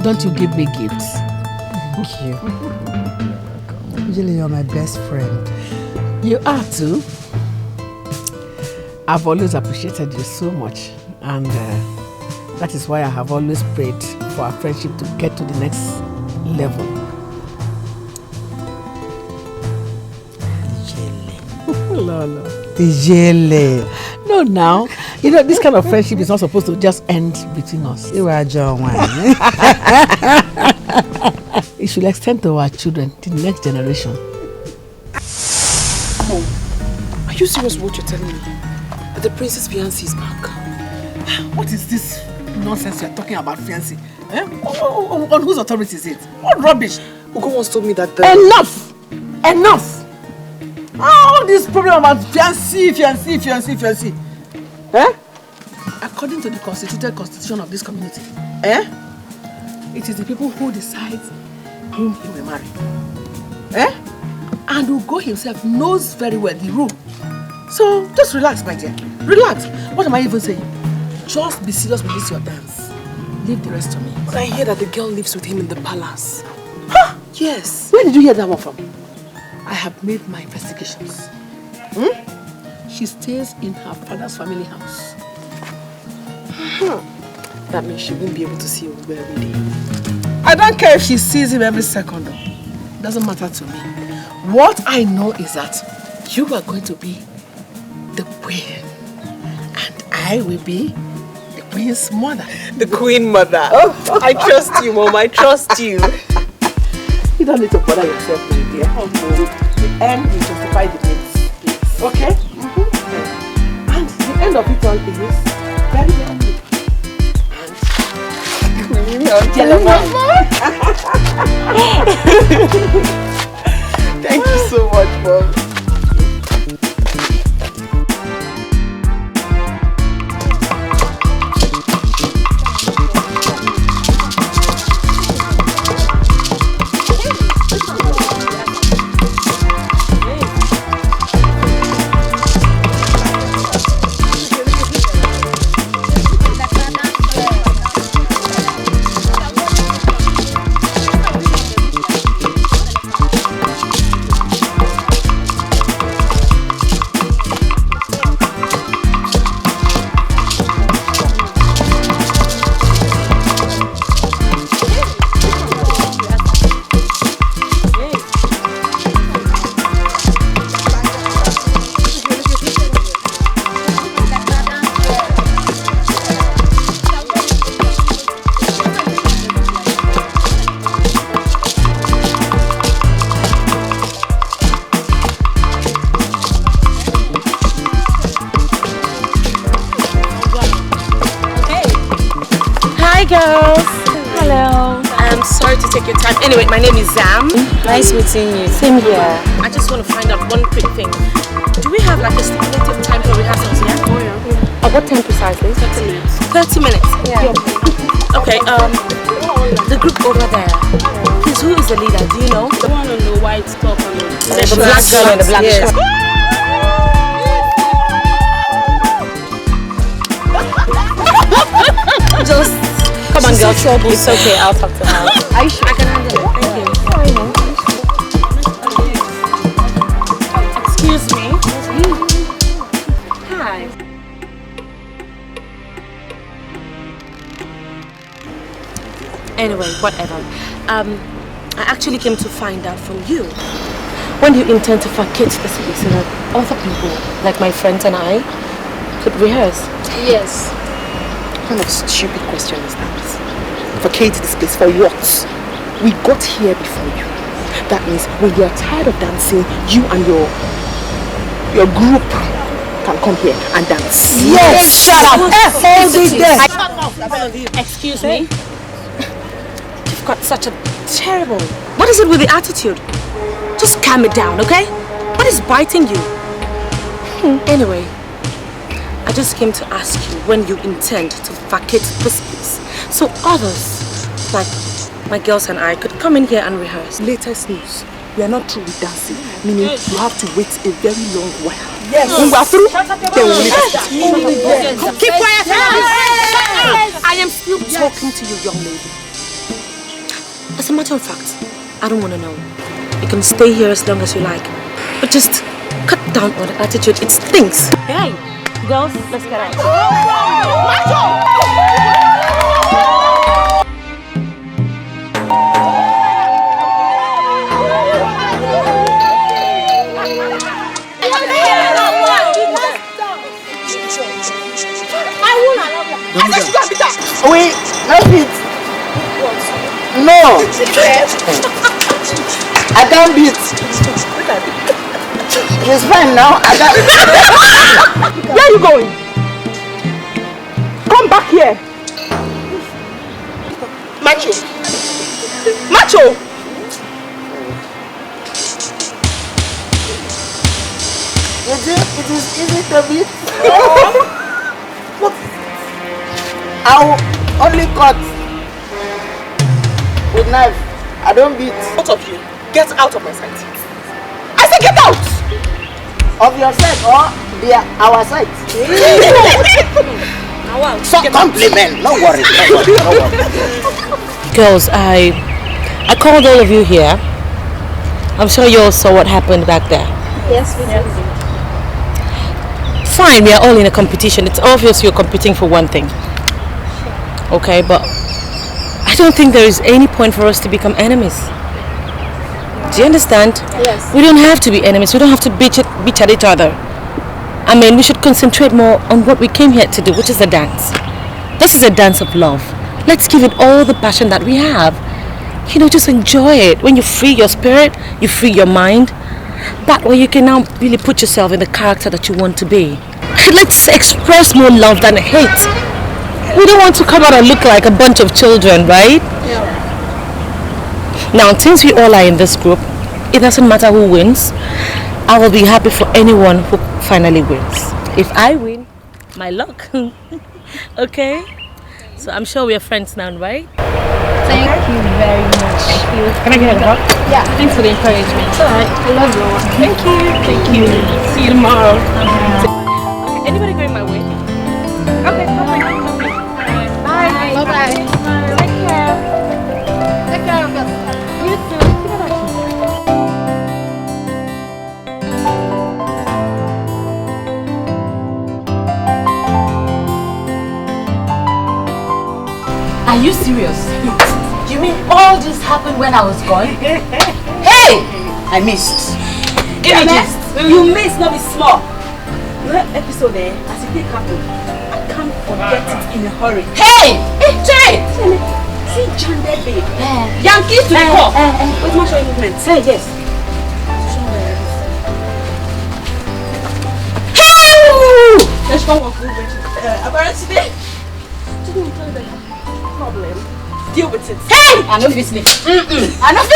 Don't you give me gifts? Thank you. Ijele, you're my best friend. You are too. I've always appreciated you so much, and that is why I have always prayed for our friendship to get to the next level. Lolo. Ijele. No, now. You know, this kind of friendship is not supposed to just end between us. You are John Wayne. It should extend to our children, to the next generation. Mom, are you serious with what you're telling me? That the princess fiancé is back? What is this nonsense you're talking about, fiancé? On whose authority is it? What rubbish? Ugo once told me that the... Enough! Enough! All this problem about fiancé. According to the constitution of this community, it is the people who decide whom he will marry. And Ugo himself knows very well the rule. So just relax, my dear. Relax. What am I even saying? Just be serious with this your dance. Leave the rest to me. But I hear that the girl lives with him in the palace. Huh? Yes. Where did you hear that one from? I have made my investigations. She stays in her father's family house. That means she won't be able to see Ugo every day. I don't care if she sees him every second. It doesn't matter to me. What I know is that you are going to be the queen. And I will be the queen's mother. The queen mother. Oh, I trust you, Mom. I trust you. You don't need to bother yourself with it, dear. The end will justify the means. Okay? And the end of it all is very, very good. Thank you so much, Mom. girls. Hello. I'm sorry to take your time. Anyway, my name is Zam. Nice meeting you. Same here. I just want to find out one quick thing. Do we have like a stipulated time for rehearsals here? Oh yeah. At what time precisely? 30 minutes. 30 minutes? Yeah. Okay, the group over there. Please, who is the leader? Do you know? The one on the white top and the black girl in the black shirt. Just come on, girl. It's okay. I'll talk to her. Are you sure? I can handle it. Thank you. Excuse me. Hi. Anyway, whatever. I actually came to find out from you. When do you intend to vacate this place so that other people, like my friends and I, could rehearse? Yes. What kind of stupid question is that? Vacate this place for what? We got here before you. That means when you're tired of dancing, you and your group can come here and dance. Yes, shut up. Hold it there. Excuse me? You've got such a terrible... What is it with the attitude? Just calm it down, okay? What is biting you? Anyway, I just came to ask you when you intend to vacate this place so others, like my girls and I, could come in here and rehearse. Latest news. We are not through with dancing, meaning you have to wait a very long while. Yes. When we are through, then we will leave it. Keep quiet! I am still talking to you, young lady. As a matter of fact, I don't want to know. You can stay here as long as you like, but just cut down on the attitude. It stinks. Hey, girls, let's get out. Wait, no beat. No. I can't beat. It's fine now. I can't. Where are you going? Come back here. Macho. Macho. It is easy to beat. I'll only cut with knife. I don't beat. Both of you, get out of my sight. I said get out! Of your sight or our sight? So compliment. No worries. No worries. Girls, I called all of you here. I'm sure you all saw what happened back there. Yes, we did. Fine, we are all in a competition. It's obvious you're competing for one thing. Okay, but I don't think there is any point for us to become enemies. Do you understand? Yes. We don't have to be enemies. We don't have to bitch at each other. I mean, we should concentrate more on what we came here to do, which is a dance. This is a dance of love. Let's give it all the passion that we have. You know, just enjoy it. When you free your spirit, you free your mind. That way you can now really put yourself in the character that you want to be. Let's express more love than hate. We don't want to come out and look like a bunch of children, right? Yeah. Now, since we all are in this group, it doesn't matter who wins. I will be happy for anyone who finally wins. If I win, my luck. Okay? So I'm sure we are friends now, right? Thank you very much. Thank you. Can I get a hug? Yeah. Thanks for the encouragement. It's alright. I love you. Thank you. Thank you. See you tomorrow. Okay, anybody going my way? Okay, bye. Bye. Bye-bye. Take care. Take care of yourself. You too. Are you serious? You mean all this happened when I was gone? Hey! I missed. Images! You missed, not be small. That episode there, as it happened, I can't forget it in a hurry. Hey! Hey, Jay! See John there, babe. Yankees to the core. Where's my showing movement? Hey, yes. Hey! Let's go walk over. Today. problem. Deal with it. Hey! I know it's me. I know we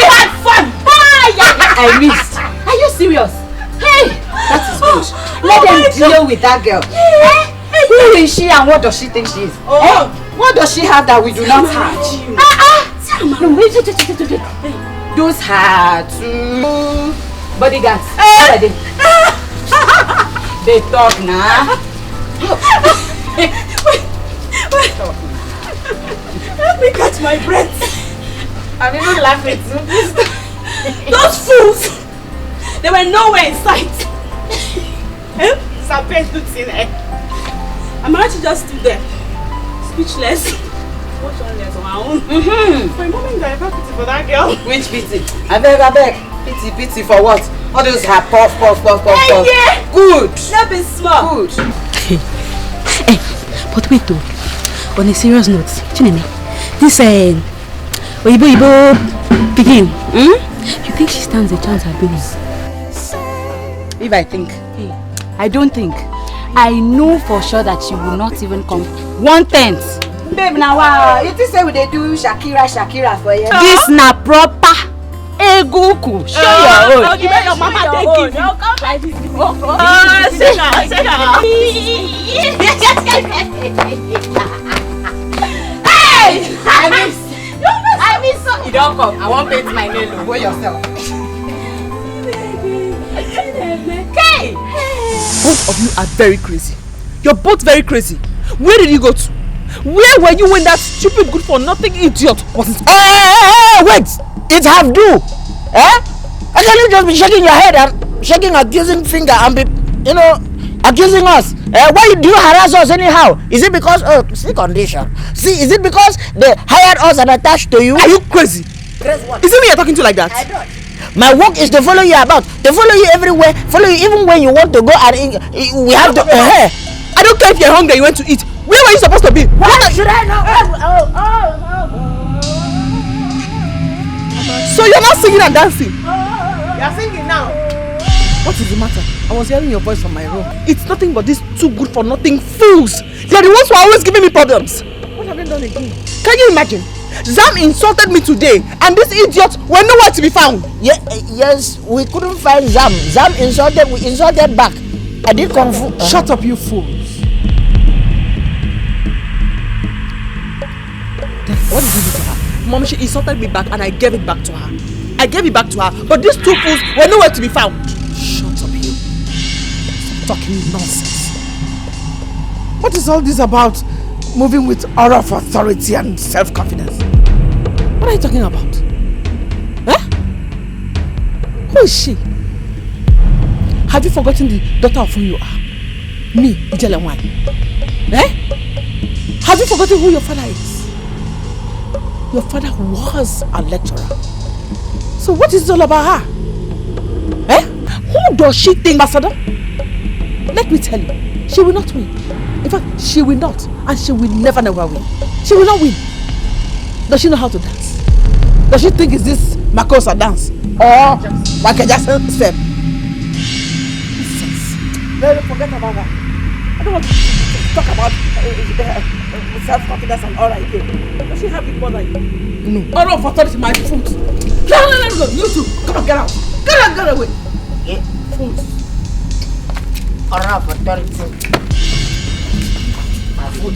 had fun. I missed. Are you serious? Hey! That is good. Let them deal with that girl. Who is she and what does she think she is? What does she have that we do not have? No, wait. Those are two bodyguards. What are they? They talk now. Wait. Let me catch my breath. I'm even laughing too. Those fools! They were nowhere in sight. Serpent looks in there. Amarachi just stood there, speechless. Watch on on my own. For a moment, I have pity for that girl. Which pity? I beg. Pity for what? All those have puff. Yeah. Good. Let me small. Good. Hey, but wait though. On a serious note, Chinene, this Oyibo begin. You think she stands a chance at those? If I think, I don't think. I know for sure that she will not even come 1/10. Babe, now you think say we dey do Shakira for you? This na proper eguku. Show your own. You your mama take it. Come like this. Say now. Hey! I miss so. You don't come. I won't paint my nail. Go yourself. Okay. Both of you are very crazy. You're both very crazy. Where did you go to? Where were you when that stupid good for nothing idiot was in school? Hey, wait! It have do. How can you just be shaking your head and shaking accusing finger and be, accusing us? Why do you harass us anyhow? Is it because see condition? See, is it because they hired us and attached to you? Are you crazy? Crazy what? Is it me you're talking to like that? I don't. My work is to follow you about, to follow you everywhere, follow you even when you want to go and we have to. I don't care if you're hungry, you want to eat. Where were you supposed to be? What should I know? So you're not singing and dancing? You're singing now. What is the matter? I was hearing your voice from my room. It's nothing but these two good for nothing fools. They're the ones who are always giving me problems. What have they done again? Can you imagine? Zam insulted me today and these idiots were nowhere to be found. Yes, we couldn't find Zam. Zam insulted, we insulted back. I did kung fu. Shut up, you fools. What did you do to her? Mom, she insulted me back and I gave it back to her. But these two fools were nowhere to be found. Shut up, you. Stop talking nonsense. What is all this about moving with aura of authority and self-confidence? What are you talking about? Who is she? Have you forgotten the daughter of who you are? Me, Ijelenwai. Have you forgotten who your father is? Your father was a lecturer. So what is it all about her? Who does she think, Ambassador? Let me tell you, she will not win. In fact, she will not, and she will never win. She will not win. Does she know how to dance? Does she think it's this Makosa dance? Or Michael Jackson's step? Forget about that. I don't want to talk about self-confidence and all right again. Does she have it more like no? All of authority, my foot. No, you two. Come on, get out. Get away. Yeah. Fools. All of authority. My foot.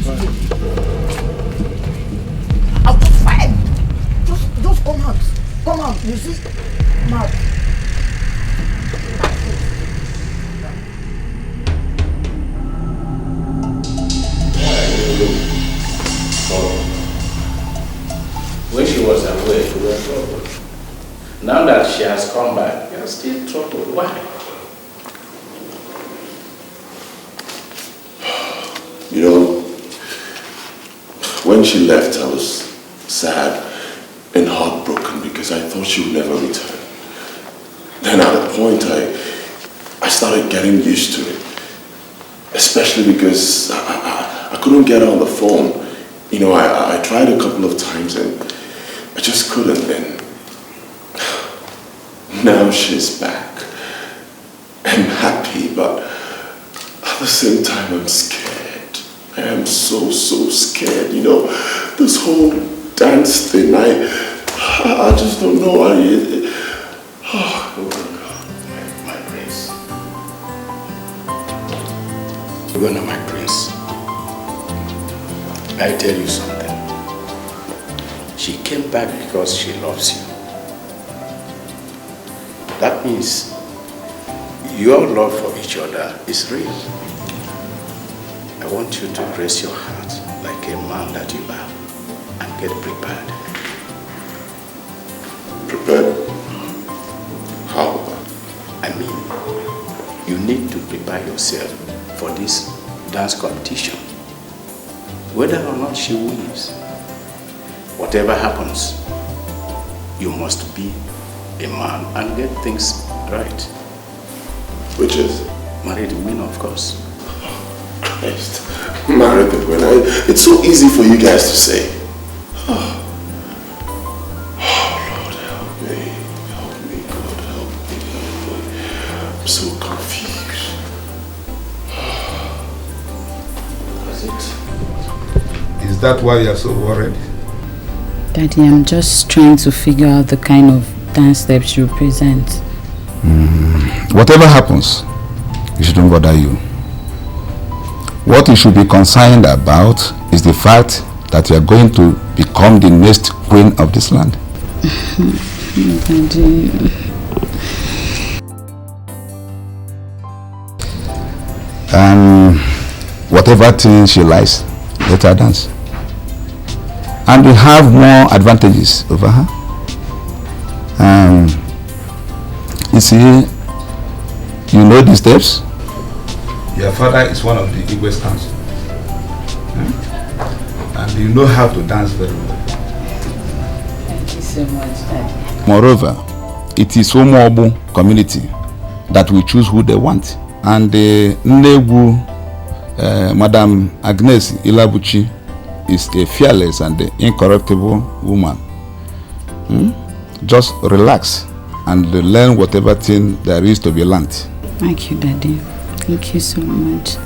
I was fine. Just come out. Come out. You see? Come out. When she was away, we were troubled. Now that she has come back, we are still troubled. Why? When she left, I was sad and heartbroken because I thought she would never return. Then at a point, I started getting used to it. Especially because I couldn't get her on the phone. I tried a couple of times and I just couldn't. And now she's back. I'm happy, but at the same time I'm scared. I am so scared. You know, this whole dance thing, I just don't know. Oh God, my prince. Ugonna, my prince, I tell you something. She came back because she loves you. That means your love for each other is real. I want you to brace your heart like a man that you are and get prepared. Prepared? How? I mean, you need to prepare yourself for this dance competition. Whether or not she wins, whatever happens, you must be a man and get things right. Which is? Marry the winner, of course. Christ. Marry the winner. It's so easy for you guys to say. Oh, Lord, help me. Help me, God, help me. I'm so confused. That's it. Is that why you're so worried? Daddy, I'm just trying to figure out the kind of dance steps you present. Whatever happens, it shouldn't bother you. What you should be concerned about is the fact that you are going to become the next queen of this land. Daddy. Whatever thing she likes, let her dance. And you have more advantages over her. You see, you know the steps. Your father is one of the Igbo's council. And you know how to dance very well. Thank you so much, Daddy. Moreover, it is Omobu community that will choose who they want. And the Negu, Madam Agnes Ilabuchi, is a fearless and incorruptible woman. Just relax and learn whatever thing there is to be learned. Thank you, Daddy. Thank you so much.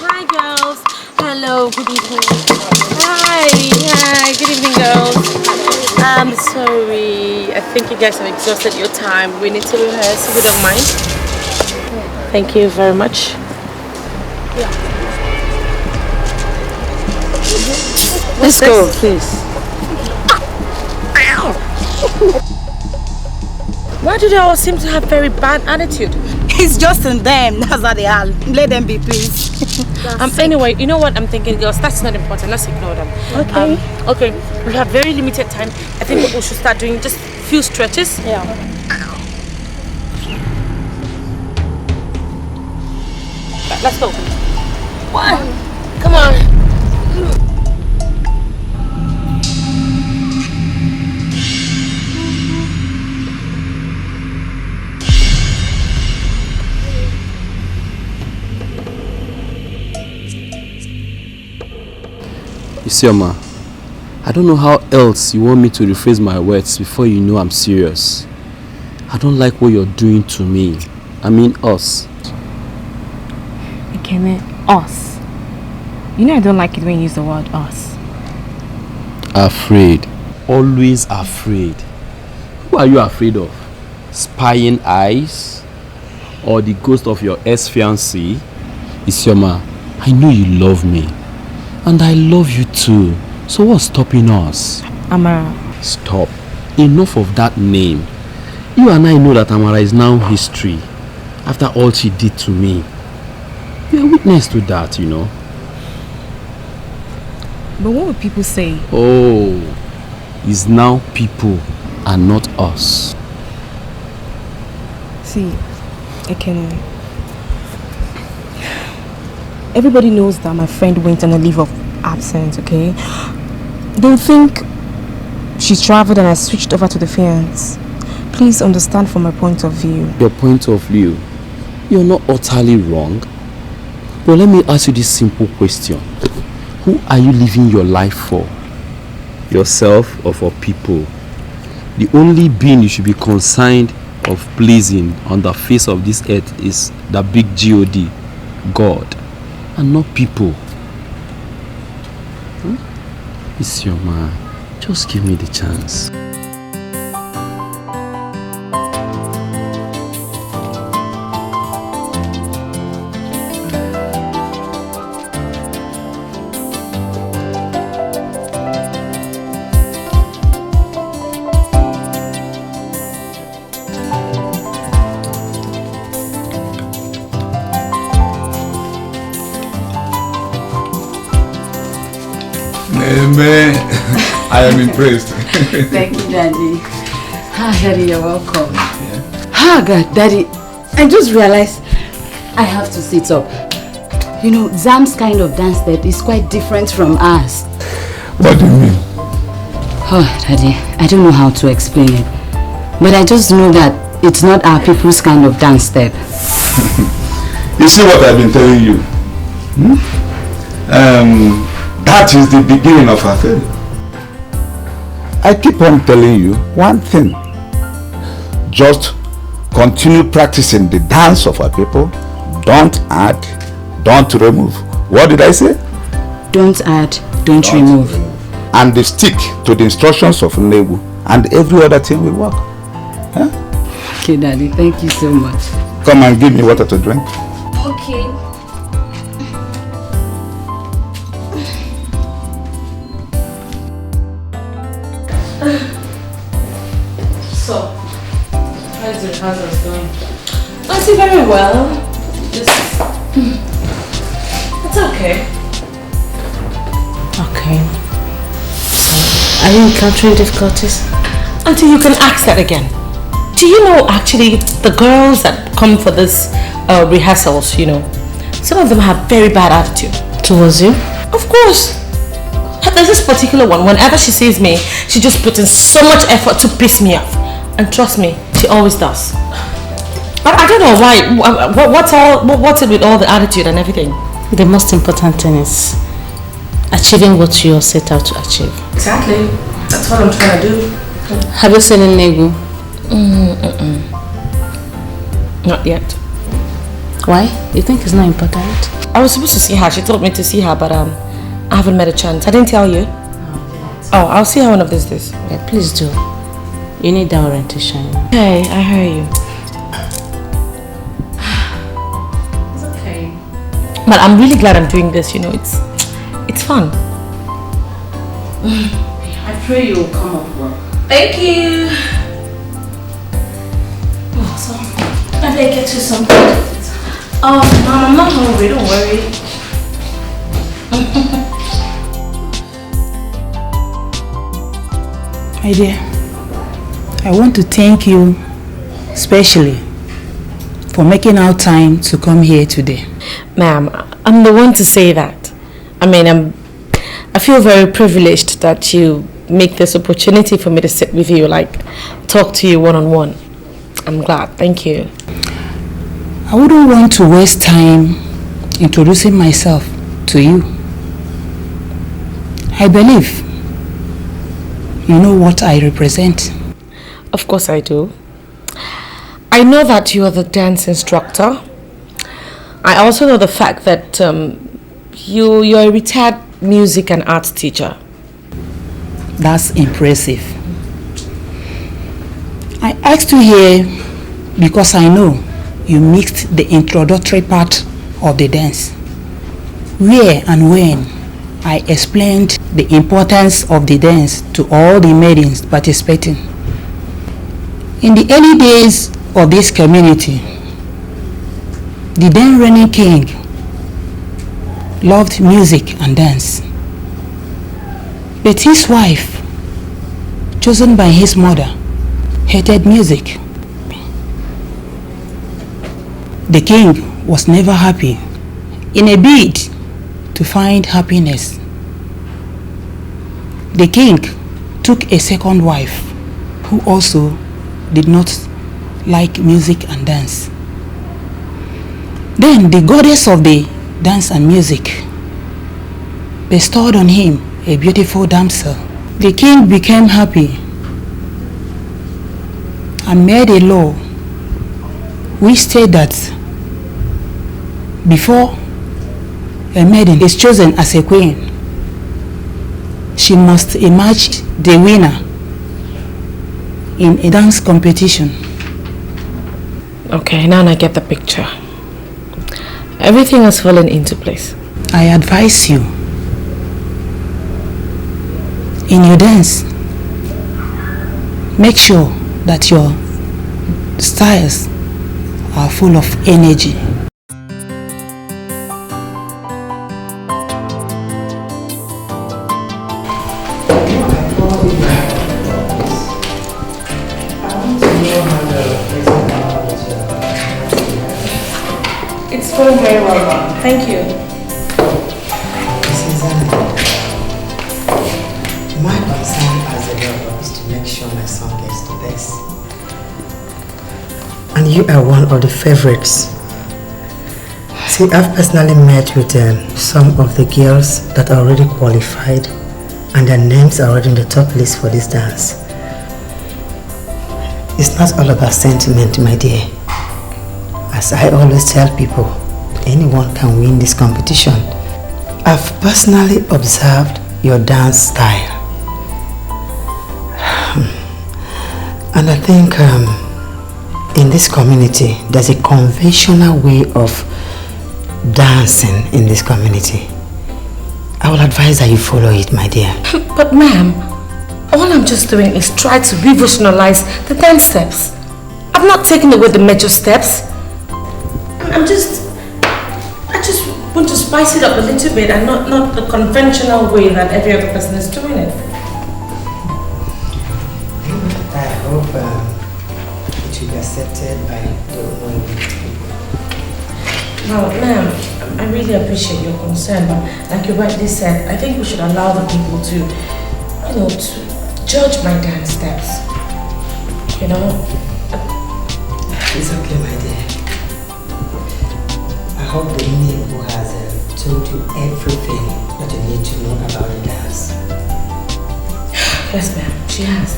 Hi, girls. Hello, good evening. Hi, good evening, girls. I'm sorry. I think you guys have exhausted your time. We need to rehearse, if you don't mind. Thank you very much. Let's go, please. Why do they all seem to have very bad attitude? It's just in them. That's how they are. Let them be, please. Anyway, you know what I'm thinking, girls? That's not important. Let's ignore them. Okay. Okay. We have very limited time. I think what we should start doing just a few stretches. Yeah. Let's go. One. Come on. Isioma, I don't know how else you want me to rephrase my words before you know I'm serious. I don't like what you're doing to me. I mean us. Ikeme, us. You know I don't like it when you use the word us. Afraid. Always afraid. Who are you afraid of? Spying eyes? Or the ghost of your ex-fiancé? Isioma, I know you love me. And I love you too. So what's stopping us? Amara. Stop. Enough of that name. You and I know that Amara is now history. After all she did to me. You're a witness to that, you know. But what would people say? Oh, it's now people and not us. See, everybody knows that my friend went on a leave of absence, okay? They think she's traveled and has switched over to the fiance. Please understand from my point of view. Your point of view? You're not utterly wrong. But let me ask you this simple question. Who are you living your life for? yourself or for people. The only being you should be concerned of pleasing on the face of this earth is the big God, God, and not people. It's your man. Just give me the chance. Amen. I am impressed. Thank you, Daddy. Daddy, you're welcome. God, Daddy, I just realized I have to sit up. You know, Zam's kind of dance step is quite different from ours. What do you mean? Oh, Daddy, I don't know how to explain it. But I just know that it's not our people's kind of dance step. You see what I've been telling you? That is the beginning of our failure. I keep on telling you one thing. Just continue practicing the dance of our people. Don't add, don't remove. What did I say? Don't add, don't remove. And they stick to the instructions of Nollywood, and every other thing will work. Huh? Okay, Daddy, thank you so much. Come and give me water to drink. Okay. So, how's the rehearsals going? I see very well. Just, it's okay. Okay. So, are you encountering difficulties? Until you can ask that again. Do you know actually the girls that come for this rehearsals, you know, some of them have very bad attitude. Towards you? Of course. There's this particular one, whenever she sees me, she just puts in so much effort to piss me off. And trust me, she always does. But I don't know why, what's it with all the attitude and everything? The most important thing is achieving what you set out to achieve. Exactly. That's what I'm trying to do. Have you seen Nego? Not yet. Why? You think it's not important? I was supposed to see her. She told me to see her, but I haven't met a chance. I didn't tell you. Oh, I'll see her one of these days. Yeah, please do. You need that orientation. Okay, I hear you. It's okay. But I'm really glad I'm doing this, you know, it's fun. I pray you will come up well. Thank you. Oh, so, I better get you something. Oh, Mom, I'm not hungry, don't worry. My dear, I want to thank you especially for making out time to come here today. Ma'am, I'm the one to say that. I mean, I feel very privileged that you make this opportunity for me to sit with you, like talk to you one-on-one. I'm glad. Thank you. I wouldn't want to waste time introducing myself to you. I believe you know what I represent. Of course I do. I know that you are the dance instructor. I also know the fact that you're a retired music and arts teacher. That's impressive. I asked you here because I know you mixed the introductory part of the dance, where and when I explained the importance of the dance to all the maidens participating. In the early days of this community, the then reigning king loved music and dance. But his wife, chosen by his mother, hated music. The king was never happy. In a bid to find happiness, the king took a second wife who also did not like music and dance. Then the goddess of the dance and music bestowed on him a beautiful damsel The king became happy and made a law which stated that before a maiden is chosen as a queen, she must emerge the winner in a dance competition. Okay, now I get the picture. Everything has fallen into place. I advise you, in your dance, make sure that your styles are full of energy. It's going very well, Mom. Thank you. My concern as a mother is to make sure my son gets the best. And you are one of the favorites. See, I've personally met with some of the girls that are already qualified and their names are already in the top list for this dance. It's not all about sentiment, my dear. As I always tell people, anyone can win this competition. I've personally observed your dance style. And I think in this community, there's a conventional way of dancing in this community. I will advise that you follow it, my dear. But ma'am, all I'm just doing is try to revolutionalize the dance steps. I've not taken away the major steps. I just want to spice it up a little bit and not the conventional way that every other person is doing it. I hope it will be accepted by the Nollywood people. Now, ma'am, I really appreciate your concern, but like you rightly said, I think we should allow the people to, to judge my dance steps. It's okay, my dear. I hope the Indian who has told you everything that you need to know about the dance. Yes, ma'am, she has.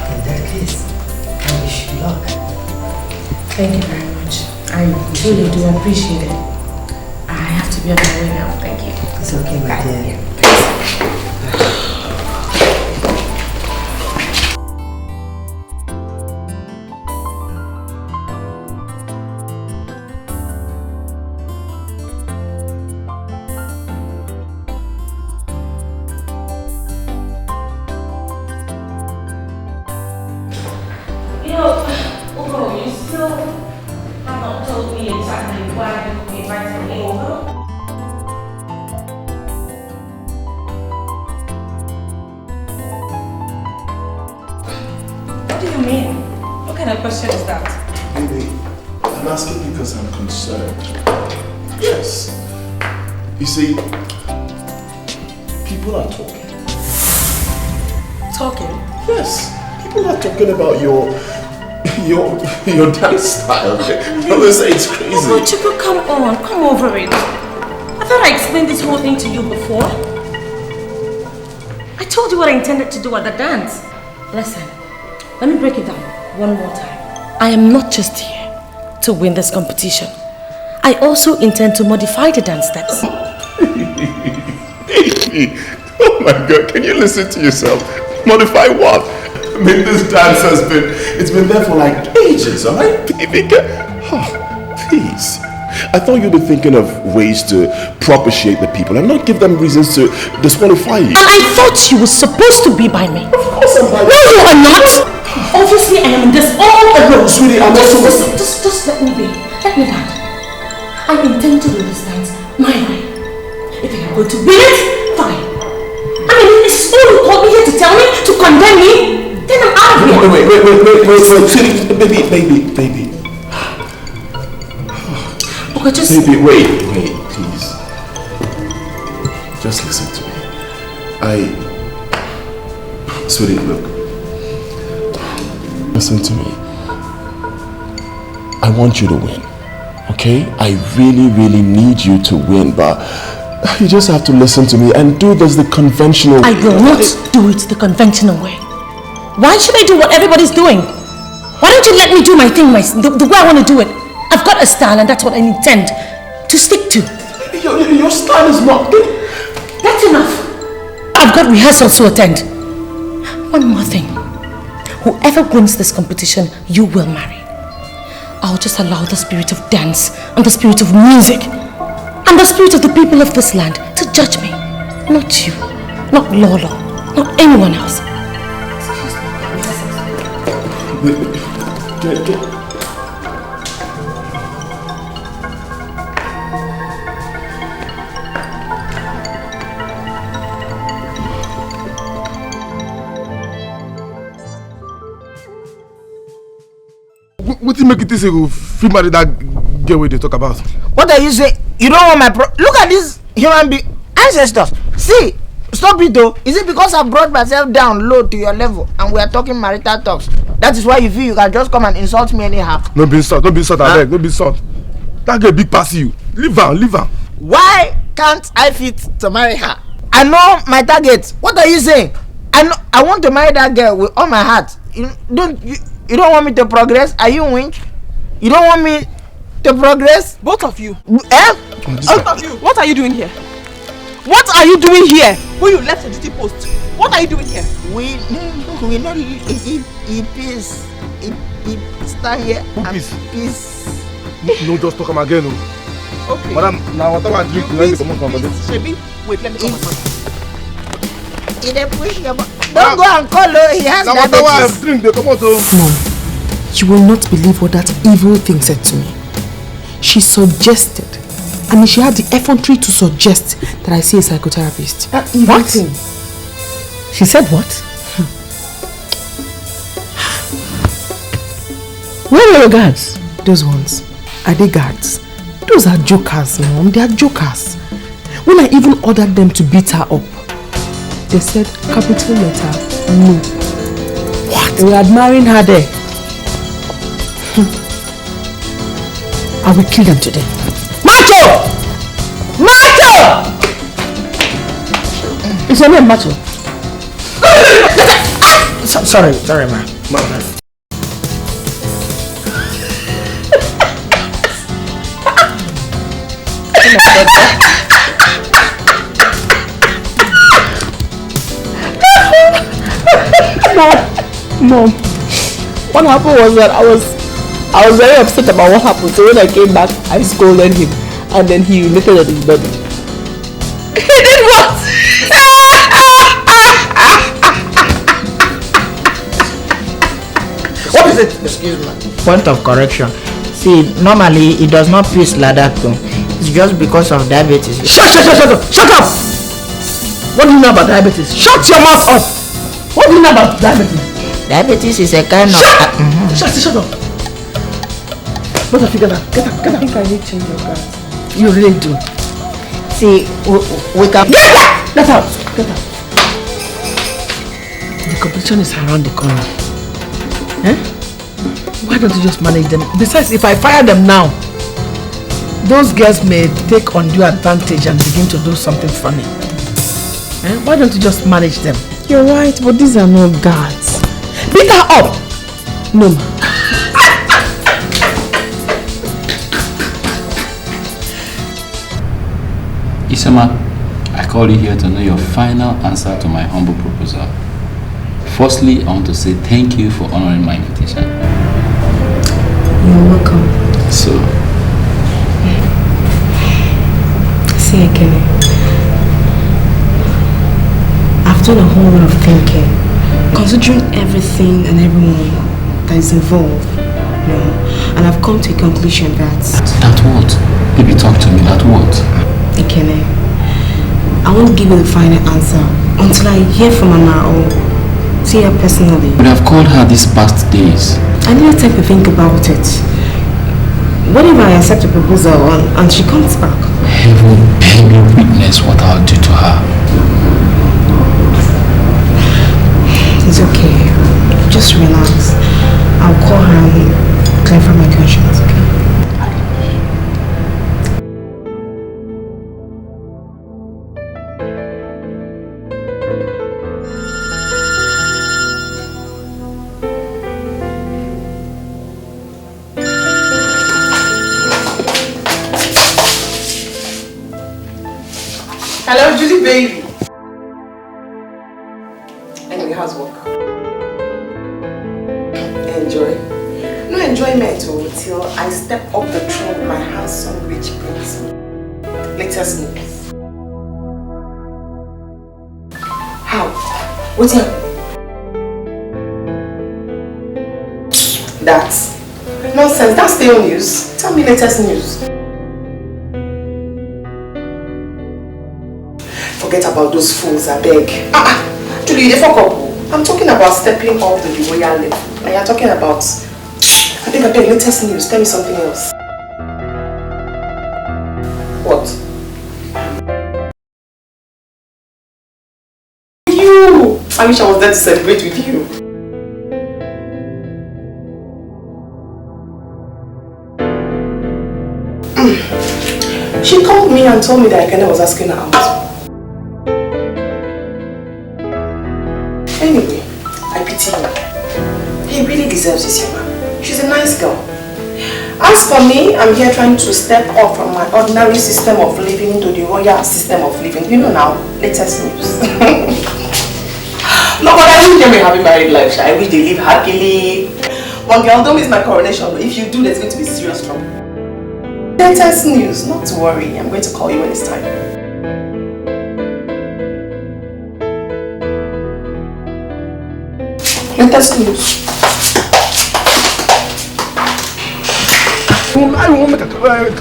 In that case, I wish you luck. Thank you very much. I truly do appreciate it. I have to be on my way now. Thank you. It's okay, my dear. See, people are talking. Talking? Yes, people are talking about your dance style. They say it's crazy. Oh, Chico, come on, come over it. I thought I explained this whole thing to you before. I told you what I intended to do at the dance. Listen, let me break it down one more time. I am not just here to win this competition. I also intend to modify the dance steps. Oh my God, can you listen to yourself? Modify what? I mean, this dance it's been there for like ages, alright? Please. I thought you'd be thinking of ways to propitiate the people and not give them reasons to disqualify you. And I thought you were supposed to be by me. Of course I'm by you. No, you are not. Obviously, I am in this all alone. Sweetie, I'm also... Just let me be. Let me land. I intend to do this dance my way. If you are going to win it, fine. I mean, is this all you called me here to tell me? To condemn me? Then I'm out of here. Wait, sweetie, baby. Okay, just... Baby, wait, please. Just listen to me. Sweetie, look. Listen to me. I want you to win. Okay? I really, really need you to win, but You just have to listen to me and do this the conventional way. I will not do it the conventional way. Why should I do what everybody's doing? Why don't you let me do my thing the way I want to do it? I've got a style and that's what I intend to stick to. Your style is not... That's enough. I've got rehearsals to attend. One more thing. Whoever wins this competition, you will marry. I'll just allow the spirit of dance and the spirit of music and the spirit of the people of this land to judge me. Not you, not Lolo, not anyone else. What do you make it this free marry that girl they talk about? What are you saying? You don't want my look at these human being ancestors. See, stop it though. Is it because I brought myself down low to your level and we are talking marital talks? That is why you feel you can just come and insult me anyhow. Don't be insult, I beg, don't be insult. That girl big pass you. Leave her. Why can't I fit to marry her? I know my target. What are you saying? I want to marry that girl with all my heart. You don't want me to progress? Are you winch? You don't want me to progress? Both of you. Eh? Both of you. What are you doing here? What are you doing here? When you left the duty post, what are you doing here? We not peace. Stand here. Peace. No, just talk again. Okay. Madam, now whatever I drink, let me come on. Shebi, wait, let me come on. Don't go and call her. He has diabetes. Mom, you will not believe what that evil thing said to me. She suggested, she had the effrontery to suggest that I see a psychotherapist. That evil thing? She said what? Where are your guards? Those ones. Are they guards? Those are jokers, Mom. They are jokers. When I even ordered them to beat her up, they said capital letter no. What? They were admiring her there. I will kill them today. Macho! Macho! Is your name Macho? Sorry, ma. Mom, what happened was that I was very upset about what happened. So when I came back, I scolded him, and then he urinated on his body. He did what? What is it? Excuse me. Point of correction. See, normally it does not piss like that though. It's just because of diabetes. Shut up! What do you know about diabetes? Shut your mouth up! What do you know about diabetes? Diabetes is a kind of... Shut up! What have you got? Get up! I think I need to change your guards. You really do. See, we can... Get out! The competition is around the corner. Eh? Why don't you just manage them? Besides, if I fire them now, those girls may take undue advantage and begin to do something funny. Eh? Why don't you just manage them? You're right, but these are not guards. Beat her up! No, ma. Isama, I called you here to know your final answer to my humble proposal. Firstly, I want to say thank you for honoring my invitation. You're welcome. So, see again. I've done a whole lot of thinking, considering everything and everyone that is involved, you know, and I've come to a conclusion that... That what? Baby, talk to me, that what? Ikene, I won't give you the final answer until I hear from Anna or see her personally. But I've called her these past days. I need time to think about it. What if I accept a proposal and she comes back? Heaven bear me witness what I'll do to her. It's okay. Just relax. I'll call her and clarify my conscience, okay? Julie, baby. Anyway, how's work? Enjoy. No enjoyment until I step up the throne my handsome rich prince. Latest news. How? What's up? That's nonsense. That's stale news. Tell me latest news. Forget about those fools, I beg. Julie, you fuck up. I'm talking about stepping up to the royal level. And you're talking about... I beg, latest news. Tell me something else. What? You! I wish I was there to celebrate with you. She called me and told me that Ekene was asking her out. Anyway, I pity him. He really deserves this young man. She's a nice girl. As for me, I'm here trying to step up from my ordinary system of living into the royal system of living. You know now, latest news. No, but I wish them a happy married life. I wish they live happily. One girl, don't miss my coronation, but if you do, there's going to be serious trouble. Latest news, not to worry. I'm going to call you when it's time. Latest news. I won't make a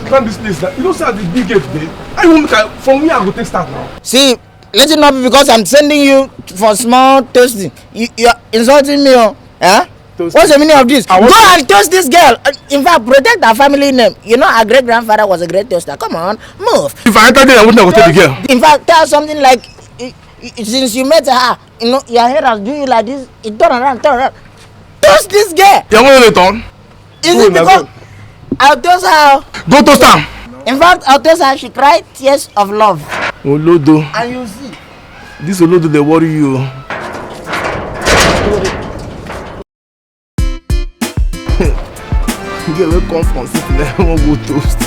climb this place. You don't see how the big gate there. I won't make a from here. I go take start now. See, let it not be because I'm sending you for small toasting. You're insulting me, eh? What's the meaning of this? Go and toast this girl. In fact, protect her family name. You know, her great grandfather was a great toaster. Come on, move. If I enter there, I wouldn't have take the girl. In fact, tell something like, since you met her, you know, your hair has doing like this. It turn around. Toast this girl. You want to turn? Is it because I'll toast her? Go toast her. In fact, I'll toast her. She cried tears of love. Olodo. And you see, this Olodo they worry you. You get come from city, I won't go toast.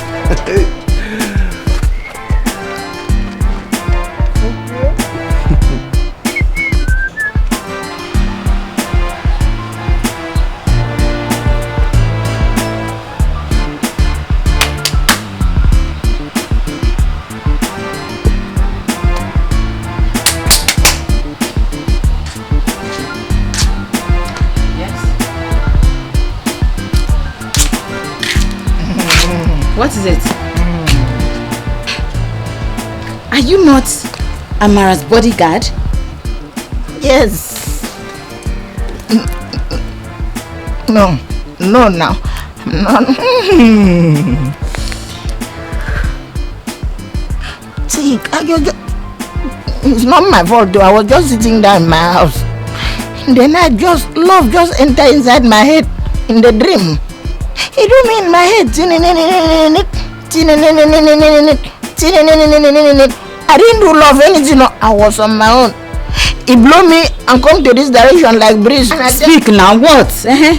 What is it? Are you not Amara's bodyguard? yes. No, now. No. See, it's not my fault though. I was just sitting down in my house. Then love just enter inside my head in the dream. It do me in my head. I didn't do love anything. I was on my own. It blew me and come to this direction like breeze. Speak now. What?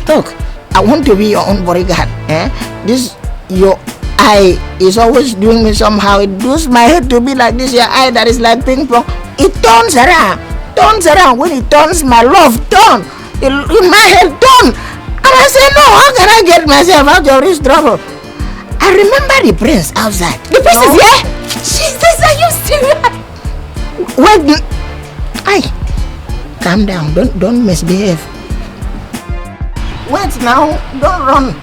Talk. I want to be your own bodyguard. This your eye is always doing me somehow. It does my head to be like this. Your eye that is like ping pong. It turns around. When it turns, my love turn. In my head turn. And I say, no, how can I get myself out of this trouble? I remember the prince outside. The prince is here? Jesus, are you serious? Wait, calm down. Don't misbehave. Wait now, don't run.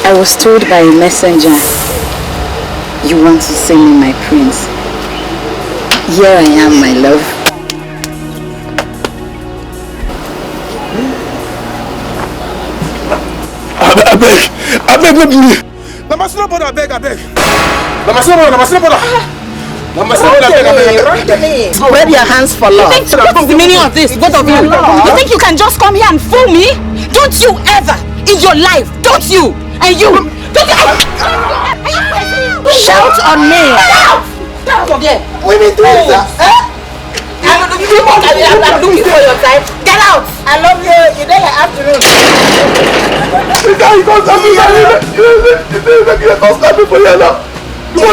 I was told by a messenger you want to see me, my prince. Here I am, my love. I beg, let me. Namasina brother, I beg. Namasina brother. Spread your hands for love. What's the meaning of this? Both of you. You think you can just come here and fool me? Don't you ever in your life, don't you? And you, don't you? Shout on me. Get out of there. Women do that. I'm looking for your time. Get out. I love you. You know your afternoon. He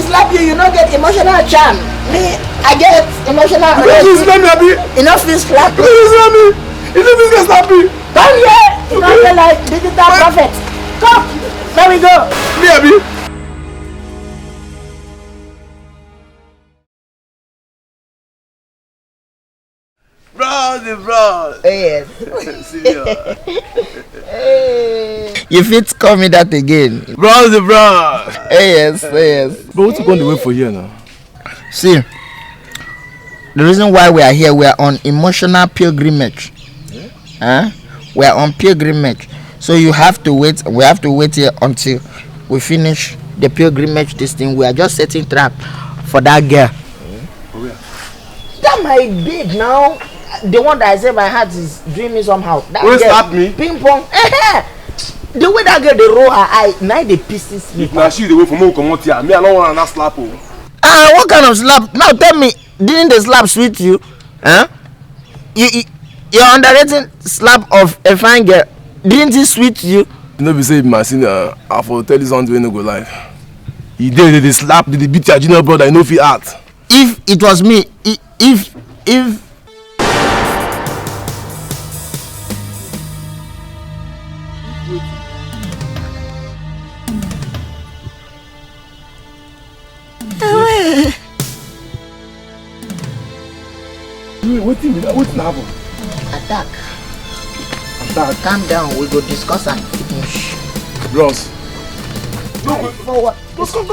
slap you, you don't get emotional charm. Me, I get emotional. Enough is slap. Come here. You don't get like digital prophet. Come. There we go. Me, Abi. Bros. Yes. Hey. You fit call me that again. Bros. Yes. But what you going to wait for here now? See, the reason why we are here, we are on emotional pilgrimage. We are on pilgrimage. So you have to wait. We have to wait here until we finish the pilgrimage. This thing. We are just setting trap for that girl. That my babe now. The one that I say my heart is doing me somehow. That girl slap me. Ping pong. The way that girl they roll her eye, now they pisses me. Now she the way from come here. Me I don't want to slap her. What kind of slap? Now tell me, didn't the slap sweet you? You're underrating slap of a fine girl. Didn't it sweet you? You know, be say my senior, I for tell you something when you go live. He did the slap, did the beat your junior brother, you know if he act. If it was me, if What's happened? Attack. Calm down, we go discuss and finish. Bros. Forward. Bros, come.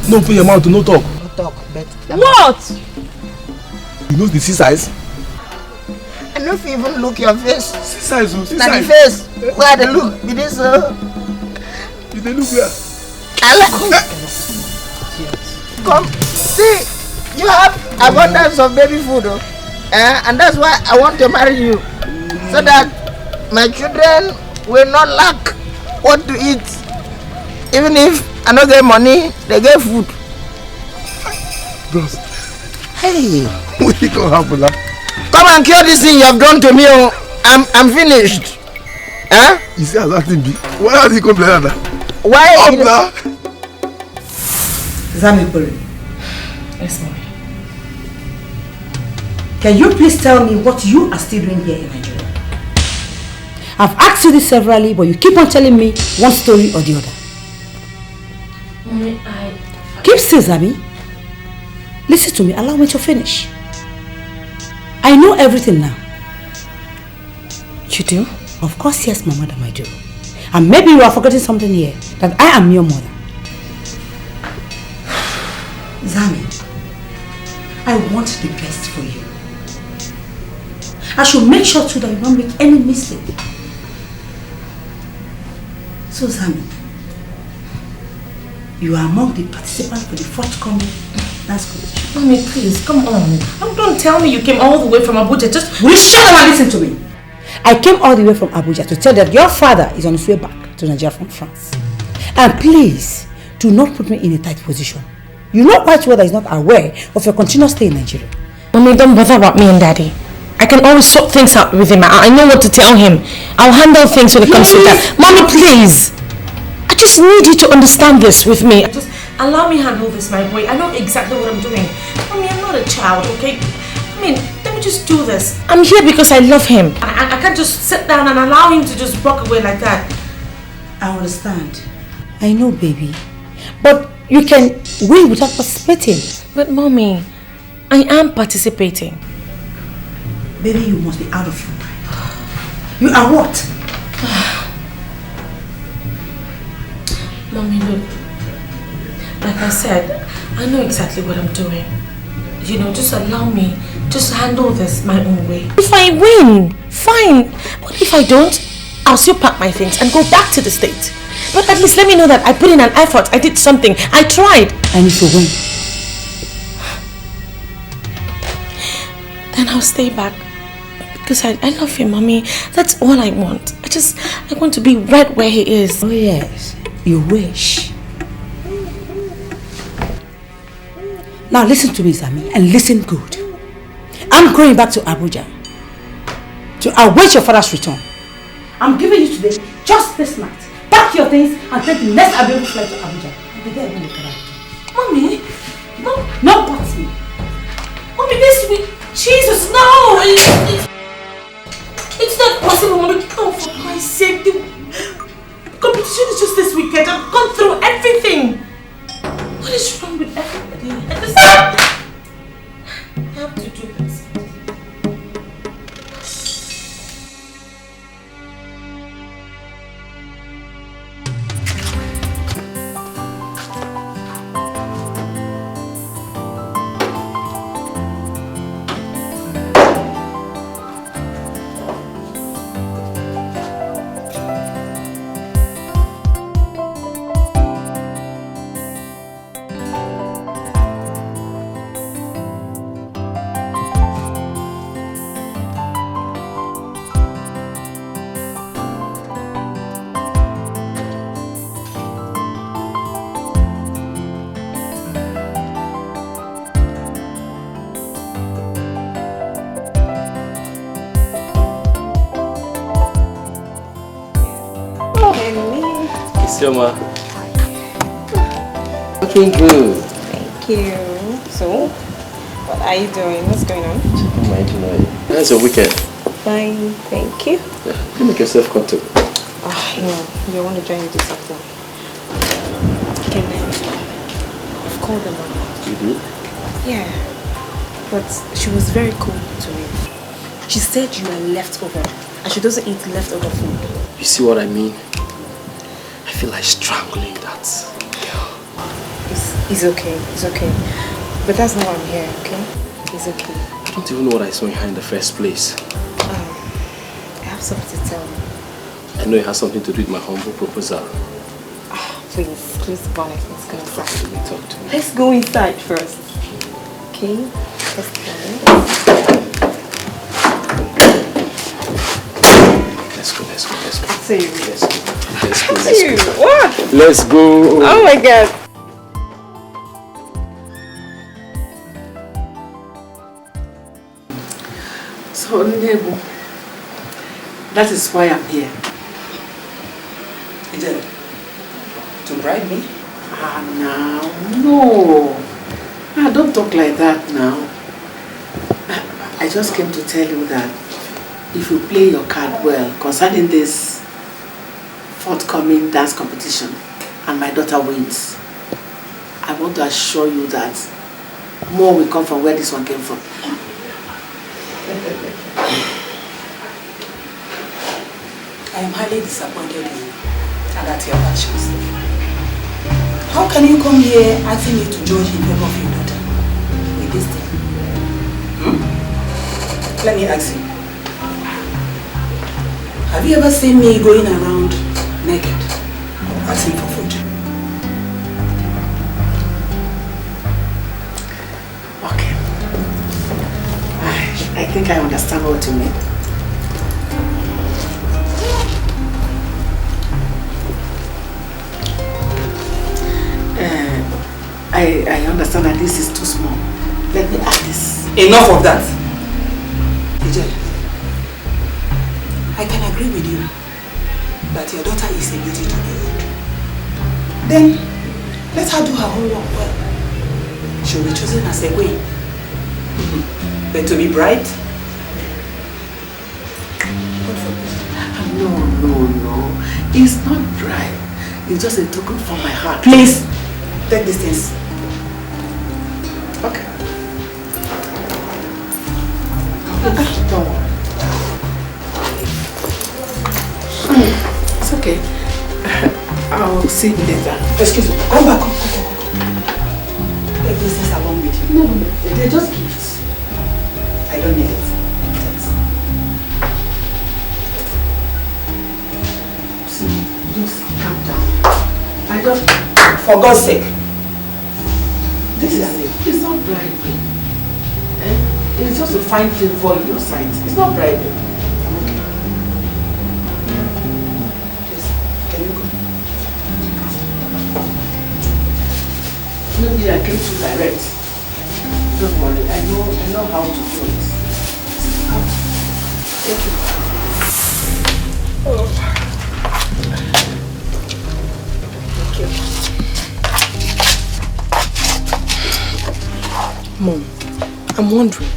No, open your mouth, no talk. No talk, but... What? You know the C-size? I know if you even look your face. C-size. Now the face, where the look, it is You they look where? I like... Come, see, you have abundance of baby food, and that's why I want to marry you, so that my children will not lack what to eat. Even if I don't get money, they get food. Bros. Hey. What is going to happen now? Come and cure this thing you have done to me. I'm finished. You see how that thing be? Why are you complaining like that? Why? Up now. Zamipuri. Yes, mommy. Can you please tell me what you are still doing here in Nigeria? I've asked you this severally, but you keep on telling me one story or the other. Mommy, Keep still, Zami. Listen to me. Allow me to finish. I know everything now. You do? Of course, yes, my madam, I do. And maybe you are forgetting something here, that I am your mother. Zami, I want the best for you. I should make sure too that you don't make any mistake. So Zami, you are among the participants for the forthcoming dance competition. Mommy, please, come on. Don't tell me you came all the way from Abuja. Just will you shut up and listen to me? I came all the way from Abuja to tell that your father is on his way back to Nigeria from France. And please, do not put me in a tight position. You know quite well that he's not aware of your continuous stay in Nigeria. Mommy, don't bother about me and Daddy. I can always sort things out with him. I know what to tell him. I'll handle things when it comes to that. Mommy, please. I just need you to understand this with me. just allow me handle this, my boy. I know exactly what I'm doing. Mommy, I'm not a child, okay? I mean, let me just do this. I'm here because I love him. I can't just sit down and allow him to just walk away like that. I understand. I know, baby. But you can win without participating. But Mommy, I am participating. Baby, you must be out of your mind. You are what? Mommy, look. Like I said, I know exactly what I'm doing. You know, just allow me. Just handle this my own way. If I win, fine. But if I don't, I'll still pack my things and go back to the States. But at least let me know that I put in an effort. I did something. I tried. And if you win? Then I'll stay back. Because I love him, Mommy. That's all I want. I want to be right where he is. Oh yes, you wish. Now listen to me, Zami, and listen good. I'm going back to Abuja to await your father's return. I'm giving you today, just this night. Pack your things and take the next available flight to Abuja. I'll be there when you come back. Mommy, No, but me. Mommy, this week, Jesus, no! It's not possible, Mommy. Oh, for Christ's sake, the competition is just this weekend. I've gone through everything. What is wrong with everybody? I have to do this. Isioma. Looking good. Thank you. So, what are you doing? What's going on? How's your weekend? Fine, thank you. Yeah, you make yourself comfortable. No, you want to join this after? Okay, I've called them up. You did? Yeah, but she was very cool to me. She said you are leftover, and she doesn't eat leftover food. You see what I mean? I feel like strangling that girl. It's okay, it's okay. But that's not why I'm here, okay? It's okay. I don't even know what I saw in her in the first place. I have something to tell you. I know it has something to do with my humble proposal. Please, close the bonnet. Let's go inside. Talk to me. Let's go inside first. Okay? Let's go. Let's go. I'll see you. Let's go. What? Let's go. Oh my God. So, Nebo, that is why I'm here. Ijele, to bribe me? Now, no. Don't talk like that now. I just came to tell you that if you play your card well concerning this forthcoming dance competition and my daughter wins, I want to assure you that more will come from where this one came from. I am highly disappointed in you and at your actions. How can you come here asking me to judge in favor of your daughter with this thing? Let me ask you. Have you ever seen me going around naked asking for food? Okay. I think I understand what you mean. I understand that this is too small. Let me add this. Enough of that. Ijele, I can agree with you that your daughter is a beauty to behold. Then, let her do her homework well. She'll be chosen as a queen. But to be bright? No. It's not bright. It's just a token from my heart. Please, take these things. Okay. Don't worry. It's okay. I'll see you later. Excuse me. Come back. Come. Take these things along with you. No. They're just gifts. I don't need it. Thanks. See, just calm down. For God's sake. This is it. It's not bribery. It's just a fine favor in your sight. It's not bribery. I'm okay. Please, can you go? Maybe I came too direct. Don't worry, I know how to do it. Thank you. Oh. Thank you. Mom, I'm wondering,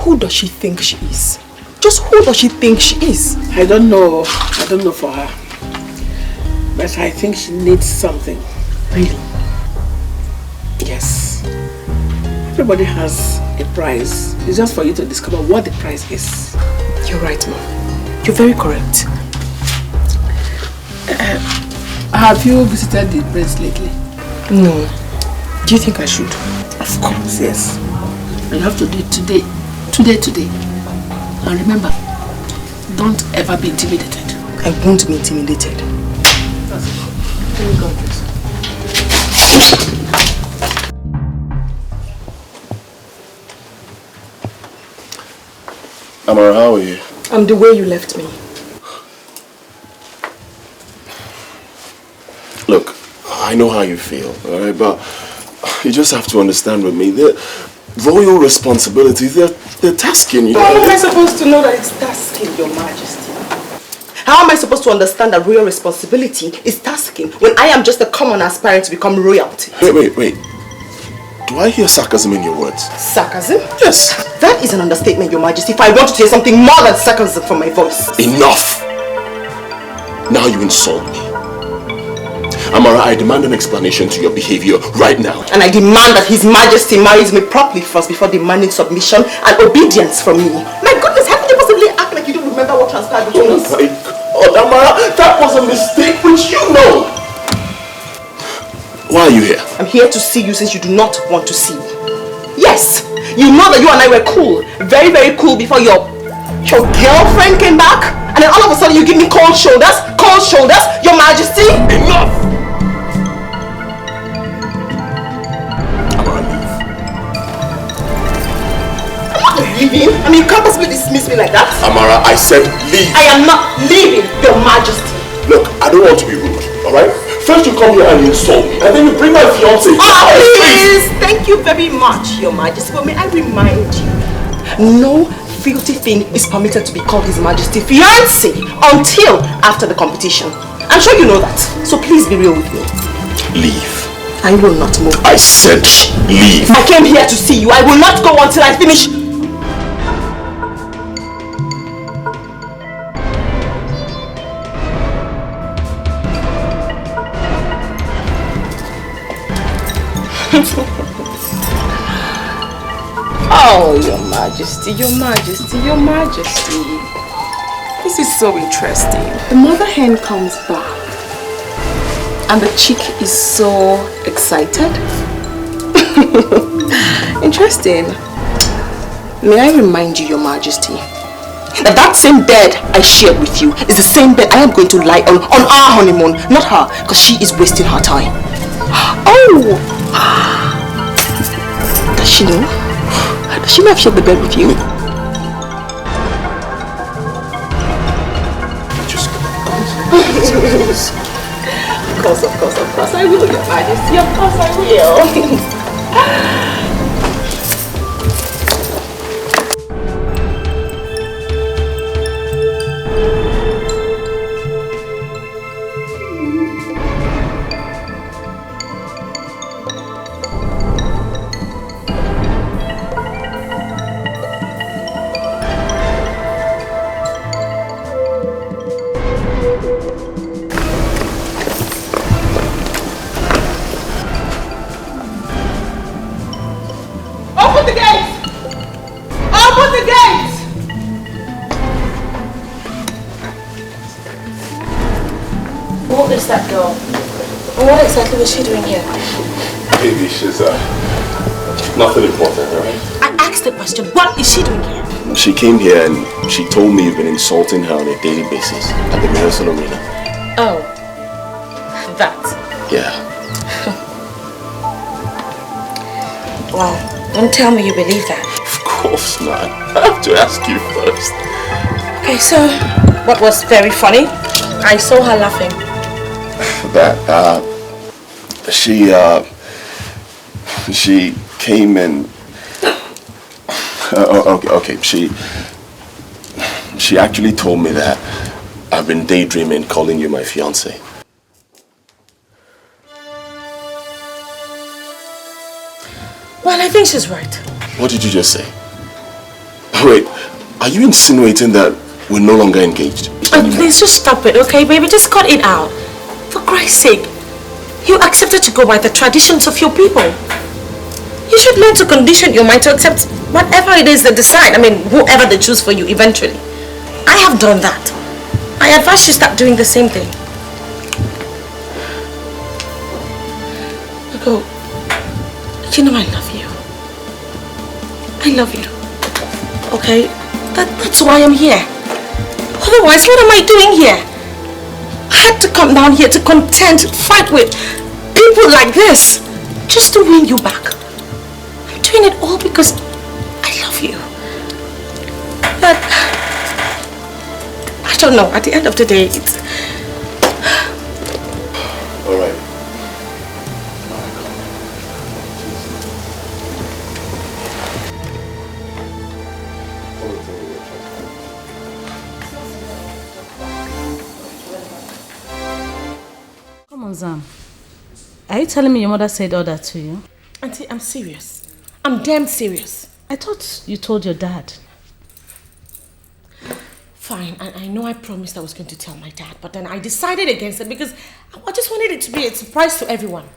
who does she think she is? Just who does she think she is? I don't know. I don't know for her. But I think she needs something. Really? Yes. Everybody has a price. It's just for you to discover what the price is. You're right, Mom. You're very correct. Have you visited the place lately? No. Do you think I should? Of course, yes. You have to do it today. Today. And remember, don't ever be intimidated. I won't be intimidated. That's it. Can you go, please? Amara, how are you? I'm the way you left me. Look, I know how you feel, alright? But you just have to understand with me, they're royal responsibilities, they're tasking you. How am I supposed to know that it's tasking, Your Majesty? How am I supposed to understand that royal responsibility is tasking when I am just a common aspirant to become royalty? Wait. Do I hear sarcasm in your words? Sarcasm? Yes. That is an understatement, Your Majesty. If I want to hear something more than sarcasm from my voice. Enough! Now you insult me. Amara, I demand an explanation to your behavior right now. And I demand that His Majesty marries me properly first before demanding submission and obedience from me. My goodness, how could you possibly act like you don't remember what transpired between us? Oh my God, Amara, that was a mistake which you know. Why are you here? I'm here to see you since you do not want to see me. Yes, you know that you and I were cool. Very, very cool before your girlfriend came back. And then all of a sudden you give me cold shoulders. Your Majesty. Enough! Amara, leave. I'm not leaving. I mean, you can't possibly dismiss me like that. Amara, I said leave. I am not leaving, Your Majesty. Look, I don't want to be rude, alright? First you come here and you insult me, and then you bring my fiancé. Oh, please! Thank you very much, Your Majesty. But may I remind you, no filthy thing is permitted to be called His Majesty fiancé until after the competition. I'm sure you know that. So please be real with me. Leave. I will not move. I said leave. I came here to see you. I will not go until I finish. Oh, Your Majesty, Your Majesty, Your Majesty. This is so interesting. The mother hen comes back and the chick is so excited. Interesting. May I remind you, Your Majesty, that same bed I shared with you is the same bed I am going to lie on our honeymoon, not her, because she is wasting her time. Oh! Does she know? Does she know I've shared the bed with you? Of course I will, Your Majesty. Of course I will. Open the gate! Open the gate! What is that girl? What exactly was she doing here? Baby, she's nothing important, alright? I asked the question, what is she doing here? She came here and she told me you've been insulting her on a daily basis at the rehearsal arena. Oh, that. Yeah. Well, don't tell me you believe that. Of course not. I have to ask you first. Okay, so what was very funny? I saw her laughing. That she came and okay, she actually told me that I've been daydreaming calling you my fiance. Well, I think she's right. What did you just say? Wait, are you insinuating that we're no longer engaged? Please just stop it, okay, baby? Just cut it out. For Christ's sake, you accepted to go by the traditions of your people. You should learn to condition your mind to accept whatever it is they decide. I mean, whoever they choose for you eventually. I have done that. I advise you start doing the same thing. Go. You know I love you. I love you. Okay? That's why I'm here. Otherwise, what am I doing here? I had to come down here to contend, fight with people like this just to win you back. I'm doing it all because I love you. But I don't know, at the end of the day, it's... Alright. Come on, Zam. Are you telling me your mother said all that to you? Auntie, I'm serious. I'm damn serious. I thought you told your dad. Fine, I know I promised I was going to tell my dad, but then I decided against it because I just wanted it to be a surprise to everyone.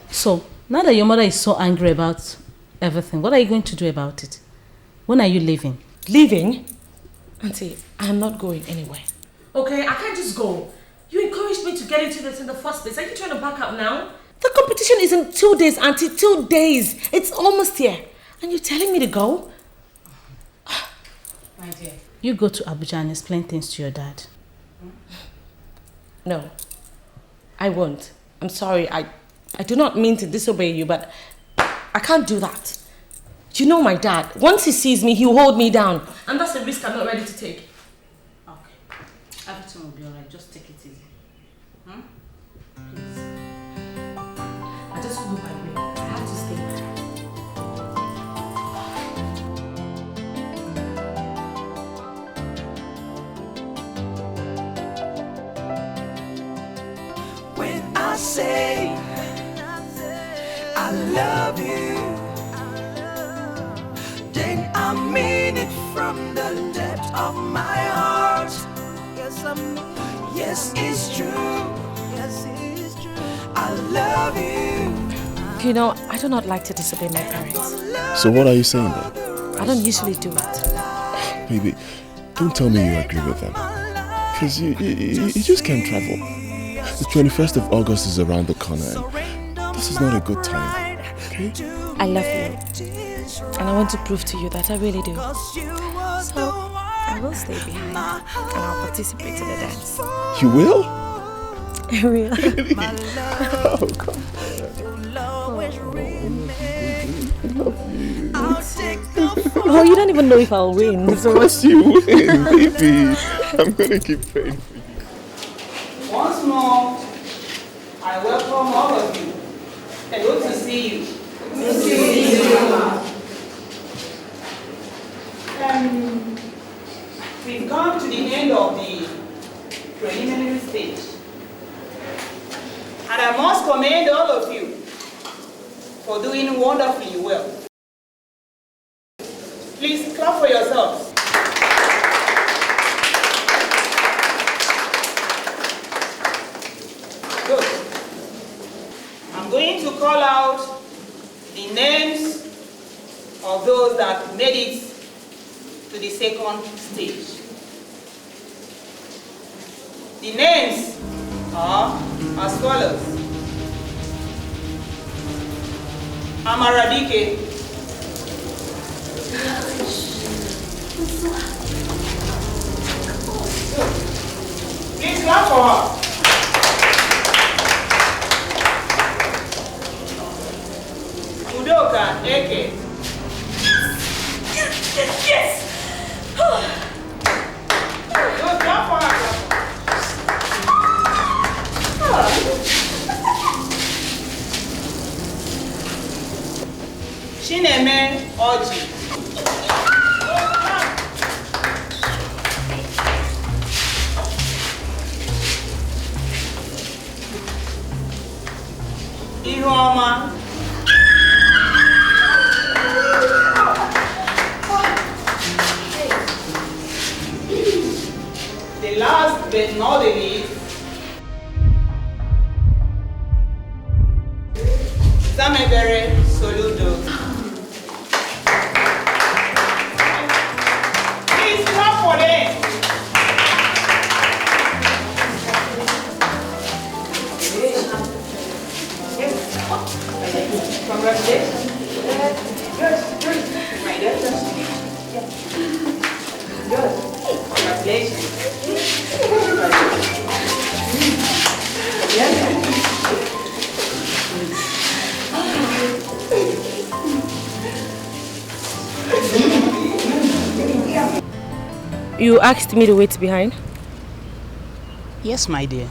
So, now that your mother is so angry about everything, what are you going to do about it? When are you leaving? Leaving? Auntie, I'm not going anywhere. Okay, I can't just go. You encouraged me to get into this in the first place. Are you trying to back out now? The competition is in 2 days, Auntie. 2 days. It's almost here. And you're telling me to go? My dear. You go to Abuja and explain things to your dad. No. I won't. I'm sorry. I do not mean to disobey you, but I can't do that. You know my dad. Once he sees me, he'll hold me down. And that's a risk I'm not ready to take. Okay. Everything will be alright. Just take it easy. Please. I just want to go my way. I have to stay. When I say I love you, then I mean it from the depth of my heart. Yes, it's true. Yes, it's true. I love you. You know, I do not like to disobey my parents. So what are you saying then? I don't usually do it. Baby, don't tell me you agree with them. Because you just can't travel. The 21st of August is around the corner and this is not a good time, okay? I love you. And I want to prove to you that I really do. So, I will stay behind and I'll participate in the dance. You will? I will. Oh, come Oh, you don't even know if I'll win. Of course you win, baby. I'm gonna keep praying for you. Once more, I welcome all of you. Good to see you. Good to see you. We've come to the end of the preliminary stage. And I must commend all of you for doing wonderfully well. Please clap for yourselves. Good. I'm going to call out the names of those that made it to the second stage. The names are as follows. Amaradike. Please clap for her. Udoka. Chineme Oji. Ihuoma. The last but not the least, Samebere Soludo. Please clap for them. Congratulations. Good. My dear. Good. Congratulations. You asked me to wait behind? Yes, my dear.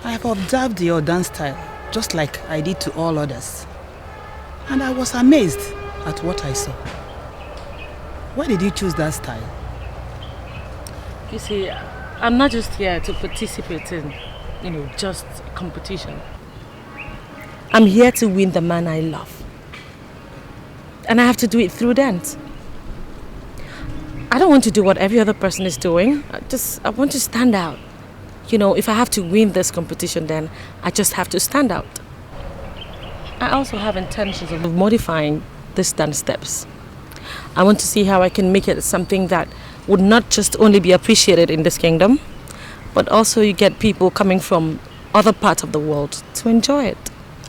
I have observed your dance style, just like I did to all others. And I was amazed at what I saw. Why did you choose that style? You see, I'm not just here to participate in, just competition. I'm here to win the man I love. And I have to do it through dance. I don't want to do what every other person is doing. I want to stand out. If I have to win this competition, then I just have to stand out. I also have intentions of modifying these dance steps. I want to see how I can make it something that would not just only be appreciated in this kingdom, but also you get people coming from other parts of the world to enjoy it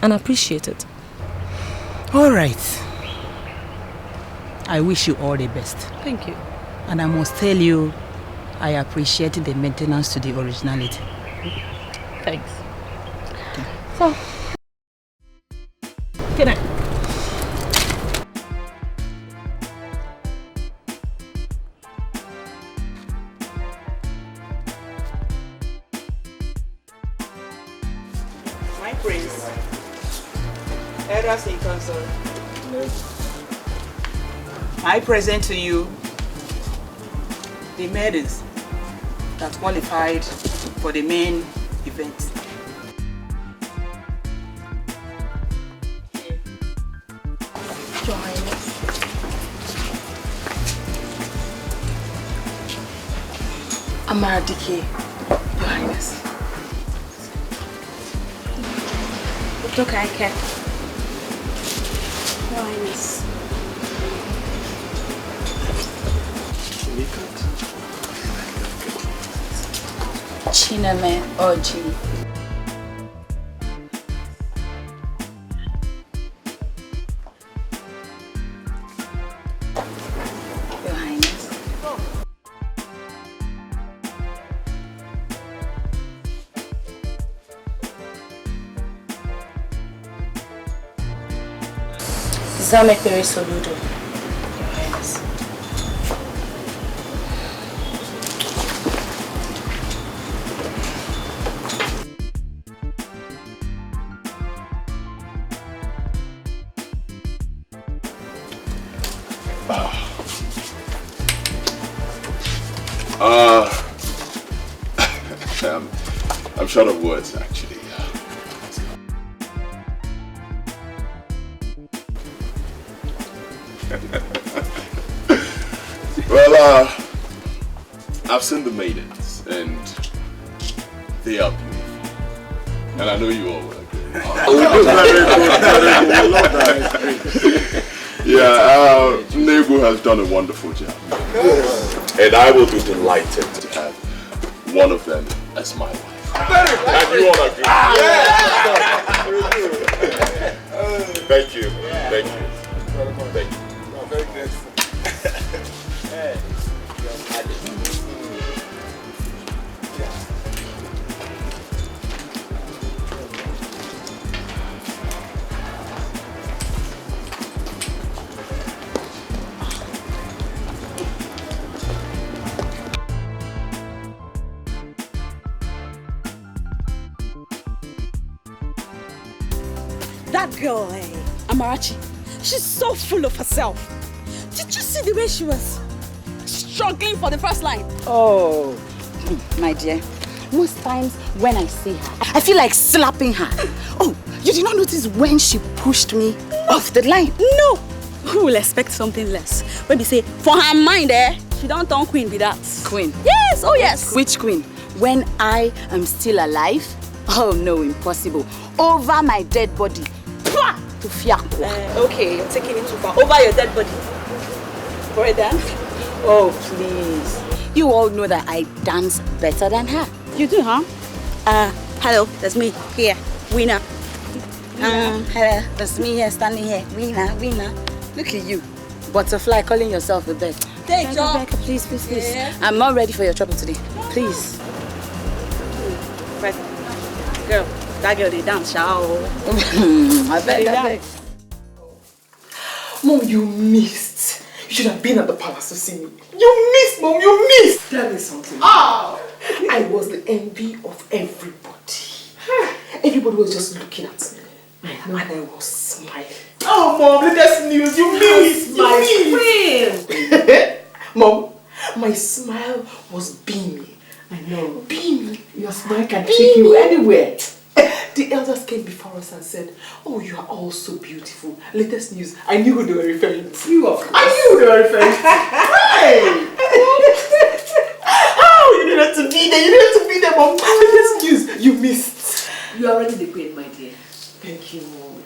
and appreciate it. All right. I wish you all the best. Thank you. And I must tell you, I appreciate the maintenance to the originality. Thanks. So, good night. My prince, elders in council, I present to you the maidens that qualified for the main event. Your Highness. Amaradike, Your Highness. Utokaike, Your Highness. Chineme Oji. Your Highness. Zamekere Soludo. Your Highness. I'm short of words, actually. Well, I've seen the maidens, and they are beautiful. And I know you all will agree. Yeah, Nego has done a wonderful job. And I will be delighted to have one of them as my wife. And you all agree? Thank you. Thank you. Thank you. I'm very grateful. That girl, Amarachi, She's so full of herself. Did you see the way she was struggling for the first line? Oh, my dear. Most times when I see her, I feel like slapping her. Oh, you did not notice when she pushed me off the line? No. Who will expect something less? When they say, for her mind, she don't turn queen with that. Queen? Yes, oh yes. Which queen? When I am still alive? Oh no, impossible. Over my dead body. To fiakwa. Okay, you're taking it too far. Over your dead body. For a dance? Oh, please. You all know that I dance better than her. You do, huh? Hello, that's me here, winner. Hello, that's me here, standing here, winner. Look at you, butterfly calling yourself a bird. Take your please. Yeah. I'm not ready for your trouble today. Please. Right. Girl, that girl they dance, shall I bet. Mom, you missed. You should have been at the palace to see me. You missed, Mom, you missed. Tell me something. I was the envy of everybody. Everybody was just looking at me. And I was smiling. Oh, Mom, latest news. You missed. Mom, my smile was beaming. I know. Beaming. Your smile can take you anywhere. The elders came before us and said, oh, you are all so beautiful. Latest news. I knew who they were referring to. You, of course. I knew who they were referring to. Hey! Oh, you didn't have to be there. You didn't have to be there, Mom. Latest news. You missed. You are already the queen, my dear. Thank you, Mom.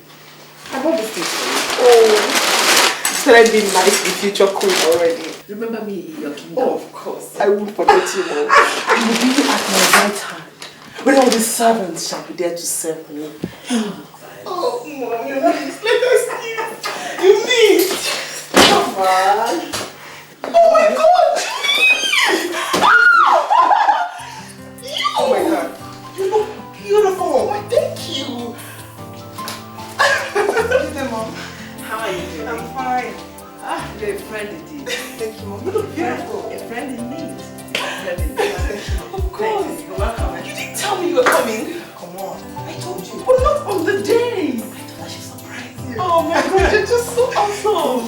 I bought this thing for you. Oh. You started being nice, the future queen already. Remember me in your kingdom? Oh, of course. I won't forget you, Mom. I will be at my right hand. When all the servants shall be there to serve me. Oh, Mom, you missed. Let us you missed. Come on. Oh my God! Oh my God. You look beautiful. Oh, thank you. Mom. How are you doing? I'm fine. You're a friend indeed. Thank you, Mom. You look beautiful. A friend indeed. Of course. You're welcome. You didn't tell me you were coming. Come on. I told you. But not on the day. I thought I should surprise you. Oh my God, you're just so awesome.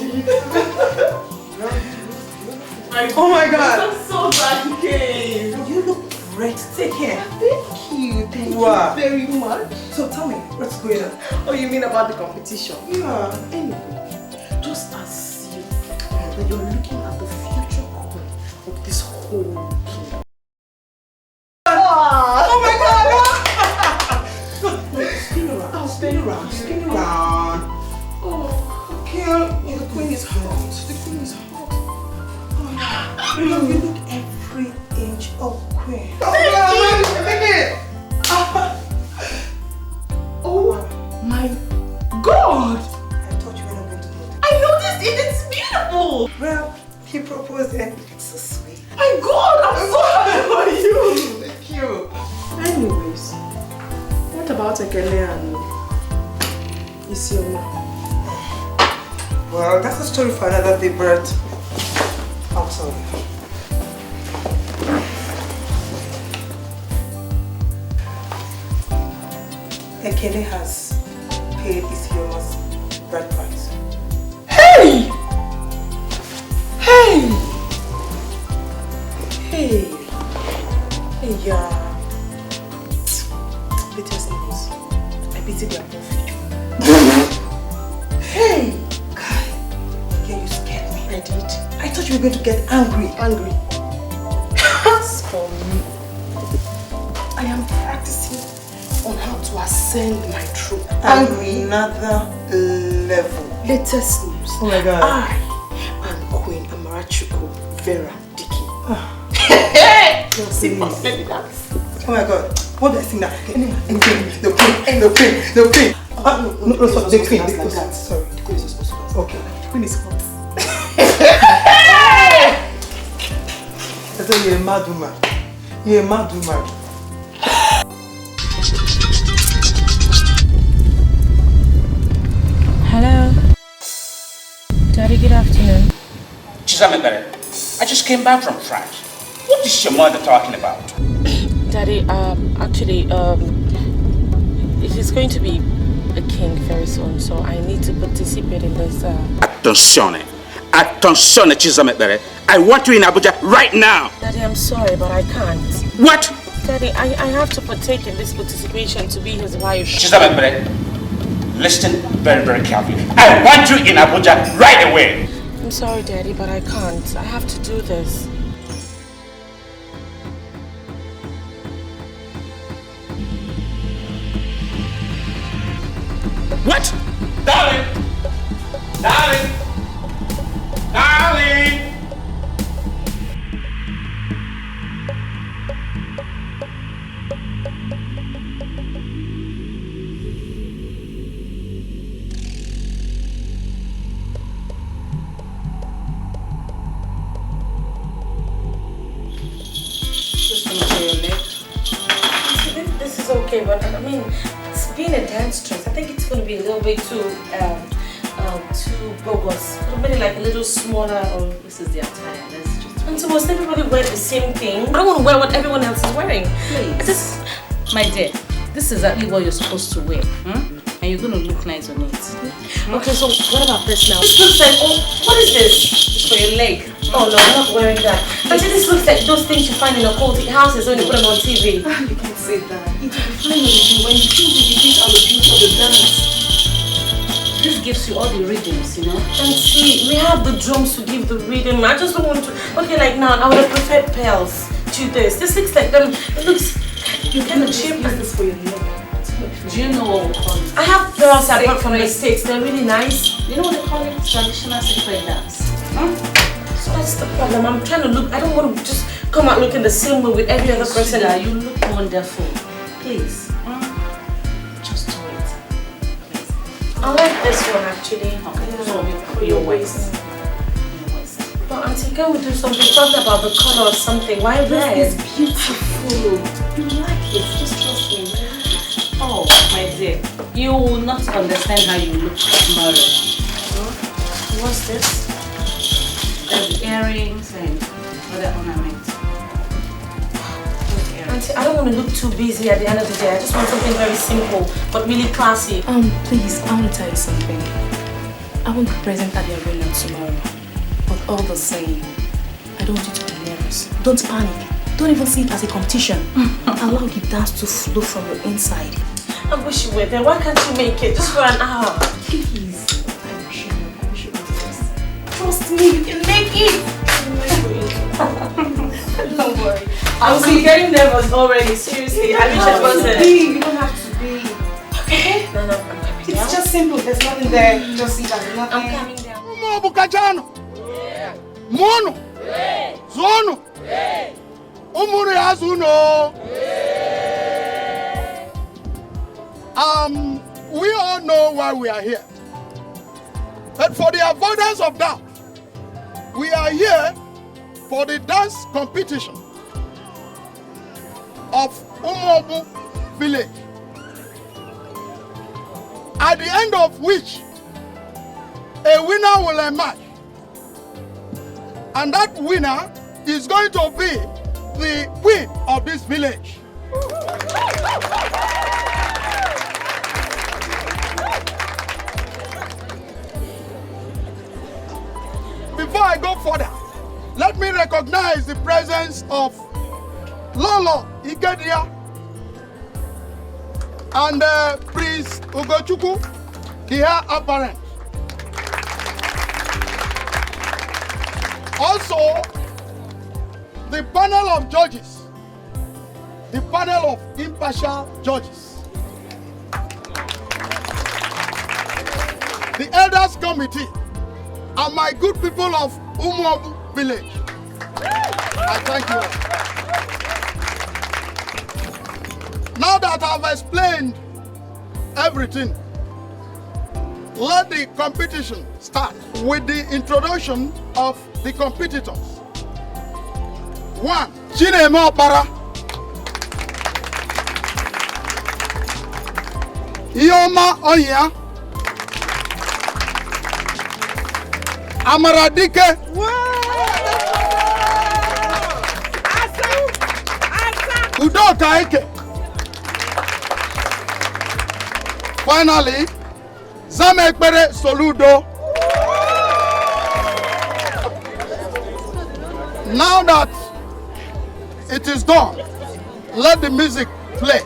Oh my God. I'm so glad you came. You look breathtaking. Thank you. Thank you very much. So tell me, what's going on? Oh, you mean about the competition? Yeah. Anyway, just as you that you're looking at the future queen of this whole kingdom. Oh my God! Spin around. Oh, spin around. Spin around. Oh, girl, the queen is hot. The queen is hot. Oh, you look every inch of queen. Oh my God! I thought you were not going to notice. I noticed it. It's beautiful. Well, he proposed and it's so sweet. My God, I'm so happy for you. Thank you. Anyways, what about Ekele and Isioma? Well, that's a story for another day, Bert. I'm sorry. Ekele has paid Isioma's bride price. Hey! Hey! Hey! Hey, yeah. Latest news. I pity their poor future. Hey! Guy, yeah, you scared me. I did. I thought you were going to get angry. As for me, I am practicing on how to ascend my throne. Another level. Latest news. Oh my God. I am Queen Amarachuku Vera Dicky. Let me dance. Oh my God. What do I sing now? The queen. The queen. Sorry. The queen is supposed to dance. Okay. The queen is hot. I tell you, you're a mad woman. You're a mad woman. Hello. Daddy, good afternoon. Chizamekare, I just came back from France. What is your mother talking about? Daddy, actually, he's going to be a king very soon, so I need to participate in this. Attention, Chizamekbere. I want you in Abuja right now. Daddy, I'm sorry, but I can't. What? Daddy, I have to partake in this participation to be his wife. Chizamekbere, listen very, very carefully. I want you in Abuja right away. I'm sorry, Daddy, but I can't. I have to do this. What? Darling! Darling! Darling! This is okay, but I mean, it's being a dance dress. I think it's going to be a little bit too bogus. Maybe like a little smaller, or this is the attire. And so must everybody wear the same thing? I don't want to wear what everyone else is wearing. Please. My dear, this is exactly what you're supposed to wear. And you're going to look nice on it. Okay, so what about this now? This looks like, oh, what is this? It's for your leg. Oh no, I'm not wearing that. Actually, this looks like those things you find in occultic houses when you put them on TV. You can't say that. It will be fine on you when you feel the beat and the beauty of the dance. This gives you all the rhythms, you know? And see, we have the drums to give the rhythm. I just don't want to. Okay, like now, I would have preferred pearls to this. This looks like them. It looks. You kind of cheap. Use this for your leg. Do you know what we call it? I have pearls I bought from the States. They're really nice. You know what they call it? Traditional sacred dance. So that's the problem. I'm trying to look. I don't want to just come out looking the same way with every other person. Sugar, you look wonderful. Please. Just do it. I like this one actually. Okay, so for your waist. But Auntie, can we do something? Talking about the color or something. Why red? This is beautiful. You like it. Just trust me. Oh, my dear. You will not understand how you look tomorrow. What's this? There's earrings and other ornaments. Auntie, I don't want to look too busy at the end of the day. I just want something very simple, but really classy. Please, I want to tell you something. I won't be present at the arena tomorrow. But all the same, I don't want you to be nervous. Don't panic. Don't even see it as a competition. Allow the dance to flow from your inside. I wish you were there. Why can't you make it? Just for an hour. Please. I wish you were there. Trust me, you can make it. Don't worry. I'm getting nervous already. Seriously, I wish I wasn't. You don't have to be. Okay. No, I'm coming down. It's just simple. There's nothing there. Just see that. Nothing. I'm coming down. Bukajano. Mono. Zono. Umuri Azuno. We all know why we are here. But for the avoidance of doubt, we are here for the dance competition of Umobu village. At the end of which, a winner will emerge. And that winner is going to be the queen of this village. Before I go further, let me recognize the presence of Lolo Ikedia and Prince Ugochukwu, the heir apparent. Also, the panel of judges, the panel of impartial judges, the elders committee, and my good people of Umuobu village. I thank you all. Now that I've explained everything, let the competition start with the introduction of the competitors. 1. Chineme Opara. Ioma Oya. Amaradike. Udoka Eke. Finally, Zamekbere Soludo. Now that it is done, let the music play.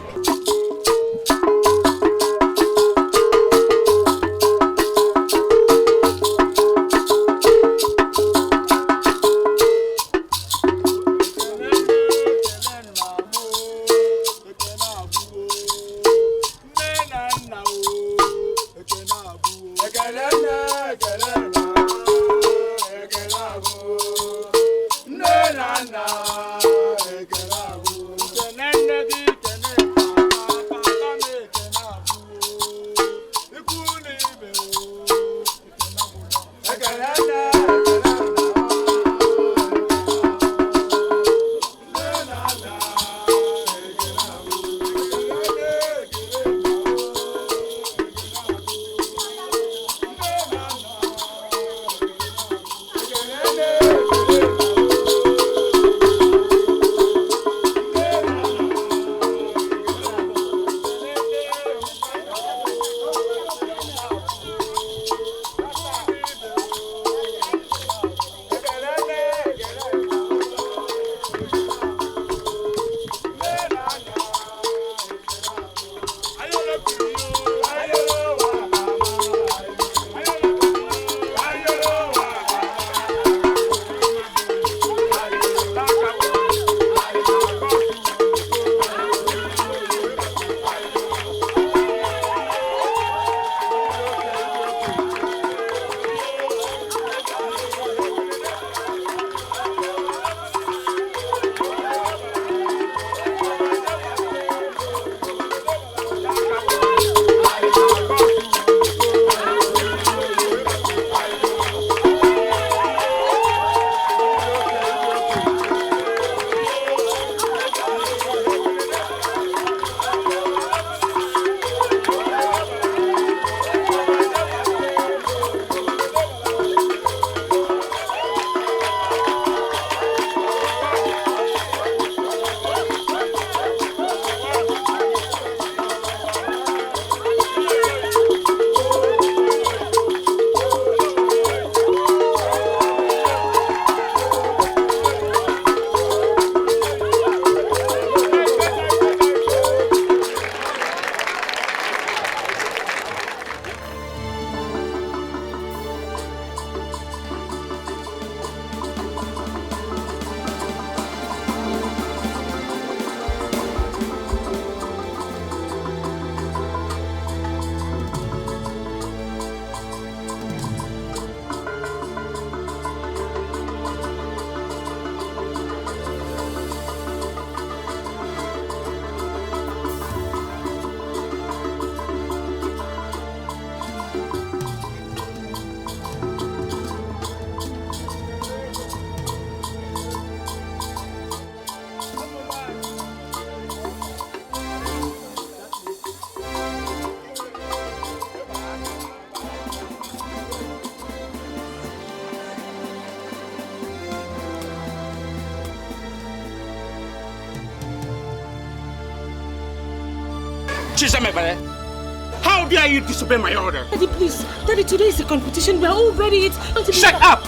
How dare you disobey my order? Daddy, please. Daddy, today is a competition. We are all ready. Shut up!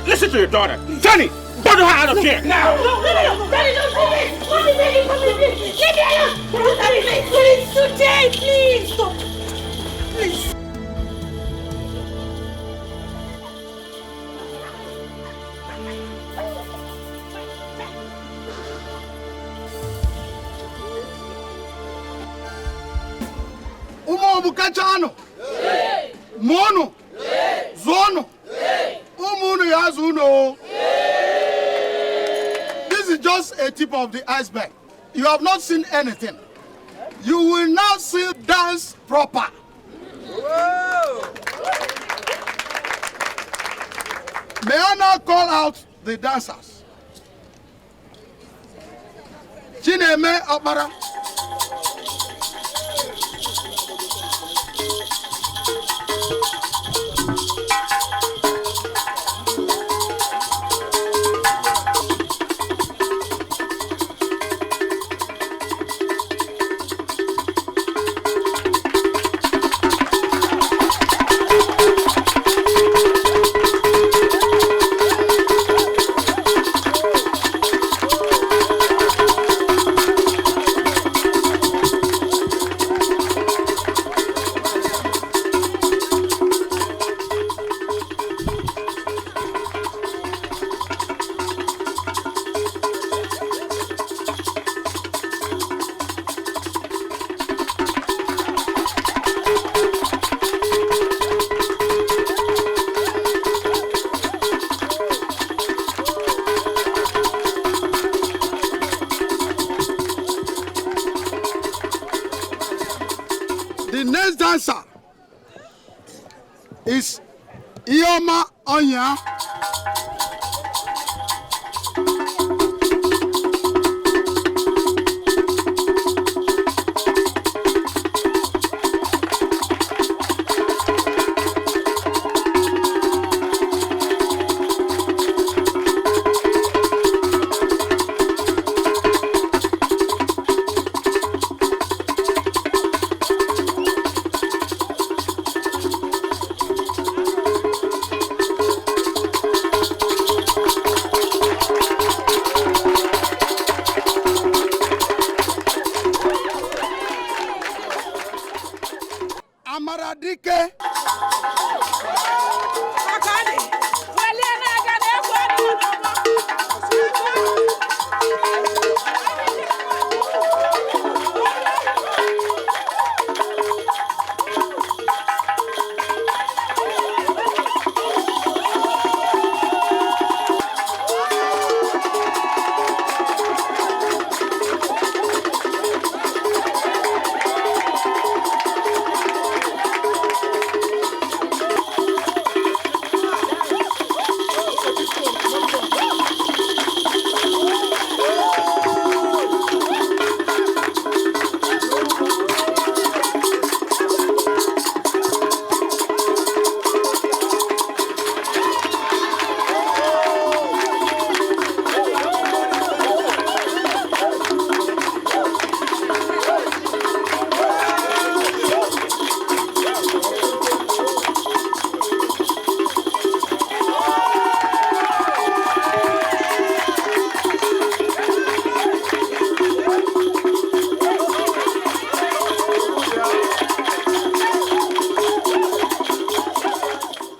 Listen to your daughter. Tony, bundle her out of here now! No! Daddy, don't do this! Mommy, please! Leave me alone! Daddy, please! Today, please! Stop! Please! Kachano, Mono, Zono, Umuno Yazuno. This is just a tip of the iceberg. You have not seen anything. You will now see dance proper. May I now call out the dancers? Chineme Opara. next dancer is Ioma Onya.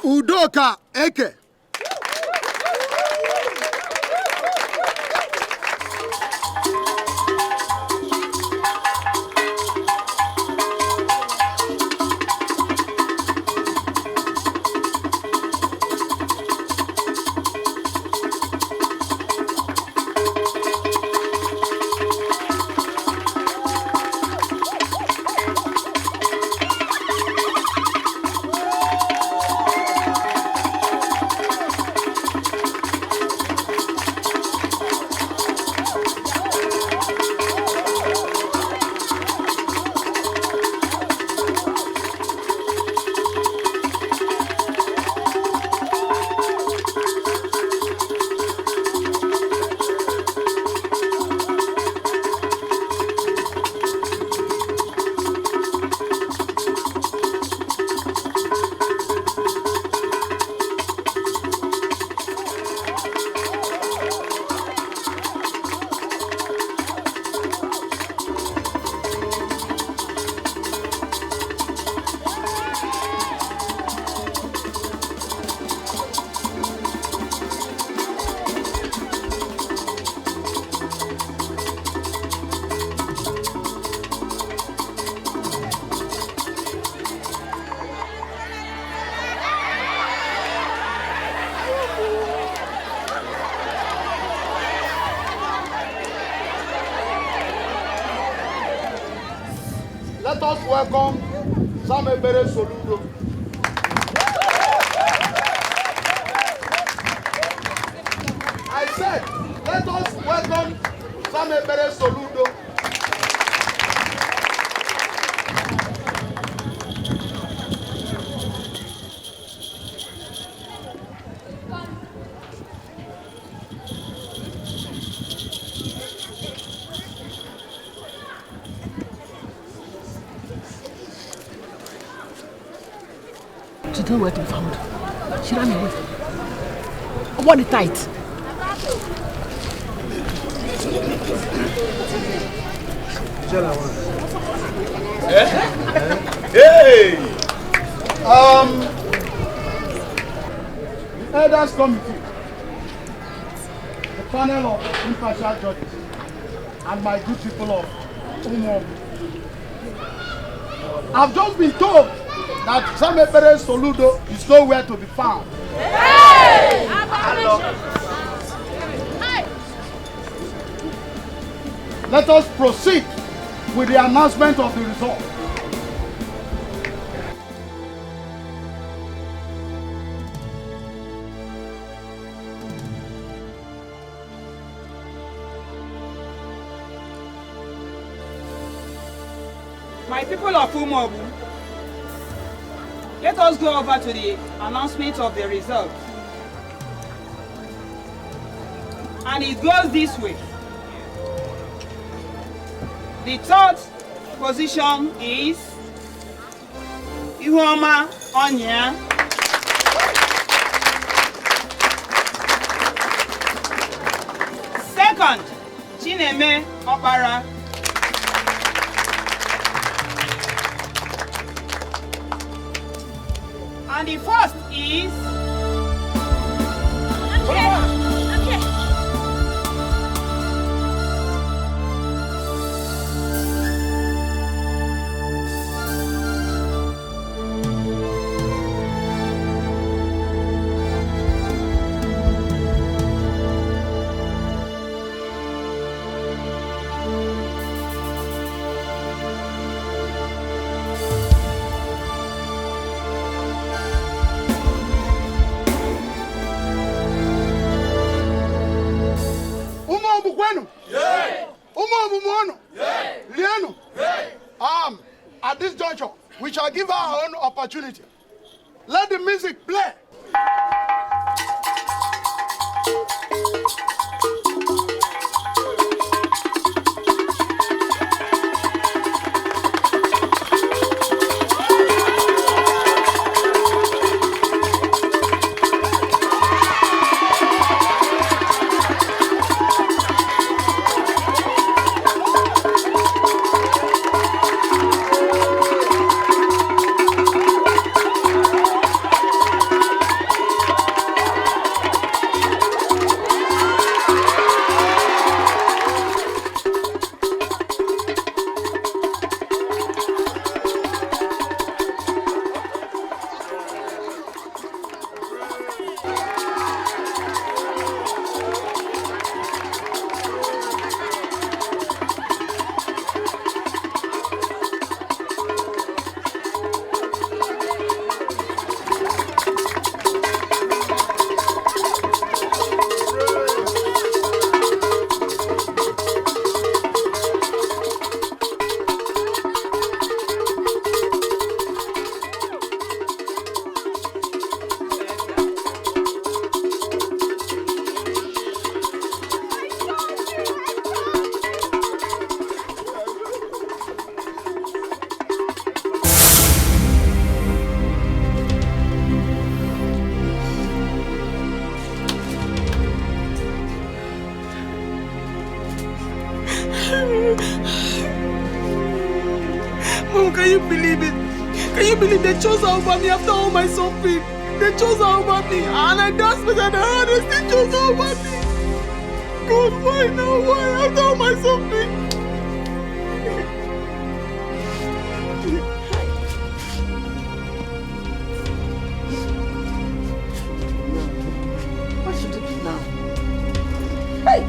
Udoka Eke. Let us welcome Samebere Soludo. I said, let us welcome Samebere Soludo. She don't where to be found. She ran away. I want it tight. Hey! The elders committee, the panel of impartial judges, and my good people of Umom. I've just been told that Samebere Soludo is nowhere to be found. Hey! Let us proceed with the announcement of the result. My people of Umobu, let us go over to the announcement of the results. And it goes this way. The third position is Ihuoma Onya. Second, Chineme Obara. And the first is... At this juncture, we shall give her our own opportunity. Let the music play. Mom, can you believe it? Can you believe they chose her over me after all my suffering? They chose her over me, and I danced better than her, and they still chose her over me. God, why now? Why after all my suffering? What should I do now? Hey!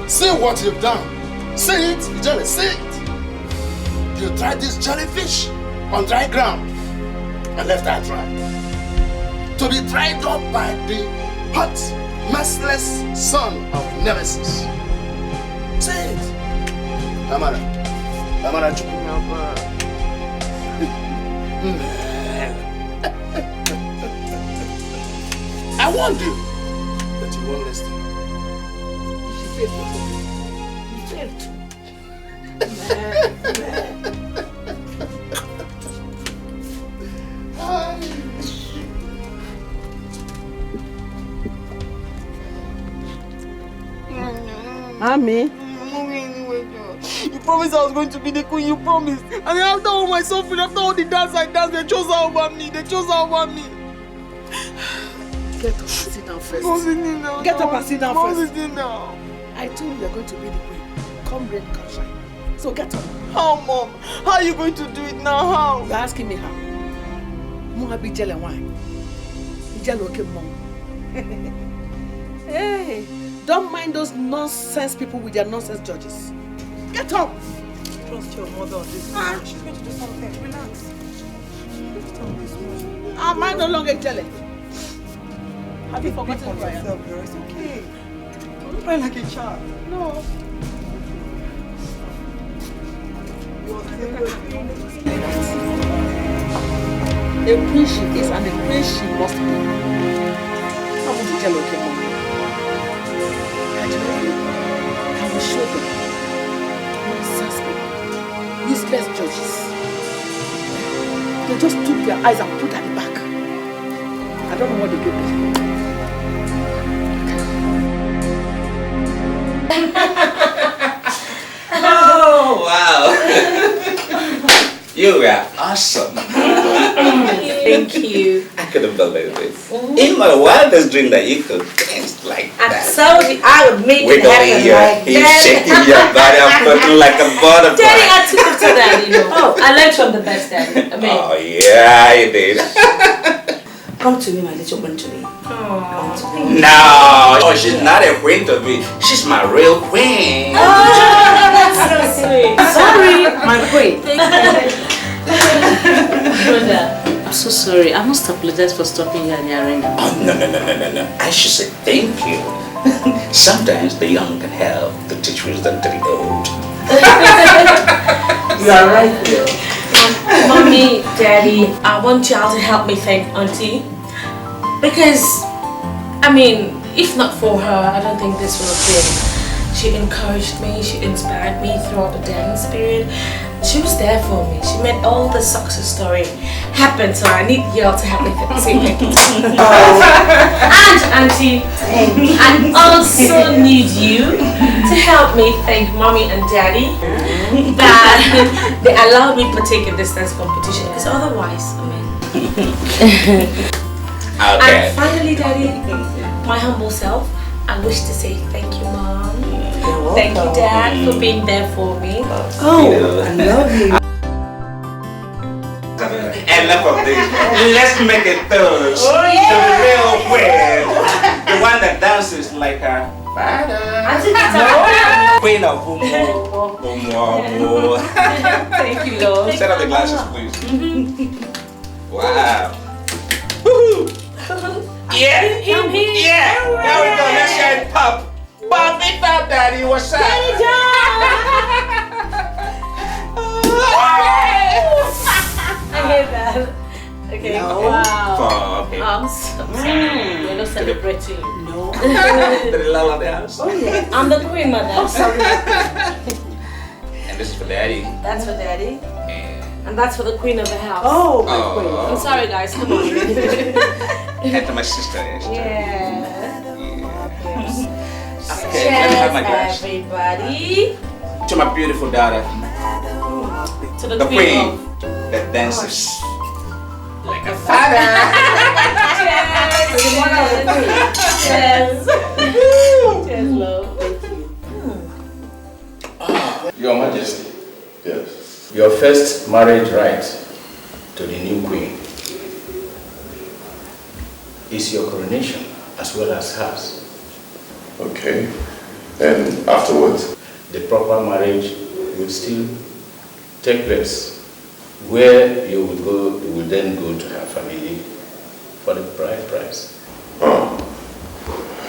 See what you've done. See it, Jelly, see it. You tried this jellyfish on dry ground and left her dry. To be dried up by the hot, merciless son of Nemesis. See it. Amara. Amara Chukwunapa. I warned you, but you won't listen. You failed. Mommy, you promised I was going to be the queen, you promised. And then after all my suffering, after all the dance I danced, they chose her over me. They chose her over me. Get up and sit down first. Mom, sitting down. Get up and sit down first. Mom, sitting down. I told you you're going to be the queen. Come rain, come shine. So get up. How, Mom? How are you going to do it now? How? You're asking me how? Mohabi Jell and wine. Jello-okay, Mom. Hey, don't mind those nonsense people with their nonsense judges. Get up! Trust your mother on this. She's going to do something. Relax. Am I no longer jealous? Have you forgotten for yourself, girl? It's okay. Don't cry like a child. No. A queen she is and a queen she must be. I won't be Jello-okay, Mom. I will show them. Nonsense people. Useless judges. They just took their eyes and put at the back. I don't know what they did. Oh, wow. You were awesome. Thank you. I couldn't believe it. In my wildest dream that you could dance like that. Absolutely, I would make it happen like He's that. shaking your body and looking like a butterfly. Daddy, I took it to that, you know. Oh, I learned from the best, Daddy. I mean, Oh, yeah, you did. come to me, my little Benjamin. Come to me. No, oh, she's not a queen to me. She's my real queen. Oh, that's so sweet. Sorry, my queen. Brother, I'm so sorry. I must apologize for stopping you at the arena. Oh, no. I should say thank you. Sometimes the young can help to teach wisdom to the old. You are right, girl. Mommy, Daddy, I want y'all to help me thank Auntie. Because, I mean, if not for her, I don't think this would have been. She encouraged me, she inspired me throughout the dance period. She was there for me. She made all the success story happen. So I need y'all to help me say thank you. And Auntie, I also need you to help me thank Mommy and Daddy that they allowed me to partake in this dance competition. Because otherwise, I mean. Okay. And finally, Daddy, my humble self, I wish to say thank you, Mom. Thank you, Dad, for being there for me. Oh, I love you. Enough of this. Let's make it third. Oh, yeah. The real queen. The one that dances like her father. Queen of Umo. Thank you, Lord. Set up the glasses, please. Wow. Woohoo. Yeah. Yeah. There we go. Let's share it pop. Pop it up, Daddy. What's up? Daddy I hate that. Okay. No. Wow. Oh, okay. I'm sorry. We're not celebrating. No. The love of the house. Oh, yeah. I'm the queen, madam. Oh, sorry. And this is for Daddy. That's for Daddy. And that's for the queen of the house. Oh, my queen. I'm sorry, guys. Come on. And to my sister. Yeah. Okay, let me have my glass. Everybody. To my beautiful daughter. To the queen that dances like a father. Cheers. Cheers, love. Your Majesty. Yes. Your first marriage rite to the new queen is your coronation as well as hers. Okay. And afterwards? The proper marriage will still take place, where you will then go to her family for the bride price. Oh.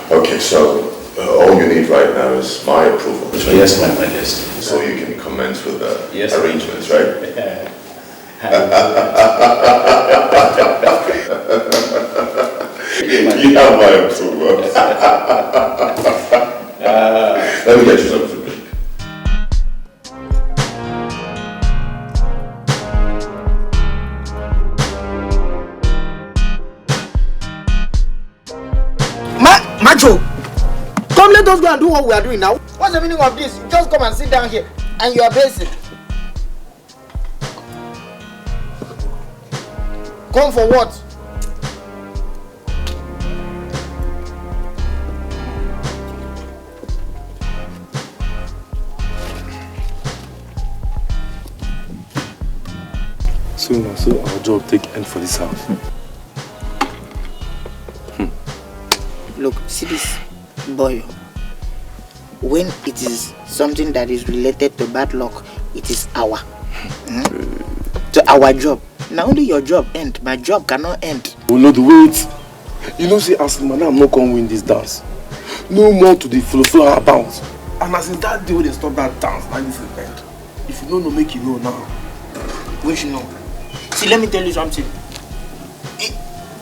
Okay, so all you need right now is my approval. Yes, my Majesty. So you can commence with the Yes, arrangements, right? You have my approval. Let me get you something to drink. Macho, come let us go and do what we are doing now. What's the meaning of this? You just come and sit down here and you are basic. Come for what? So our job take end for this house. Look, see this boy. When it is something that is related to bad luck, it is our. So our job. Now only your job end. My job cannot end. Oh no, wait. You know, see, as man, I'm not gonna win this dance. No more to the flow about. And as in that day when they stop that dance, now this is end. If you don't know, make you know now. Which you know? See, let me tell you something.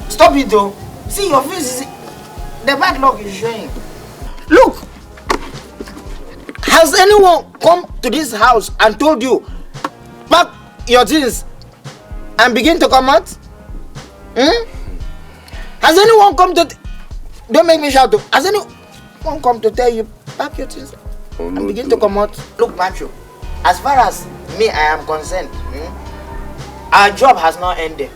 Stop it though. See, your face is... The bad luck is showing. Look! Has anyone come to this house and told you, pack your things and begin to come out? Has anyone come to... Don't make me shout. Has anyone come to tell you, pack your things and begin to come out? Look, Macho, as far as me, I am concerned, our job has not ended.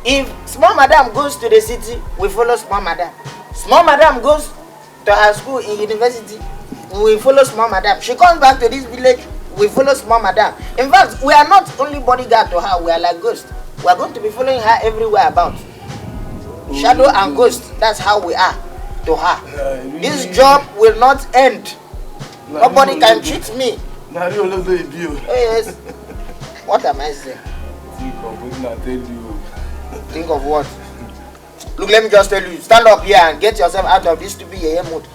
If small madam goes to the city, we follow small madam. Small madam goes to her school in university, we follow small madam. She comes back to this village, we follow small madam. In fact, we are not only bodyguard to her, we are like ghosts. We are going to be following her everywhere about. Shadow and ghost, that's how we are to her. This job will not end. Nobody can cheat me. Oh yes. What am I saying? Think of what? Look, let me just tell you, stand up here and get yourself out of this stupid mood.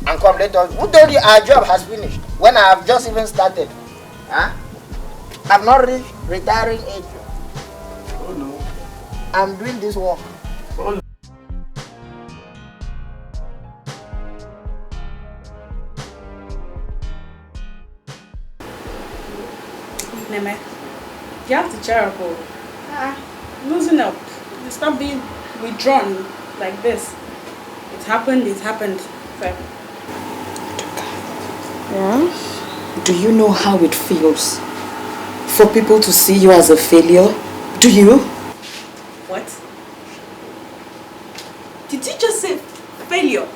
And come, let us. Who told you our job has finished? When I have just even started. Huh? I've not reached retiring age. Oh no. I'm doing this work. Oh no. Neme, you have to cheer up. Losing up. Stop being withdrawn like this. It happened. So. Yeah? Do you know how it feels for people to see you as a failure? Do you? What? Did you just say failure?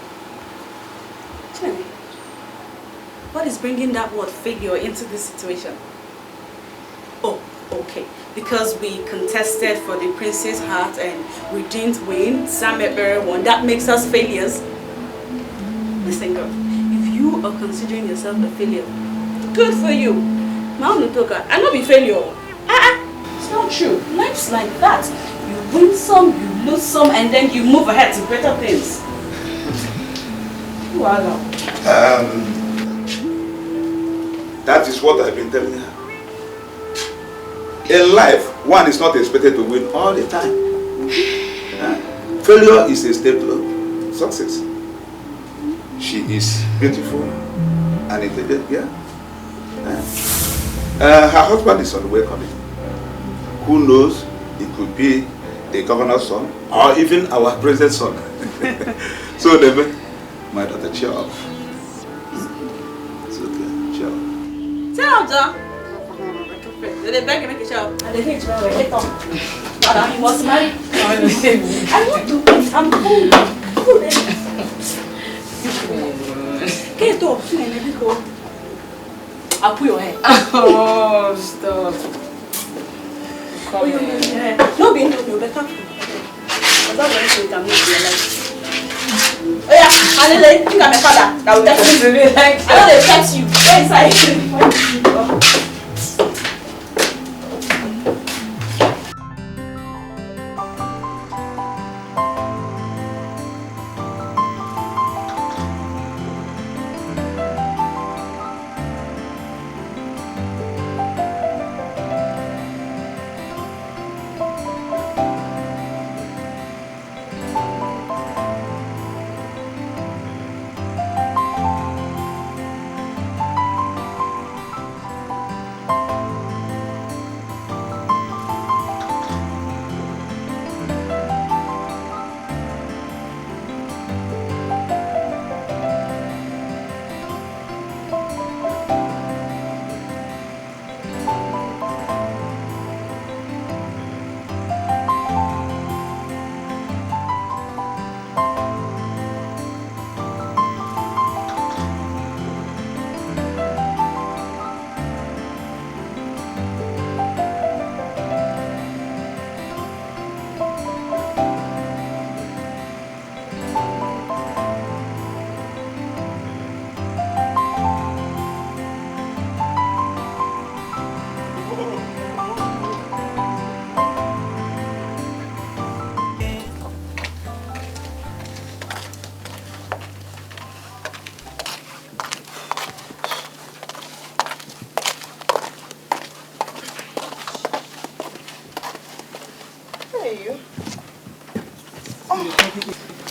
Jenny, what is bringing that word failure into this situation? Oh, okay. Because we contested for the Prince's Heart and we didn't win, Sam Ebere won. That makes us failures. Listen, girl, if you are considering yourself a failure, good for you. I know be failure. It's not true. Life's like that. You win some, you lose some, and then you move ahead to better things. Voila. That is what I've been telling her. In life, one is not expected to win all the time. Failure is a step to success. She is beautiful and intelligent, yeah. Her husband is on the way coming. Who knows, it could be the governor's son or even our president's son. So, my daughter, cheer up. It's okay, cheer up. Cheer up, John. They beg you make a show. And they hate you already. Madam, you must marry. I want to eat. I'm hungry. Get up. I'll put your hair. Oh, stop. Come here. No, be no, better. I'm not going to make your life. Oh yeah, and then they think I'm a father. That will definitely like. I know they text you. Go inside.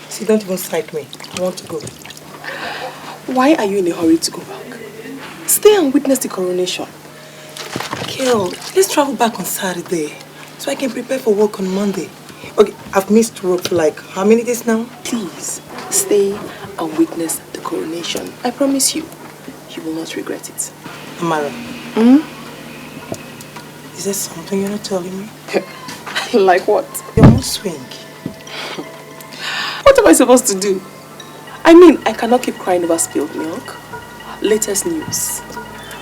See, don't even sight me. I want to go. Why are you in a hurry to go back? Stay and witness the coronation. Kel, let's travel back on Saturday so I can prepare for work on Monday. Okay, I've missed work for like how many days now? Please, stay and witness the coronation. I promise you, you will not regret it. Amara. Is there something you're not telling me? Like what? Your mood swing. What am I supposed to do? I mean, I cannot keep crying over spilled milk. Latest news.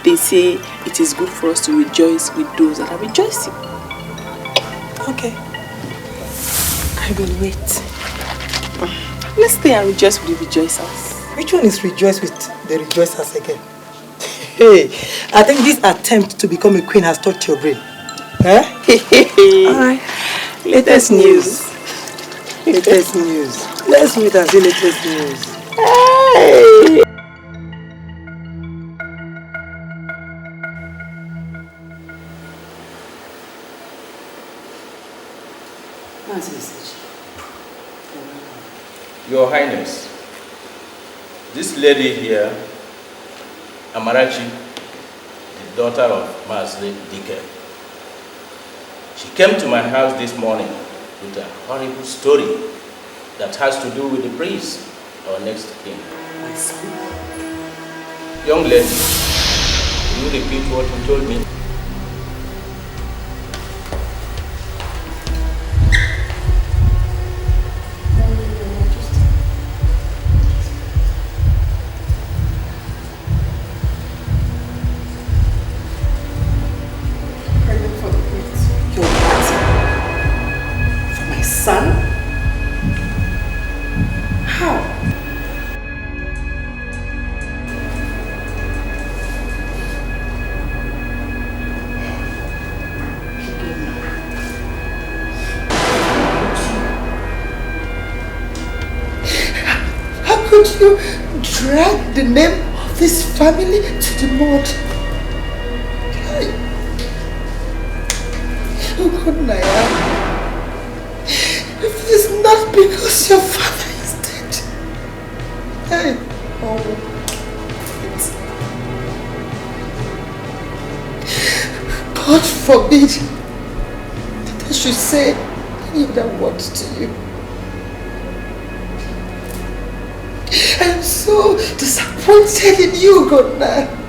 They say it is good for us to rejoice with those that are rejoicing. Okay. I will wait. Let's stay and rejoice with the rejoicers. Which one is rejoice with the rejoicers again? Hey, I think this attempt to become a queen has touched your brain. Eh? Alright. Latest news. Latest news. Let's meet and see latest news. Hey! Your Highness, this lady here, Amarachi, the daughter of Master Dike, she came to my house this morning with a horrible story that has to do with the priest, our next king. My son? Young lady, will you repeat what you told me? Son? How? How could you drag the name of this family to the mud? Oh God, Naya. If it is not because your father is dead. Hey, oh. God forbid that I should say any other words to you. I am so disappointed in you, Godna.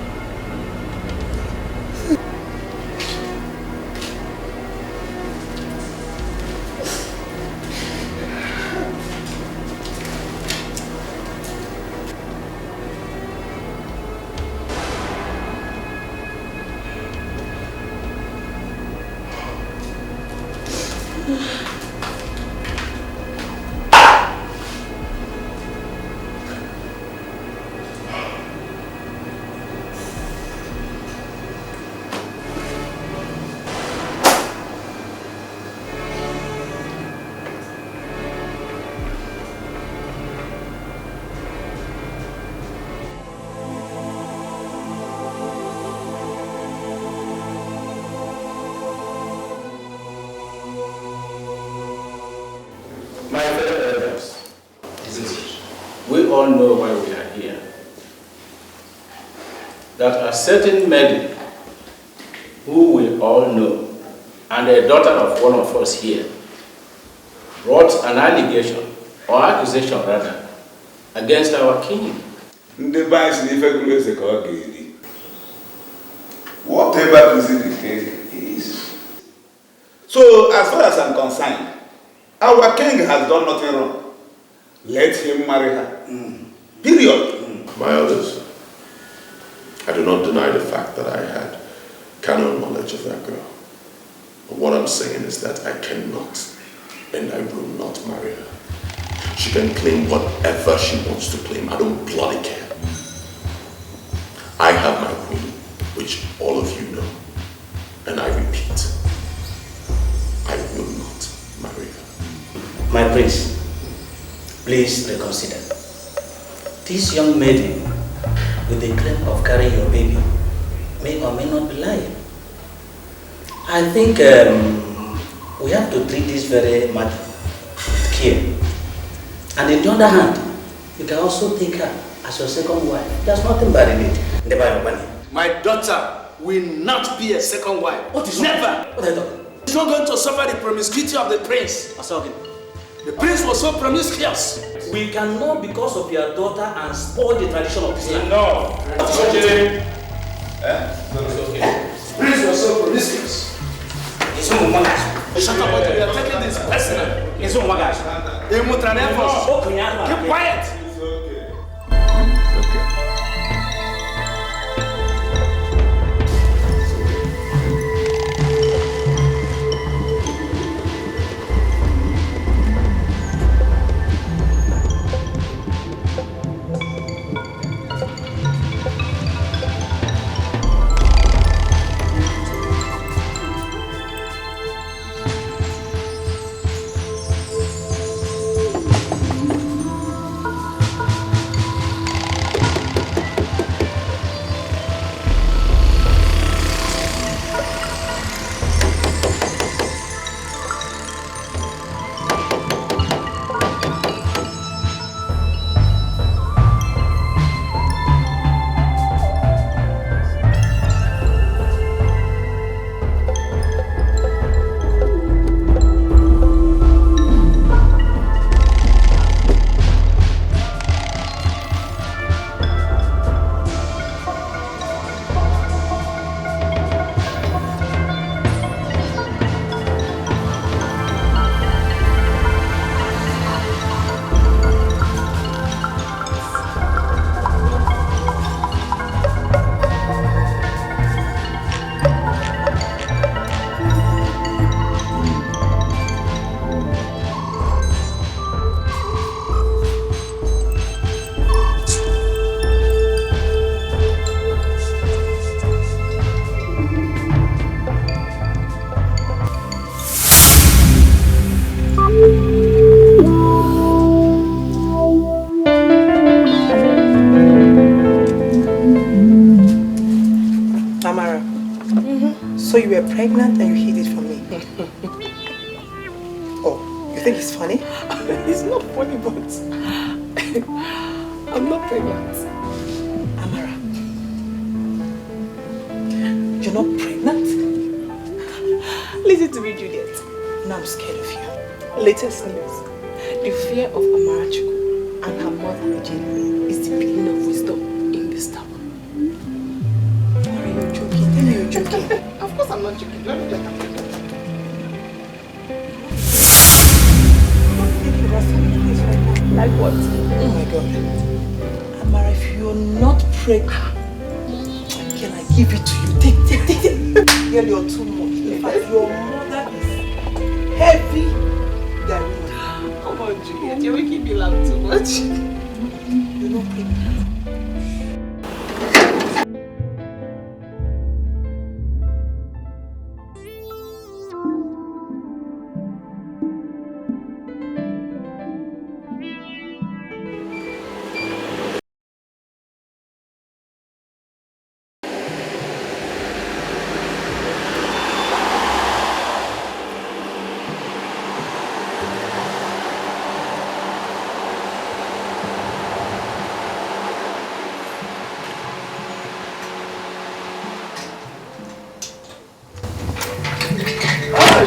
Know why we are here. That a certain maiden who we all know and a daughter of one of us here brought an allegation or accusation rather against our king. Whatever the case is. So as far as I'm concerned, our king has done nothing wrong. Let him marry her. Period. My elders, I do not deny the fact that I had carnal knowledge of that girl. But what I'm saying is that I cannot and I will not marry her. She can claim whatever she wants to claim. I don't bloody care. I have my queen, which all of you know. And I repeat, I will not marry her. My prince, please reconsider. This young maiden with the claim of carrying your baby may or may not be lying. I think we have to treat this very matter with care. And on the other hand, you can also take her as your second wife. There's nothing bad in it. Never your money. My daughter will not be a second wife. What is never? What are you talking? She's not going to suffer the promiscuity of the prince. The prince was so promiscuous. We cannot, because of your daughter, and spoil the tradition of Islam. No. Okay. The prince was so promiscuous. Shut up, we are taking this personal. Keep quiet. So you were pregnant and you hid it from me. Oh, you think it's funny? It's not funny, but I'm not pregnant. Amara, you're not pregnant? Listen to me, Juliet. Now I'm scared of you. Latest news. The fear of Amara Chuku and her mother Regina is the beginning of wisdom in this town. Are you joking? Tell me you're joking. Of course I'm not joking. Let me just like what? Oh my God. Amara, if you're not pregnant, can I give it to you? Take. Girl, you're too much. In fact, your mother is heavy than you. Come on, Juliet. You're making me laugh too much. You're not pregnant.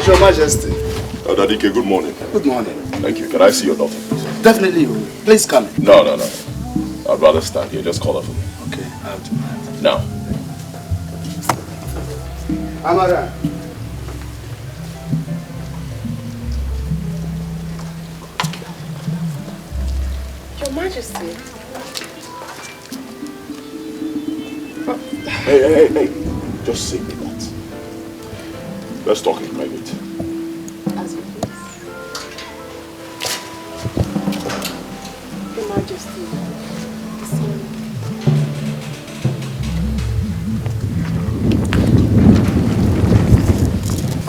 Your Majesty. Oh, Dadike, good morning. Good morning. Thank you. Can I see your daughter, please? Definitely. Please come. No. I'd rather stand here. Just call her for me. Okay, I'll do that. Now. Amara. Your Majesty. Hey. Just say me that. Let's talk in private. As you please. Your Majesty.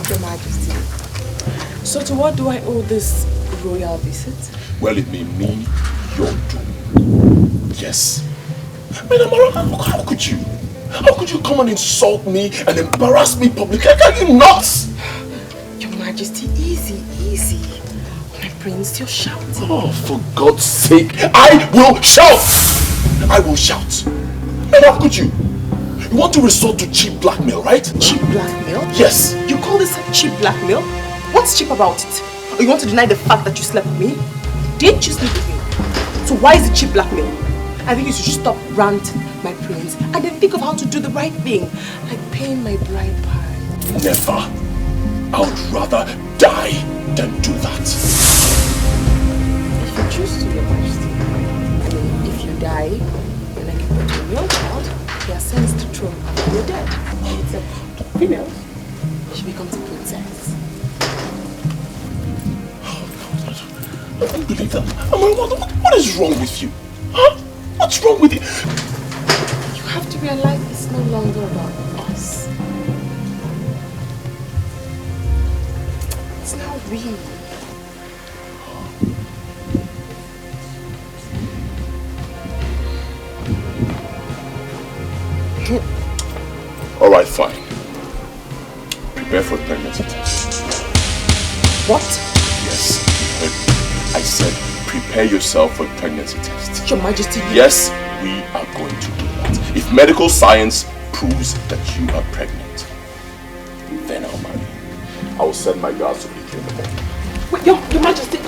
Your Majesty. So to what do I owe this royal visit? Well, it may mean your doom. Yes. Man, Amara, how could you? How could you come and insult me and embarrass me publicly? Are you nuts? Your Majesty, easy. My Prince, you're shouting. Oh, for God's sake, I will shout! I will shout. And how could you? You want to resort to cheap blackmail, right? Cheap blackmail? Yes. You call this cheap blackmail? What's cheap about it? Or you want to deny the fact that you slept with me? Didn't you sleep with me? So why is it cheap blackmail? I think you should stop ranting, my prince, and then think of how to do the right thing, like paying my bride price. Never. I would rather die than do that. If you choose to, Your Majesty, I mean, if you die, you're like a male child, you are sentenced to throne after you're dead. It's a female. She becomes a princess. I don't believe that. What is wrong with you? Huh? What's wrong with you? You have to realize it's no longer about us. It's now we. Alright, fine. Prepare for a pregnancy test. What? Yes, you heard me. I said prepare yourself for a pregnancy test. Your Majesty. Yes, we are going to do that. If medical science proves that you are pregnant, then I'll marry you. I will send my guards to meet you in the morning. Wait, Your Majesty,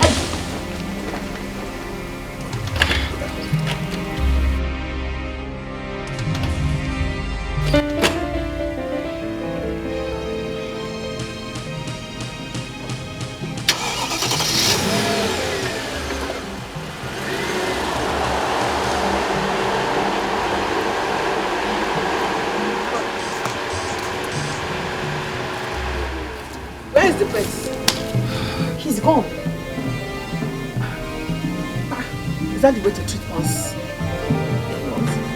where is the prince? He's gone. Is that the way to treat us?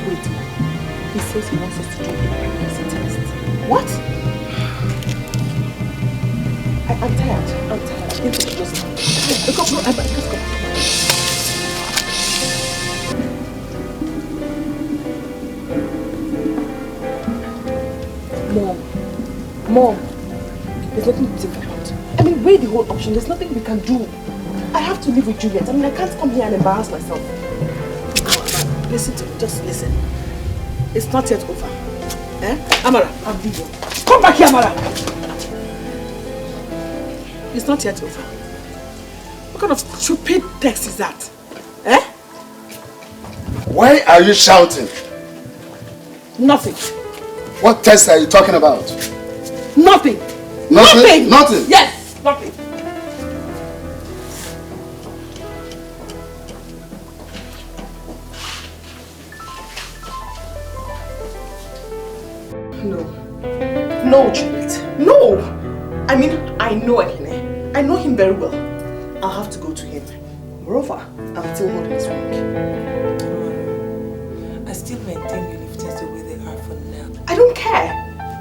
Wait. He says he wants us to do a pregnancy test. What? I'm tired. I think we should just let's go. Mom, there's nothing to think about. I mean, weigh the whole option. There's nothing we can do. I have to live with Juliet. I mean, I can't come here and embarrass myself. Listen to me. Just listen. It's not yet over. Amara, I'm leaving. Come back here, Amara. It's not yet over. What kind of stupid text is that? Why are you shouting? Nothing. What test are you talking about? Nothing. Nothing? Nothing? Yes, nothing. No, Juliet. No! I mean, I know Ekene. I know him very well. I'll have to go to him. Moreover, I'm still holding his ring. I still maintain you leave things the way they are for now. I don't care.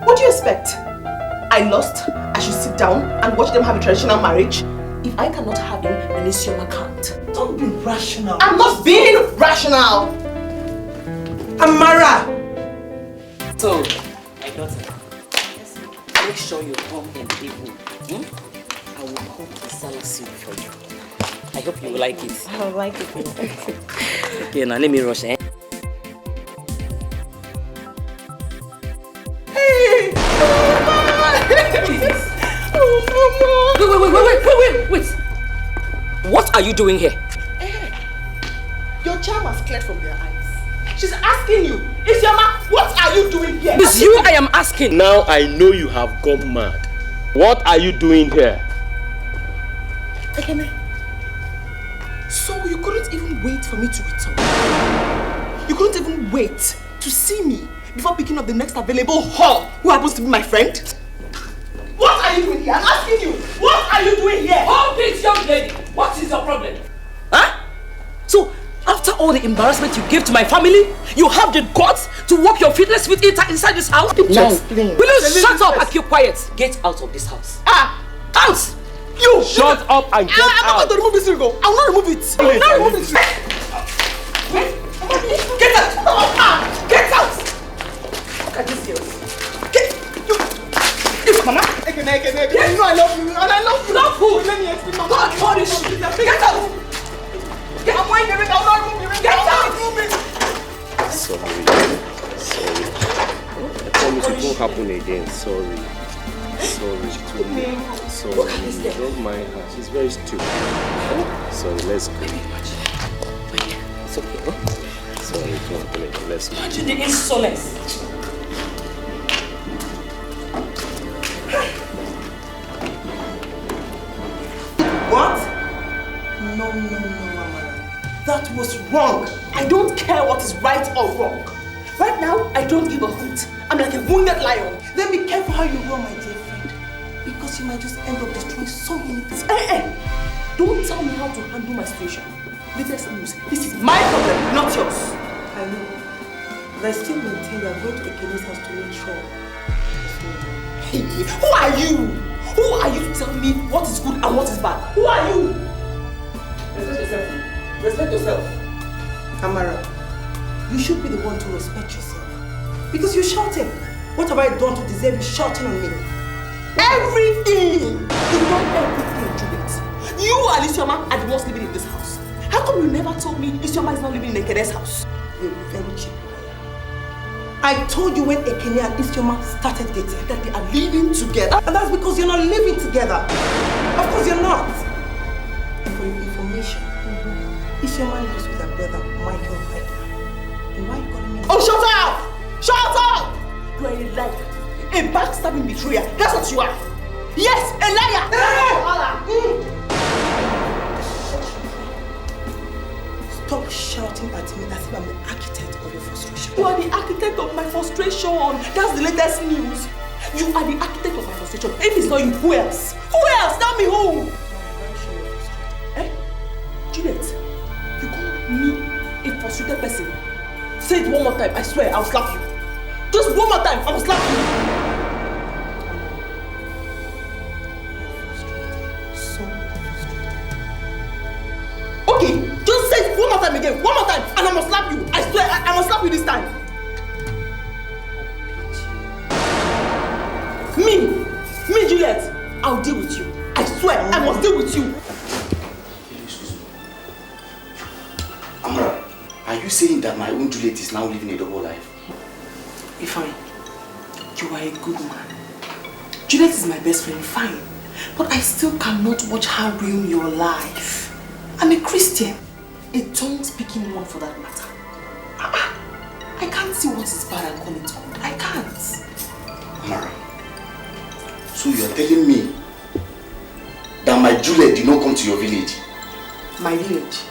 What do you expect? I lost. I should sit down and watch them have a traditional marriage. If I cannot have him, then Isioma can't. Don't be rational. I'm not being rational. Amara! So, my daughter, make sure you come in the evening. I will cook the salad soup for you. I hope you will like it. I will like it. Okay, now let me rush, Hey! Wait. What are you doing here? Your charm has cleared from their eyes. She's asking you, Isioma, what are you doing here? It's you I am asking. Now I know you have gone mad. What are you doing here? Ekene, so you couldn't even wait for me to return? You couldn't even wait to see me before picking up the next available whore who happens to be my friend? What are you doing here? I'm asking you, what are you doing here? Hold this, young lady. What is your problem? Huh? So, after all the embarrassment you gave to my family, you have the guts to walk your feetless feet inside this house? Now, will you shut up and keep quiet? Get out of this house. Out! You! Shut up and get I'm out! not going to remove this ring. I will not remove it. I will not remove it. Get out! Get out! Look at this girl. Get you! Mama! Ekene! Ekene. You know I love you. And I love you. Love who? Let me explain. God punish you. Get out. Get out. Get out. Sorry. I promise it won't happen again. Sorry. Don't mind her. She's very stupid. Sorry, let's go. It's okay, huh? Sorry, it won't happen again. Let's go. Imagine the insolence. What? No, Amara. That was wrong. I don't care what is right or wrong. Right now, I don't give a hoot. I'm like a wounded lion. Then be careful how you roll, my dear friend. Because you might just end up destroying so many things. Hey! Don't tell me how to handle my situation. Latest news. This is my problem, not yours. I know. But I still maintain that going to Ekene's house to make sure. Hey, who are you? Who are you to tell me what is good and what is bad? Who are you? Respect yourself. Respect yourself. Amara, you should be the one to respect yourself. Because you're shouting. What have I done to deserve you shouting on me? Everything! You want everything, Juliet. You and Isioma are the ones living in this house. How come you never told me Isioma is not living in Ekene's house? You're very cheap. I told you when Ekene and Isioma started dating that they are living together. And that's because you're not living together. Of course you're not. And for your information, Isioma lives with her brother, Michael, right now. And why are you calling me? Oh, shut up! Shut up! You are a liar. A backstabbing betrayer. That's what you are. Yes, a liar! Stop shouting at me as if I'm the architect of your frustration. You are the architect of my frustration. That's the latest news. You are the architect of my frustration. If it's not you, who else? Who else? Tell me who? I'm very sure you're frustrated. Eh? Juliet, you call me a frustrated person. Say it one more time. I swear, I'll slap you. Just one more time, I'll slap you. Okay, just say it one more time again. One more time, and I must slap you. I swear, I must slap you this time. Me, Juliet, I'll deal with you. I swear, I must deal with you. Excuse me. Amara, are you saying that my own Juliet is now living a double life? Fine. You are a good man. Juliet is my best friend, fine. But I still cannot watch her ruin your life. I'm a Christian. A tongue-speaking one for that matter. I can't see what is bad and call it good. I can't. Amara, so you are telling me that my Juliet did not come to your village? My village?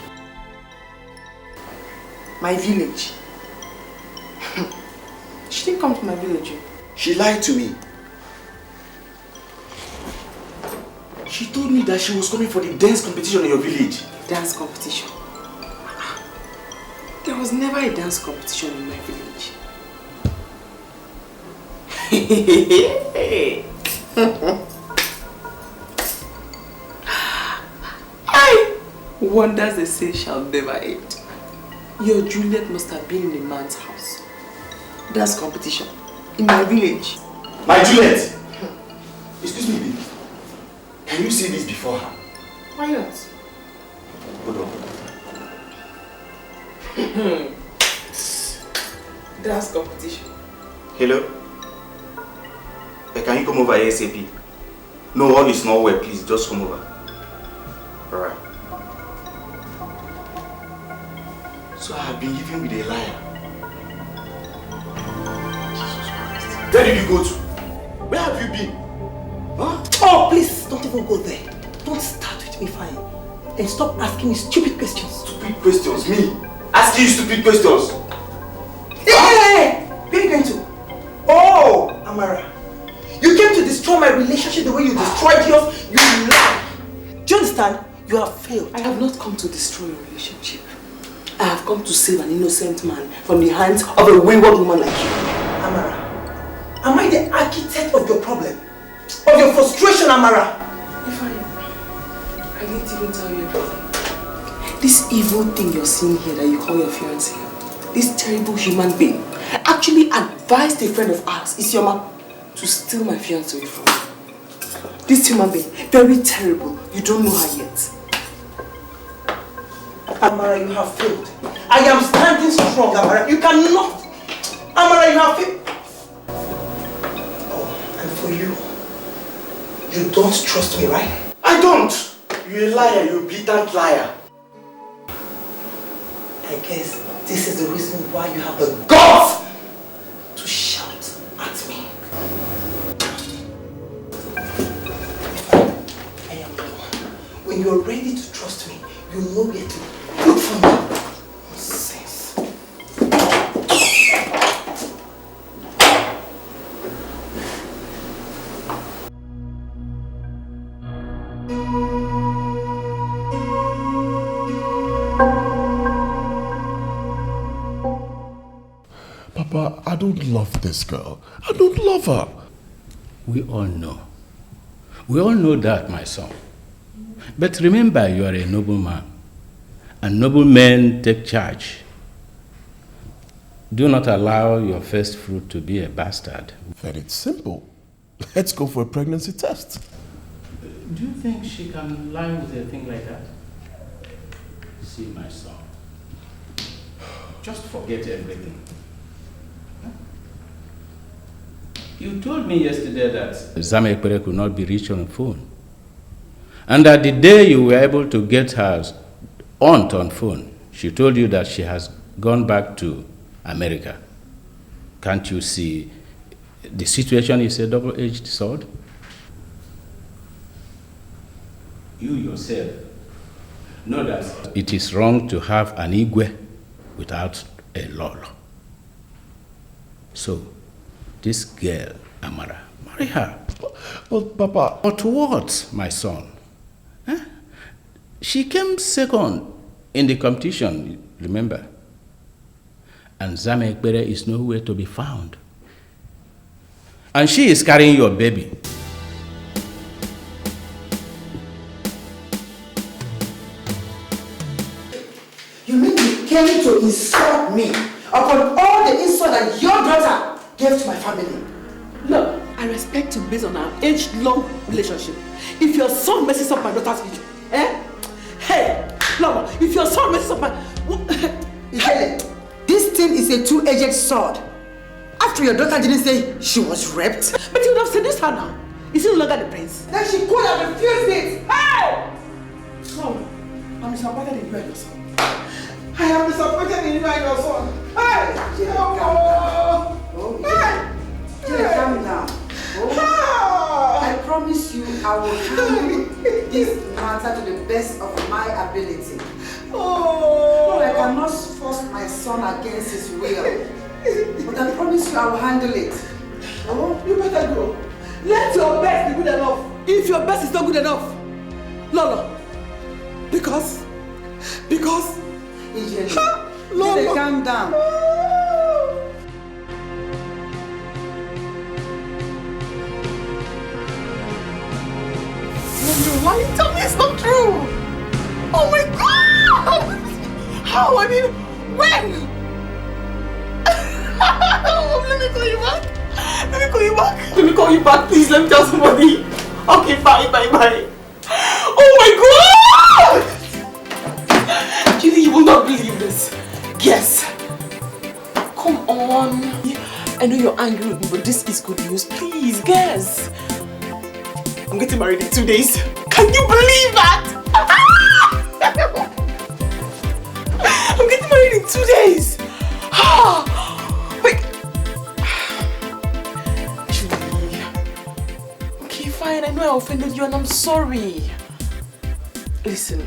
My village? She didn't come to my village. She lied to me. She told me that she was coming for the dance competition in your village. Dance competition? There was never a dance competition in my village. Wonders they say shall never end. Your Juliet must have been in a man's house. Dance competition in my village. My Juliet! Excuse me, baby. Can you see this before her? Why not? Hold on. Dance competition. Hello? Can you come over ASAP? No, all is not well, please. Just come over. Alright. So I have been living with a liar. Jesus Christ. Where did you go to? Where have you been? Huh? Oh, please, don't even go there. Don't start with me, fine. And stop asking me stupid questions. Stupid questions? Me? Asking you stupid questions? Hey! Where are you going to? Oh, Amara. You came to destroy my relationship the way you destroyed yours. You lie. Do you understand? You have failed. I have not come to destroy your relationship. I have come to save an innocent man from the hands of a wayward woman like you. Amara, am I the architect of your problem? Of your frustration, Amara? I didn't even tell you everything. This evil thing you're seeing here that you call your fiancé, this terrible human being, actually advised a friend of ours, Isioma, to steal my fiancé away from me. This human being, very terrible. You don't know her yet. Amara, you have failed. I am standing strong, Amara. You cannot. Amara, you have failed. Oh, and for you, you don't trust me, right? I don't. You're a liar, you're a blatant liar. I guess this is the reason why you have the guts to shout at me. I am done. When you are ready to trust me, you know where to look for me. Nonsense. Papa, I don't love this girl. I don't love her. We all know. We all know that, my son. But remember, you are a noble man. And noble men take charge. Do not allow your first fruit to be a bastard. Very simple. Let's go for a pregnancy test. Do you think she can lie with a thing like that? See, my son. Just forget everything. You told me yesterday that Zamekpere could not be reached on the phone. And that the day you were able to get her aunt on phone, she told you that she has gone back to America. Can't you see the situation is a double-edged sword? You yourself know that it is wrong to have an Igwe without a Lolo. So, this girl, Amara, marry her. But Papa... But what, my son? Huh? She came second in the competition, remember? And Zamekpere is nowhere to be found. And she is carrying your baby. You mean you came to insult me upon all the insult that your daughter gave to my family? Look, I respect you based on our age-long relationship. If your son messes up my daughter's future, Hey, Lama, if your son messes up my... This thing is a two-edged sword. After your daughter didn't say she was raped. But you would have seduced her now. Is he no longer the prince? Then she could have refused it. Hey! No, I'm disappointed in you and your son. I am disappointed in you and your son. Hey! Hey! Calm down. I promise you I will handle this matter to the best of my ability. No, I cannot force my son against his will. But I promise you I will handle it. You better go. Let your best be good enough. If your best is not good enough, Lolo. Because Lolo, calm down. You're lying. Tell me it's not true. Oh my God! How? I mean, when? Let me call you back. Let me call you back, please. Let me tell somebody. Okay, bye. Oh my God! Julie, you will not believe this. Guess. Come on. I know you're angry with me, but this is good news. Please, guess. I'm getting married in 2 days. Can you believe that? I'm getting married in 2 days. Wait. Julie. Okay, fine. I know I offended you and I'm sorry. Listen,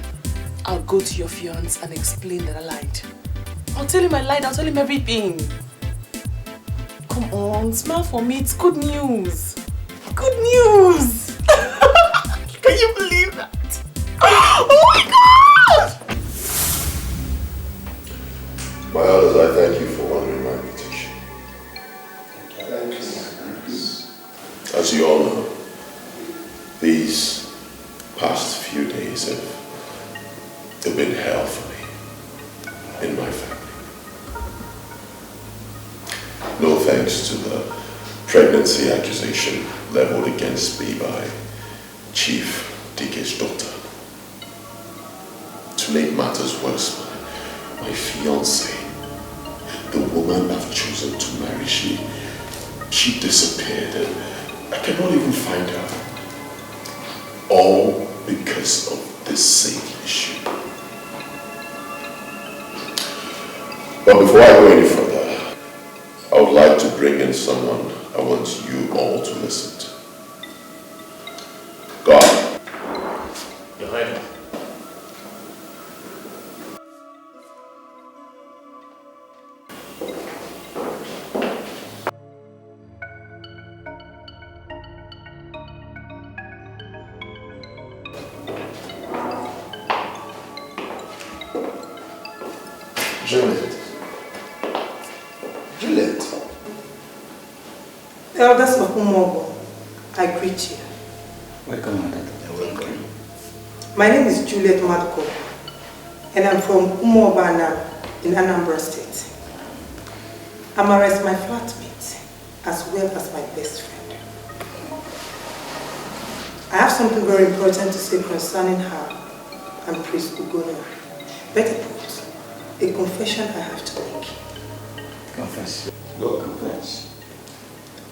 I'll go to your fiancé and explain that I lied. I'll tell him I lied. I'll tell him everything. Come on, smile for me. It's good news. Good news. Can you believe that? Oh my God! My elders, I thank you for honoring my invitation. Thank you. As you all know, these past few days have been hell for me in my family. No thanks to the pregnancy accusation leveled against me by Chief Dike's daughter. To make matters worse, my fiancée, the woman I've chosen to marry, she disappeared and I cannot even find her. All because of this same issue. But before I go any further, I would like to bring in someone I want you all to listen to. God. Your Highness. Juliet. Elders of Umobo, I greet you. Welcome, Madam. Welcome. My name is Juliet Madko, and I'm from Umobana in Anambra State. Amara is my flatmate, as well as my best friend. I have something very important to say concerning her and Priest Ugonia. Better put, a confession I have to make. Confess. Go confess.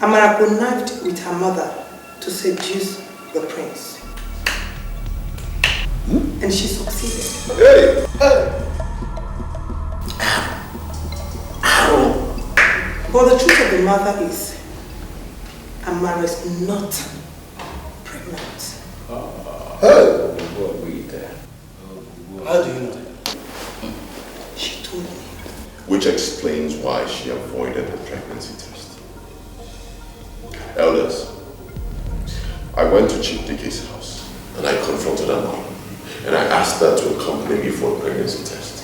Amara connived with her mother to seduce the prince. And she succeeded. Hey! But the truth of the matter is, Amara is not pregnant. Hey! How do you know that? She told me. Which explains why she avoided the pregnancy test. Elders, I went to Chief Dike's house and I confronted her mom and I asked her to accompany me for a pregnancy test.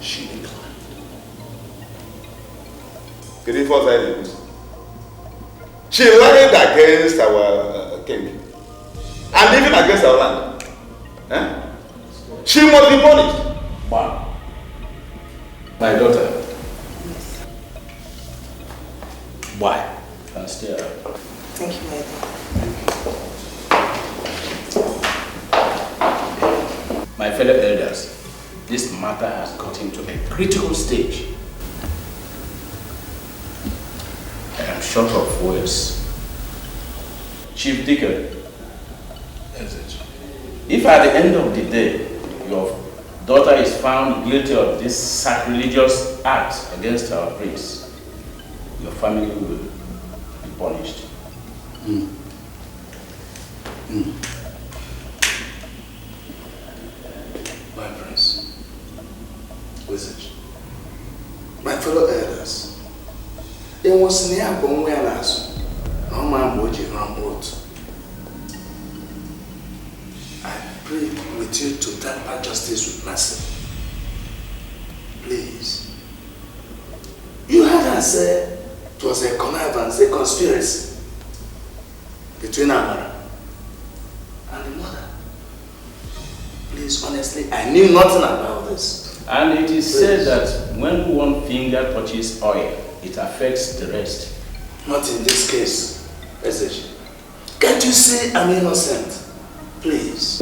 She declined. Did he force her? She lied against our king and even against our land. Eh? She must be punished. Wow. My daughter. Why? Can stay up. Thank you, my dear. My fellow elders, this matter has gotten to a critical stage. I am short of words. Chief Deacon, if at the end of the day your daughter is found guilty of this sacrilegious act against our prince, your family will be punished. My prince, Wizard, my fellow elders, there was near Bonwelas, no man would you run out. I plead with you to temper justice with mercy. Please. You heard her say it was a connivance, a conspiracy between Amara and the mother. Please, honestly, I knew nothing about this. And it is said that when one finger touches oil, it affects the rest. Not in this case, Ezech. Can't you say I'm innocent? Please.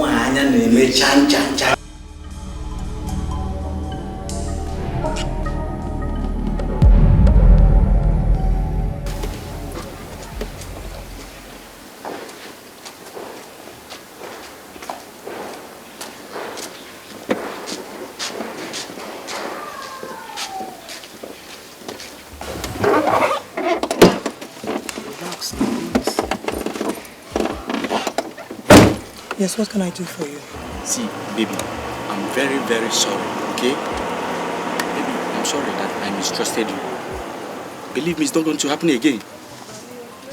Yes, what can I do for you? See, baby, I'm very, very sorry, okay? Baby, I'm sorry that I mistrusted you. Believe me, it's not going to happen again.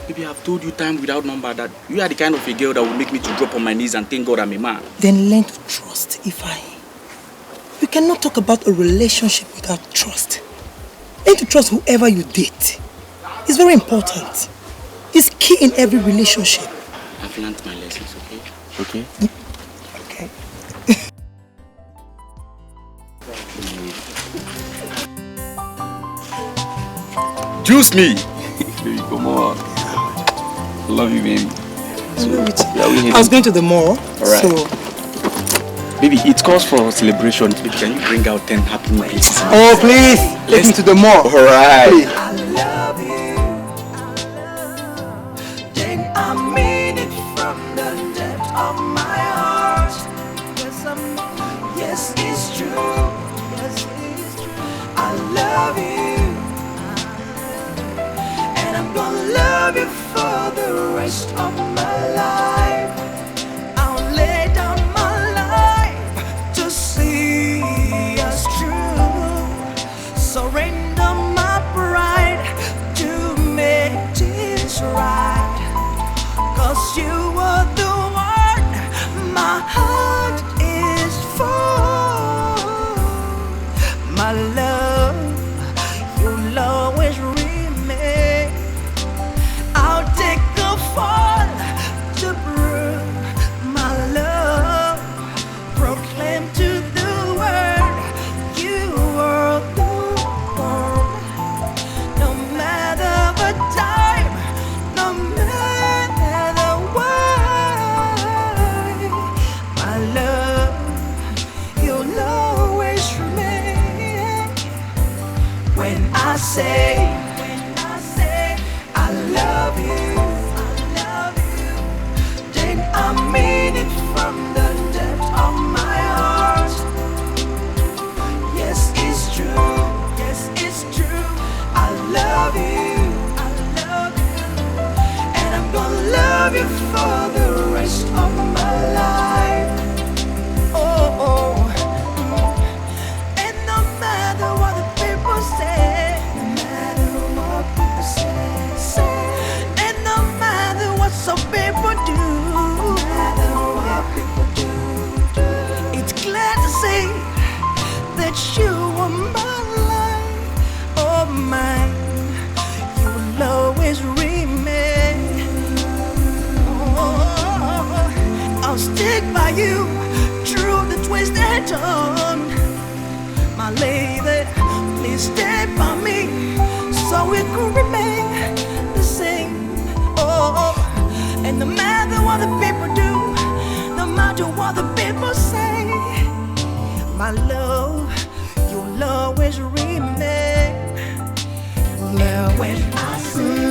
Baby, I've told you time without number that you are the kind of a girl that will make me to drop on my knees and thank God I'm a man. Then learn to trust, Ifeanyi. You cannot talk about a relationship without trust. Learn to trust whoever you date. It's very important. It's key in every relationship. I've learned my lessons, okay? Okay? Okay. Juice me! Baby, come on. love you, baby. I love you too. Yeah, I was going to the mall. Alright. So. Baby, it calls for celebration. Baby, can you bring out 10 happy minutes? Oh, please. Take me to the mall. Alright. I love you. Then I mean it from the depth of my heart. Yes, it's true. Yes, it's true. I love you. And I'm gonna love you for the rest of my life. I'll lay down my life to see us through. Surrender my pride to make this right. 'Cause you are the one my heart is for. My love, you'll always remain. I'll take a fall to prove my love. Proclaim to the world you are the one. No matter the time, no matter what, my love, you'll always remain. When I say I love you, then I mean it from the depth of my heart. Yes, it's true. Yes, it's true. I love you. And I'm gonna love you for the rest of my life. Oh, oh. And no matter what the people say, no matter what people say, and no matter what some people do, no matter what people do, it's glad to say that you are my life, oh mine, you will always remain. Oh, I'll stick by you through the twists and turns. My lady, please stay by me so we could remain the same. Oh, and no matter what the people do, no matter what the people say, my love, you'll always remain. Now when I say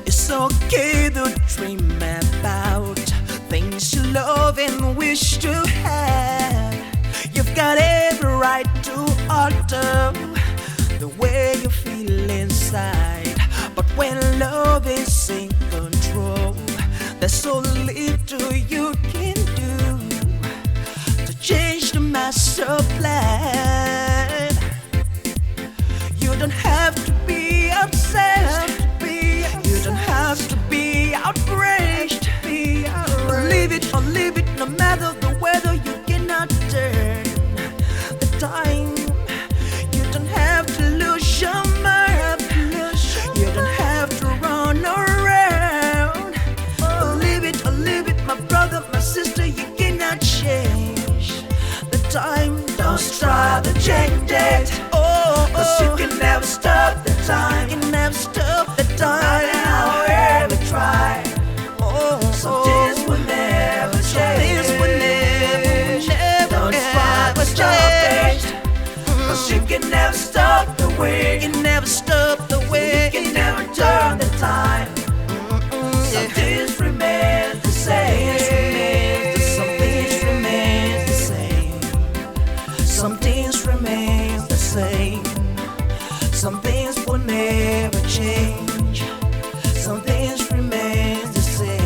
it's okay to dream about things you love and wish to have. You've got every right to alter the way you feel inside. But when love is in control, there's so little you can do to change the master plan. You don't have to be upset. You don't have to be outraged. Leave it, no matter the weather, you cannot turn the time. You don't have to lose your mind. You don't have to run around. Leave it, my brother, my sister, you cannot change the time. Don't try to change it. Cause you can never stop the time. You can never stop the time. However try. Some things will never change. Don't try to stop it. Cause you can never stop the way. You can never stop the way. You can never turn the time. Some things remain the same. Some things remain the same. Some things remain the same. Some things will never change. Some things remain the same.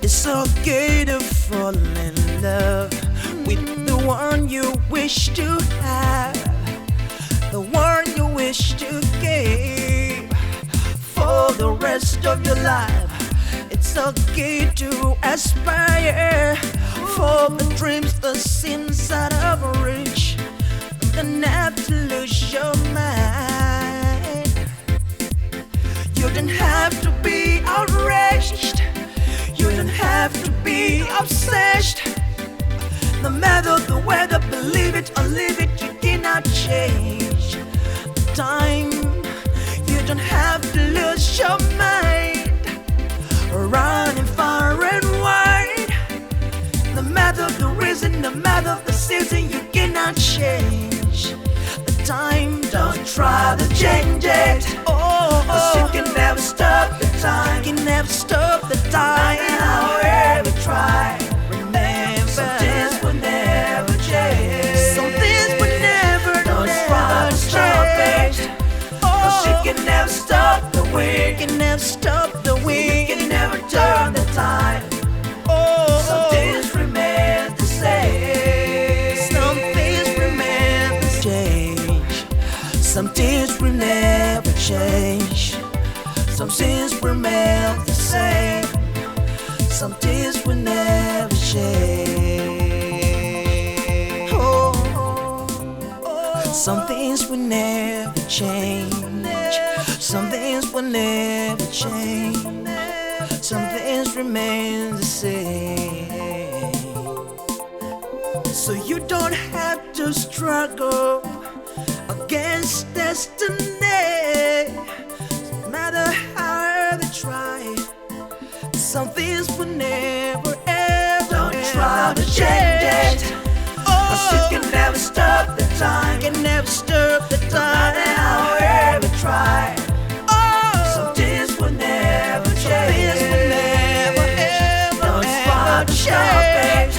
It's okay to fall in love with the one you wish to have, the one you wish to keep for the rest of your life. It's It's okay to aspire for the dreams, the sins out of reach. You don't have to lose your mind. You don't have to be outraged. You don't have to be obsessed. No matter the weather, believe it or leave it, you cannot change the time. You don't have to lose your mind. Running far and wide. No matter the reason, no matter the season, you cannot change the time. Don't try to change it. Cause you can never stop the time. You can never stop the time. However try, remember some things will never change. Some things will never, don't try to stop it. Cause you can never stop the wind. You can never stop the wind. You can never turn the time. Some things remain the same. Some things remain the same. Some things will never change. Some things remain the same. Some things will never change. Some things will never change. Some things will never change. Some things remain the same. So you don't have to struggle against destiny. No matter how they try, some things will never ever. Don't try to change it. Cause you can never stop the time. You can never stop the time. No matter however try. Some things will never change. Don't try to stop it.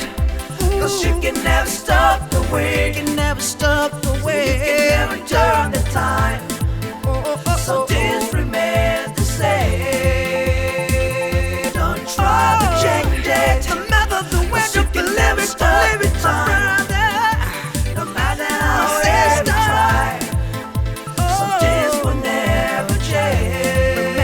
Cause you can never stop the wind. You can never stop the wind. You can never turn the time. Some things remain the same. Don't try to change it. No matter the weather, you can never stop the time. No matter how hard you try, some things will never change.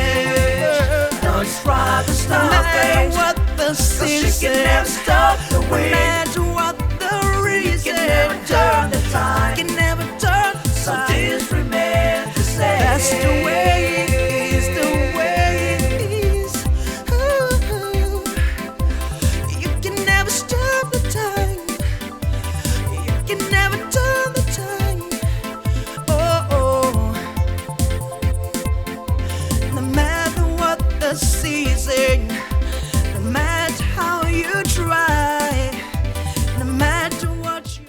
Don't try to stop it. Cause you can never stop the wind. No matter what the reason, you can never turn the time. You can never turn the time. Some things remain the same. That's the way it is, the way it is. You can never stop the time. You can never turn the time. No matter what the season, no matter how you try, no matter what you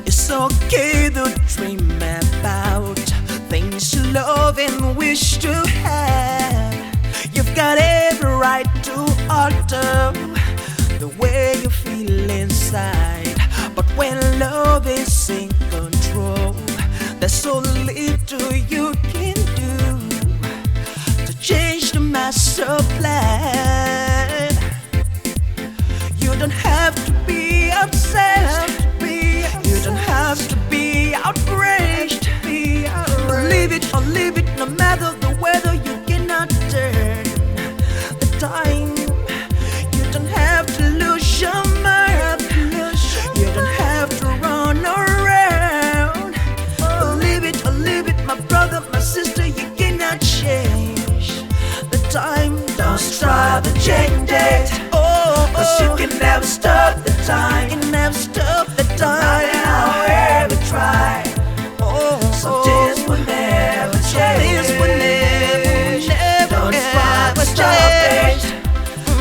It's okay to dream about things you love and wish to have. You've got every right to alter the way you feel inside. But when love is in control, there's so little you can do to change the master plan. You don't have to be obsessed. You don't have to be outraged. Believe it or leave it, no matter the weather, you cannot turn the time. You don't have to lose your mind. You don't have to run around. Believe it or leave it, my brother, my sister, you cannot change the time. Don't try to change it. Cause you can never stop the time. You can never stop the time. However try. Some things will never change. Don't try to stop it.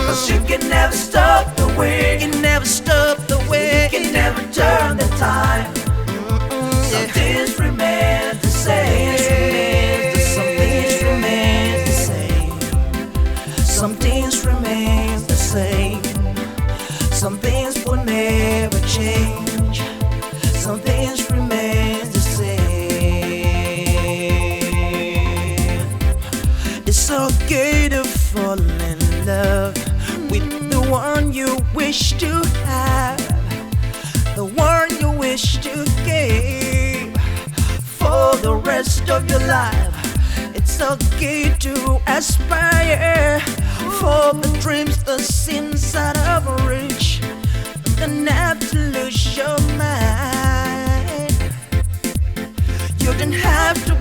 Cause you can never stop the wind. You can never stop the wind. You can never turn the time. Some things remain the same. Some things remain the same. Some things remain the same. okay to fall in love with the one you wish to have, the one you wish to keep for the rest of your life. It's okay to aspire for the dreams that seems out of reach. You don't have to lose your mind. You don't have to